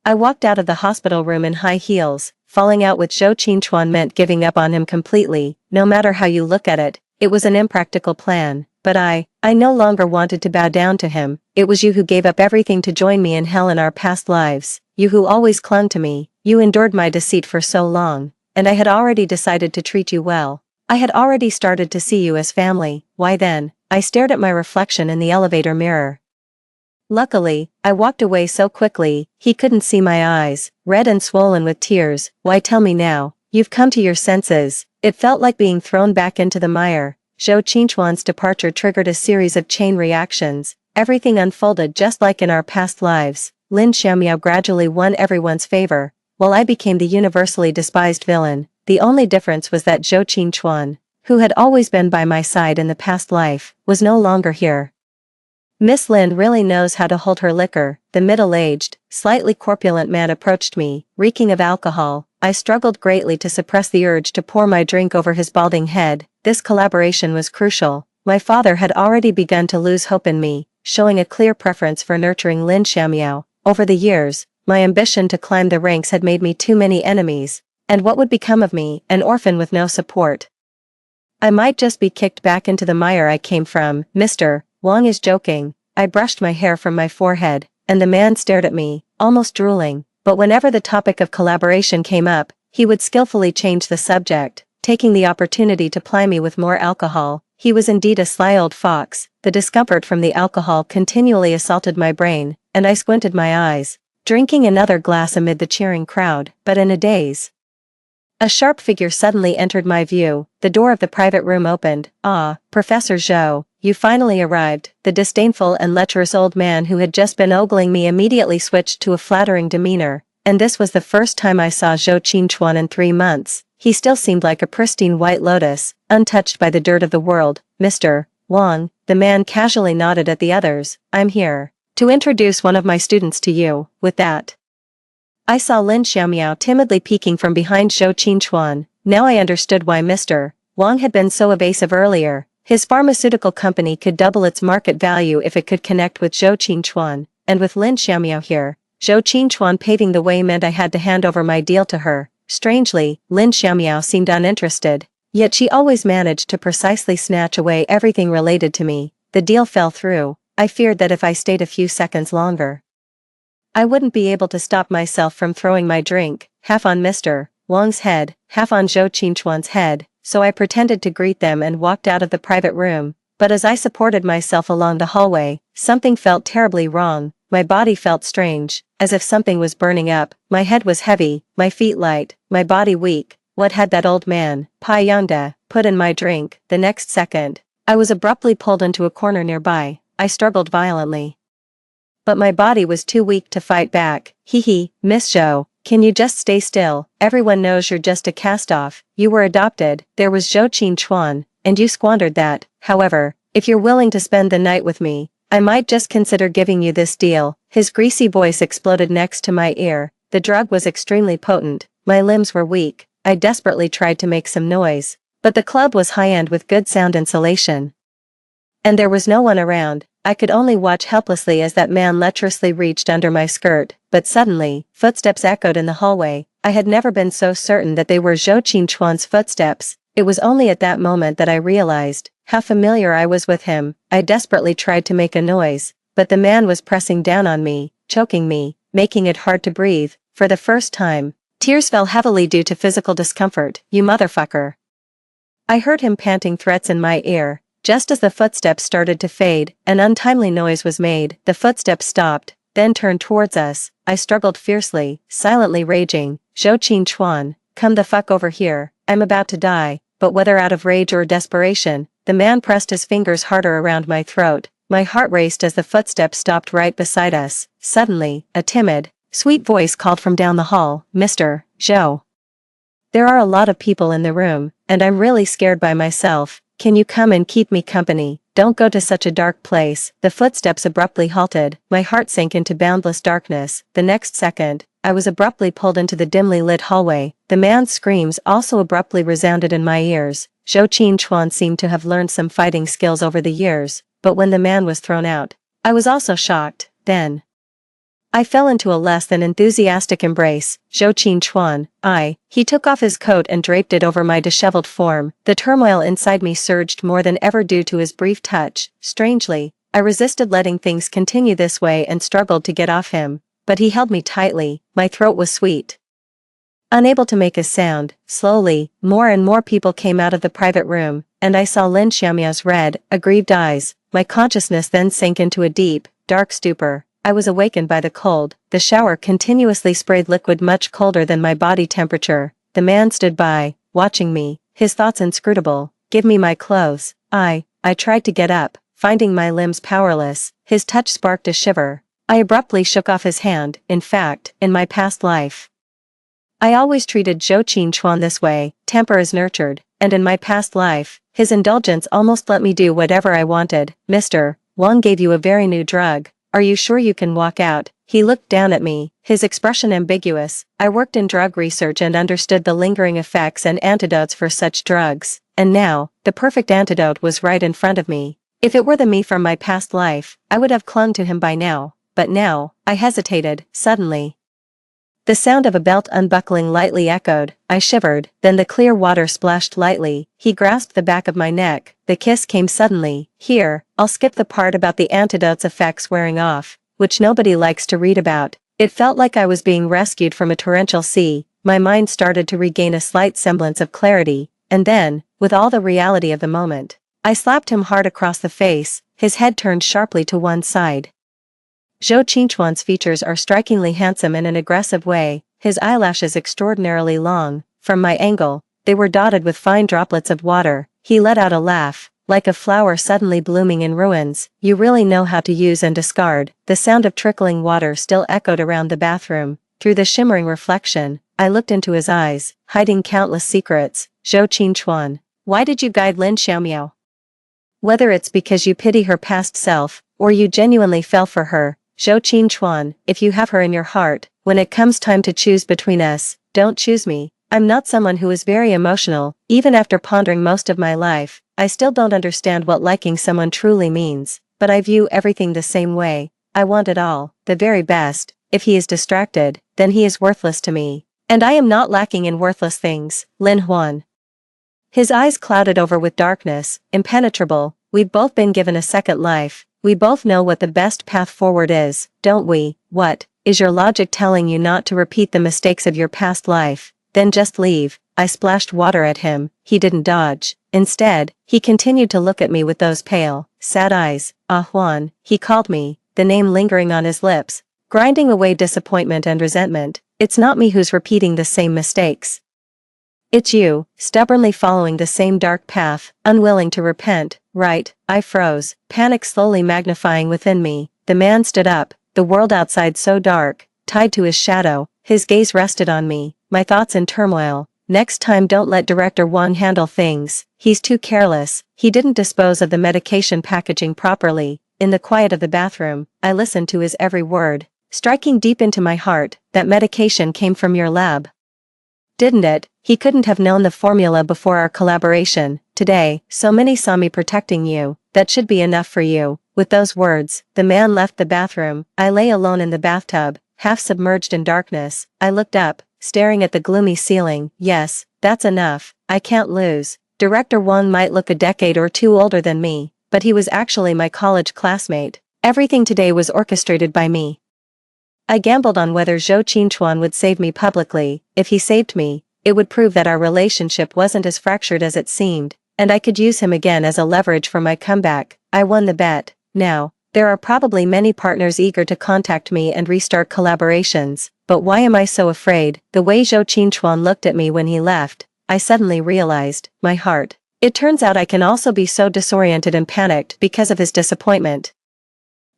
I walked out of the hospital room in high heels. Falling out with Zhou Qingchuan meant giving up on him completely. No matter how you look at it, it was an impractical plan. But I no longer wanted to bow down to him. It was you who gave up everything to join me in hell in our past lives. You who always clung to me. You endured my deceit for so long. And I had already decided to treat you well. I had already started to see you as family. Why then? I stared at my reflection in the elevator mirror. Luckily, I walked away so quickly, he couldn't see my eyes, red and swollen with tears. Why tell me now? You've come to your senses. It felt like being thrown back into the mire. Zhou Qingchuan's departure triggered a series of chain reactions. Everything unfolded just like in our past lives. Lin Xiaomiao gradually won everyone's favor, while I became the universally despised villain. The only difference was that Zhou Qingchuan, who had always been by my side in the past life, was no longer here. Miss Lin really knows how to hold her liquor. The middle-aged, slightly corpulent man approached me, reeking of alcohol. I struggled greatly to suppress the urge to pour my drink over his balding head. This collaboration was crucial. My father had already begun to lose hope in me, showing a clear preference for nurturing Lin Xiaomiao. Over the years, my ambition to climb the ranks had made me too many enemies. And what would become of me, an orphan with no support? I might just be kicked back into the mire I came from. Mr. Wang is joking. I brushed my hair from my forehead, and the man stared at me, almost drooling. But whenever the topic of collaboration came up, he would skillfully change the subject, taking the opportunity to ply me with more alcohol. He was indeed a sly old fox. The discomfort from the alcohol continually assaulted my brain, and I squinted my eyes, drinking another glass amid the cheering crowd. But in a daze, a sharp figure suddenly entered my view. The door of the private room opened. Ah, Professor Zhou, you finally arrived. The disdainful and lecherous old man who had just been ogling me immediately switched to a flattering demeanor, and this was the first time I saw Zhou Qingchuan in 3 months. He still seemed like a pristine white lotus, untouched by the dirt of the world. Mr. Wang, the man casually nodded at the others. I'm here to introduce one of my students to you. With that, I saw Lin Xiaomiao timidly peeking from behind Zhou Qingchuan. Now I understood why Mr. Wang had been so evasive earlier. His pharmaceutical company could double its market value if it could connect with Zhou Qingchuan, and with Lin Xiaomiao here, Zhou Qingchuan paving the way meant I had to hand over my deal to her. Strangely, Lin Xiaomiao seemed uninterested, yet she always managed to precisely snatch away everything related to me. The deal fell through. I feared that if I stayed a few seconds longer, I wouldn't be able to stop myself from throwing my drink, half on Mr. Wang's head, half on Zhou Qingchuan's head, so I pretended to greet them and walked out of the private room. But as I supported myself along the hallway, something felt terribly wrong. My body felt strange, as if something was burning up. My head was heavy, my feet light, my body weak. What had that old man, Pai Yongda, put in my drink? The next second, I was abruptly pulled into a corner nearby. I struggled violently, but my body was too weak to fight back. Hee hee, Miss Zhou, Can you just stay still? Everyone knows you're just a cast-off. You were adopted, there was Zhou Qingchuan, and you squandered that. However, if you're willing to spend the night with me, I might just consider giving you this deal." His greasy voice exploded next to my ear. The drug was extremely potent. My limbs were weak. I desperately tried to make some noise. But the club was high-end with good sound insulation. And there was no one around. I could only watch helplessly as that man lecherously reached under my skirt, but suddenly, footsteps echoed in the hallway. I had never been so certain that they were Zhou Qingchuan's footsteps. It was only at that moment that I realized how familiar I was with him. I desperately tried to make a noise, but the man was pressing down on me, choking me, making it hard to breathe. For the first time, tears fell heavily due to physical discomfort. "You motherfucker." I heard him panting threats in my ear. Just as the footsteps started to fade, an untimely noise was made. The footsteps stopped, then turned towards us. I struggled fiercely, silently raging. "Zhou Qingchuan, come the fuck over here, I'm about to die." But whether out of rage or desperation, the man pressed his fingers harder around my throat. My heart raced as the footsteps stopped right beside us. Suddenly, a timid, sweet voice called from down the hall, "Mr. Zhou. There are a lot of people in the room, and I'm really scared by myself. Can you come and keep me company? Don't go to such a dark place." The footsteps abruptly halted. My heart sank into boundless darkness. The next second, I was abruptly pulled into the dimly lit hallway. The man's screams also abruptly resounded in my ears. Zhou Qingchuan seemed to have learned some fighting skills over the years, but when the man was thrown out, I was also shocked. Then I fell into a less than enthusiastic embrace. "Zhou Qingchuan, He took off his coat and draped it over my disheveled form. The turmoil inside me surged more than ever due to his brief touch. Strangely, I resisted letting things continue this way and struggled to get off him, but he held me tightly. My throat was sweet. Unable to make a sound, slowly, more and more people came out of the private room, and I saw Lin Xiaomiao's red, aggrieved eyes. My consciousness then sank into a deep, dark stupor. I was awakened by the cold. The shower continuously sprayed liquid much colder than my body temperature. The man stood by, watching me, his thoughts inscrutable. "Give me my clothes." I tried to get up, finding my limbs powerless. His touch sparked a shiver. I abruptly shook off his hand. In fact, in my past life, I always treated Zhou Qingchuan this way. Temper is nurtured, and in my past life, his indulgence almost let me do whatever I wanted. "Mr. Wang gave you a very new drug. Are you sure you can walk out?" He looked down at me, his expression ambiguous. I worked in drug research and understood the lingering effects and antidotes for such drugs, and now, the perfect antidote was right in front of me. If it were the me from my past life, I would have clung to him by now, but now, I hesitated. Suddenly, the sound of a belt unbuckling lightly echoed. I shivered, then the clear water splashed lightly. He grasped the back of my neck. The kiss came suddenly. "Here, I'll skip the part about the antidote's effects wearing off, which nobody likes to read about." It felt like I was being rescued from a torrential sea. My mind started to regain a slight semblance of clarity, and then, with all the reality of the moment, I slapped him hard across the face. His head turned sharply to one side. Zhou Qingchuan's features are strikingly handsome in an aggressive way, his eyelashes extraordinarily long. From my angle, they were dotted with fine droplets of water. He let out a laugh, like a flower suddenly blooming in ruins. "You really know how to use and discard." The sound of trickling water still echoed around the bathroom. Through the shimmering reflection, I looked into his eyes, hiding countless secrets. "Zhou Qingchuan, why did you guide Lin Xiaomiao? Whether it's because you pity her past self, or you genuinely fell for her, Zhou Qingchuan, if you have her in your heart, when it comes time to choose between us, don't choose me. I'm not someone who is very emotional. Even after pondering most of my life, I still don't understand what liking someone truly means, but I view everything the same way. I want it all, the very best. If he is distracted, then he is worthless to me. And I am not lacking in worthless things." Lin Huan. His eyes clouded over with darkness. "Impenetrable. We've both been given a second life. We both know what the best path forward is, don't we? What, is your logic telling you not to repeat the mistakes of your past life? Then just leave." I splashed water at him. He didn't dodge. Instead, he continued to look at me with those pale, sad eyes. "Ah Huan," he called me, the name lingering on his lips, grinding away disappointment and resentment. "It's not me who's repeating the same mistakes. It's you, stubbornly following the same dark path, unwilling to repent, right?" I froze, panic slowly magnifying within me. The man stood up, the world outside so dark, tied to his shadow. His gaze rested on me, my thoughts in turmoil. Next time don't let Director Wang handle things. He's too careless. He didn't dispose of the medication packaging properly. In the quiet of the bathroom, I listened to his every word, striking deep into my heart. That medication came from your lab, didn't it? He couldn't have known the formula before our collaboration. Today, so many saw me protecting you. That should be enough for you. With those words, the man left the bathroom. I lay alone in the bathtub, half submerged in darkness. I looked up, staring at the gloomy ceiling. Yes, that's enough. I can't lose. Director Wang might look a decade or two older than me, but he was actually my college classmate. Everything today was orchestrated by me. I gambled on whether Zhou Qinchuan would save me publicly. If he saved me, it would prove that our relationship wasn't as fractured as it seemed, and I could use him again as a leverage for my comeback. I won the bet. Now, there are probably many partners eager to contact me and restart collaborations, but why am I so afraid? The way Zhou Qinchuan looked at me when he left, I suddenly realized, my heart. It turns out I can also be so disoriented and panicked because of his disappointment.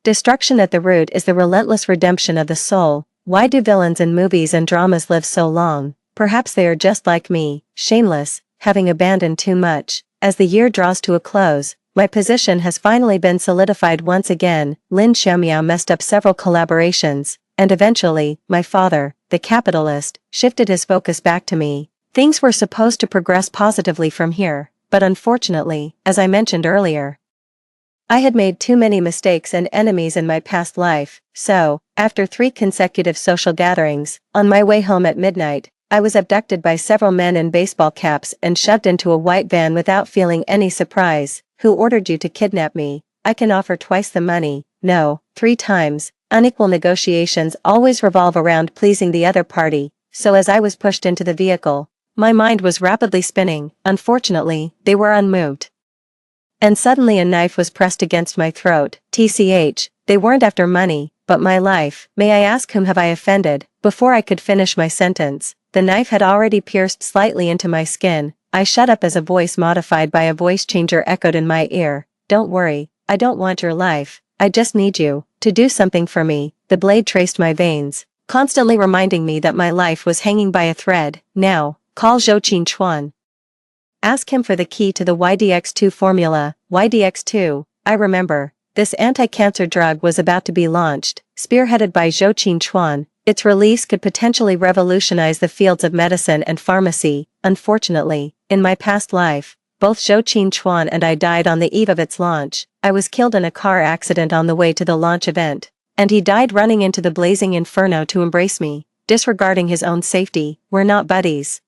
Destruction at the root is the relentless redemption of the soul. Why do villains in movies and dramas live so long? Perhaps they are just like me, shameless, having abandoned too much. As the year draws to a close, my position has finally been solidified once again. Lin Xiaomiao messed up several collaborations, and eventually, my father, the capitalist, shifted his focus back to me. Things were supposed to progress positively from here, but unfortunately, as I mentioned earlier, I had made too many mistakes and enemies in my past life, so, after 3 consecutive social gatherings, on my way home at midnight, I was abducted by several men in baseball caps and shoved into a white van without feeling any surprise. Who ordered you to kidnap me? I can offer twice the money. No, 3 times. Unequal negotiations always revolve around pleasing the other party, so as I was pushed into the vehicle, my mind was rapidly spinning. Unfortunately, they were unmoved. And suddenly a knife was pressed against my throat. TCH, they weren't after money, but my life. May I ask whom have I offended? Before I could finish my sentence, the knife had already pierced slightly into my skin. I shut up as a voice modified by a voice changer echoed in my ear. Don't worry, I don't want your life. I just need you to do something for me. The blade traced my veins, constantly reminding me that my life was hanging by a thread. Now, call Zhou Qinchuan. Ask him for the key to the YDX2 formula. YDX2, I remember. This anti-cancer drug was about to be launched, spearheaded by Zhou Qinchuan. Its release could potentially revolutionize the fields of medicine and pharmacy. Unfortunately, in my past life, both Zhou Qinchuan and I died on the eve of its launch. I was killed in a car accident on the way to the launch event, and he died running into the blazing inferno to embrace me, disregarding his own safety. We're not buddies.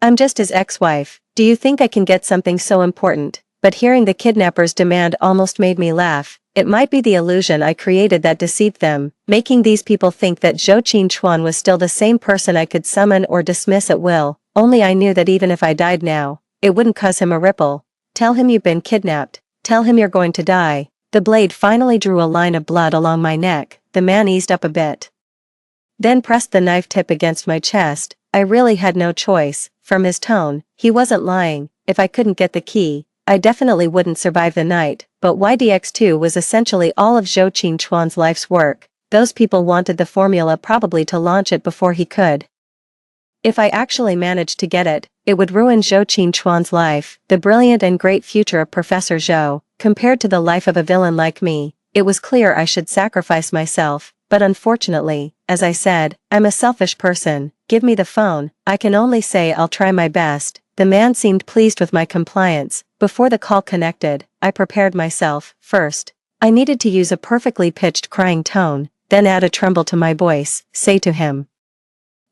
I'm just his ex-wife. Do you think I can get something so important? But hearing the kidnapper's demand almost made me laugh. It might be the illusion I created that deceived them, making these people think that Zhou Qinchuan was still the same person I could summon or dismiss at will. Only I knew that even if I died now, it wouldn't cause him a ripple. Tell him you've been kidnapped. Tell him you're going to die. The blade finally drew a line of blood along my neck. The man eased up a bit, then pressed the knife tip against my chest. I really had no choice. From his tone, he wasn't lying. If I couldn't get the key, I definitely wouldn't survive the night. But YDX2 was essentially all of Zhou Qinchuan's life's work. Those people wanted the formula probably to launch it before he could. If I actually managed to get it, it would ruin Zhou Qinchuan's life, the brilliant and great future of Professor Zhou. Compared to the life of a villain like me, it was clear I should sacrifice myself. But unfortunately, as I said, I'm a selfish person. Give me the phone. I can only say I'll try my best. The man seemed pleased with my compliance. Before the call connected, I prepared myself. First, I needed to use a perfectly pitched crying tone, then add a tremble to my voice. Say to him,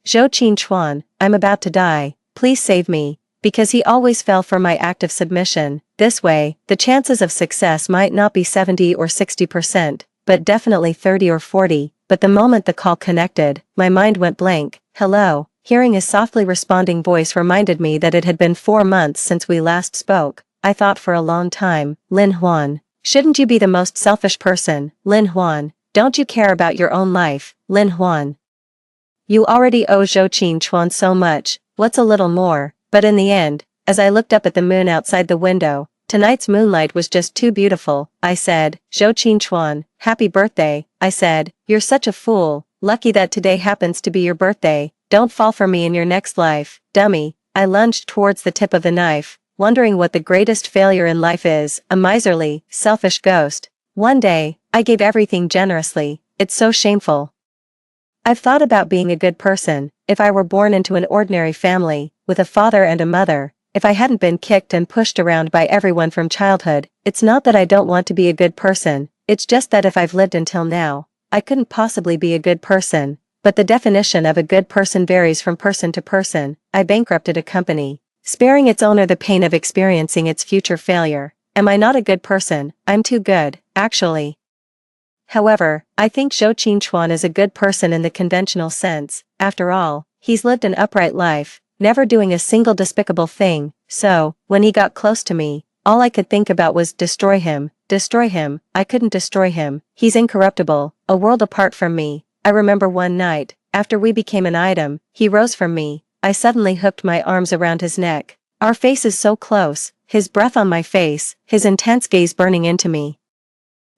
Zhou Qinchuan, I'm about to die. Please save me. Because he always fell for my act of submission. This way, the chances of success might not be 70 or 60%, but definitely 30 or 40. But the moment the call connected, my mind went blank. Hello. Hearing his softly responding voice reminded me that it had been 4 months since we last spoke. I thought for a long time. Lin Huan. Shouldn't you be the most selfish person? Lin Huan. Don't you care about your own life? Lin Huan. You already owe Zhou Qinchuan so much. What's a little more? But in the end, as I looked up at the moon outside the window, tonight's moonlight was just too beautiful. I said, Zhou Qinchuan, happy birthday. I said, you're such a fool. Lucky that today happens to be your birthday. Don't fall for me in your next life, dummy. I lunged towards the tip of the knife, wondering what the greatest failure in life is, a miserly, selfish ghost. One day, I gave everything generously. It's so shameful. I've thought about being a good person, if I were born into an ordinary family, with a father and a mother, if I hadn't been kicked and pushed around by everyone from childhood. It's not that I don't want to be a good person, it's just that if I've lived until now, I couldn't possibly be a good person. But the definition of a good person varies from person to person. I bankrupted a company, sparing its owner the pain of experiencing its future failure. Am I not a good person? I'm too good, actually. However, I think Zhou Qinchuan is a good person in the conventional sense. After all, he's lived an upright life, never doing a single despicable thing, so, when he got close to me, all I could think about was destroy him. Destroy him. I couldn't destroy him. He's incorruptible, a world apart from me. I remember one night, after we became an item, he rose from me. I suddenly hooked my arms around his neck. Our faces so close, his breath on my face, his intense gaze burning into me.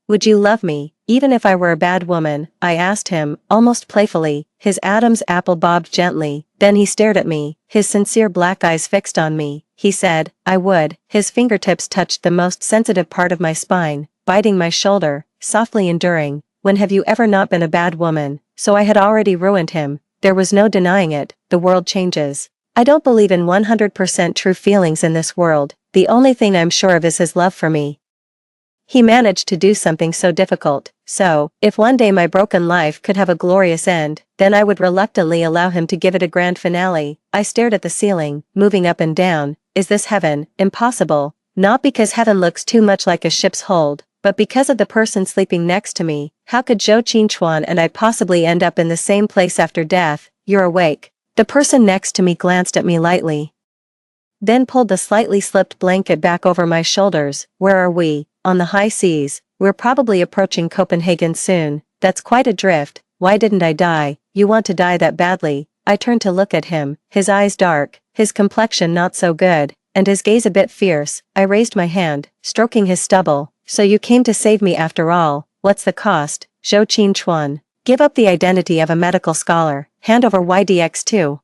Would you love me, even if I were a bad woman? I asked him, almost playfully. His Adam's apple bobbed gently, then he stared at me, his sincere black eyes fixed on me. He said, I would. His fingertips touched the most sensitive part of my spine, biting my shoulder, softly enduring. When have you ever not been a bad woman? So I had already ruined him. There was no denying it. The world changes. I don't believe in 100% true feelings in this world. The only thing I'm sure of is his love for me. He managed to do something so difficult. So, if one day my broken life could have a glorious end, then I would reluctantly allow him to give it a grand finale. I stared at the ceiling, moving up and down. Is this heaven? Impossible. Not because heaven looks too much like a ship's hold, but because of the person sleeping next to me. How could Zhou Qinchuan and I possibly end up in the same place after death? You're awake. The person next to me glanced at me lightly, then pulled the slightly slipped blanket back over my shoulders. Where are we? On the high seas. We're probably approaching Copenhagen soon. That's quite a drift. Why didn't I die? You want to die that badly? I turned to look at him, his eyes dark, his complexion not so good, and his gaze a bit fierce. I raised my hand, stroking his stubble. So you came to save me after all. What's the cost? Zhou Qinchuan. Give up the identity of a medical scholar. Hand over YDX2.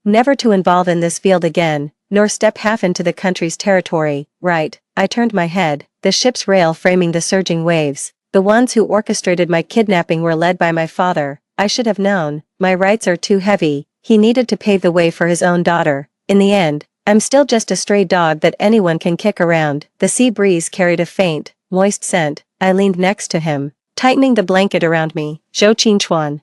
Never to involve in this field again, nor step half into the country's territory. Right. I turned my head, the ship's rail framing the surging waves. The ones who orchestrated my kidnapping were led by my father. I should have known. My rights are too heavy. He needed to pave the way for his own daughter. In the end, I'm still just a stray dog that anyone can kick around. The sea breeze carried a faint, moist scent. I leaned next to him, tightening the blanket around me. Zhou Qinchuan.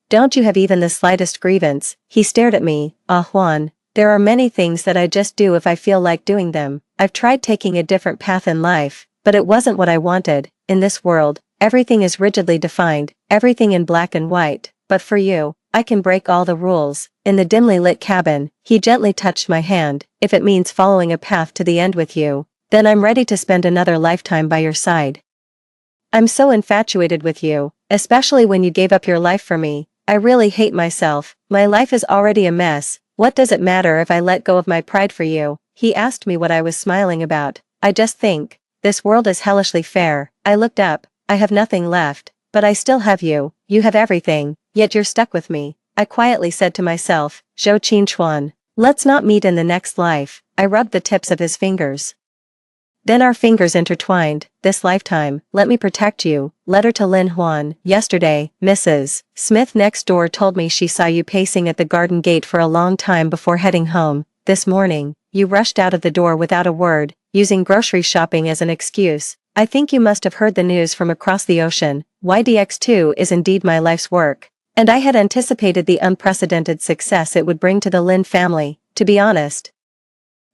Don't you have even the slightest grievance? He stared at me. Ah, Juan. There are many things that I just do if I feel like doing them. I've tried taking a different path in life, but it wasn't what I wanted. In this world, everything is rigidly defined, everything in black and white. But for you, I can break all the rules. In the dimly lit cabin, he gently touched my hand. If it means following a path to the end with you, then I'm ready to spend another lifetime by your side. I'm so infatuated with you, especially when you gave up your life for me. I really hate myself. My life is already a mess. What does it matter if I let go of my pride for you? He asked me what I was smiling about. I just think, this world is hellishly fair. I looked up. I have nothing left, but I still have you. You have everything, yet you're stuck with me. I quietly said to myself, Zhou Qinchuan, let's not meet in the next life. I rubbed the tips of his fingers. Then our fingers intertwined. This lifetime, let me protect you. Letter to Lin Huan. Yesterday, Mrs. Smith next door told me she saw you pacing at the garden gate for a long time before heading home. This morning, you rushed out of the door without a word, using grocery shopping as an excuse. I think you must have heard the news from across the ocean. YDX2 is indeed my life's work. And I had anticipated the unprecedented success it would bring to the Lin family. To be honest,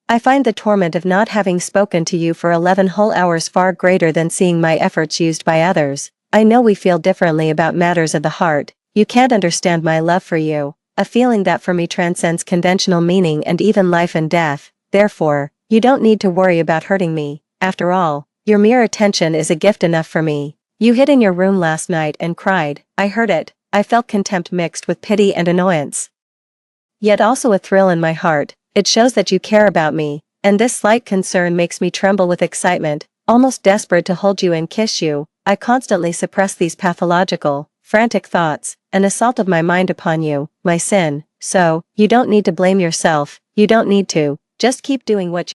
I find the torment of not having spoken to you for 11 whole hours far greater than seeing my efforts used by others. I know we feel differently about matters of the heart. You can't understand my love for you, a feeling that for me transcends conventional meaning and even life and death. Therefore, you don't need to worry about hurting me. After all, your mere attention is a gift enough for me. You hid in your room last night and cried. I heard it. I felt contempt mixed with pity and annoyance, yet also a thrill in my heart. It shows that you care about me, and this slight concern makes me tremble with excitement, almost desperate to hold you and kiss you. I constantly suppress these pathological, frantic thoughts, an assault of my mind upon you, my sin, so, you don't need to blame yourself, you don't need to, just keep doing what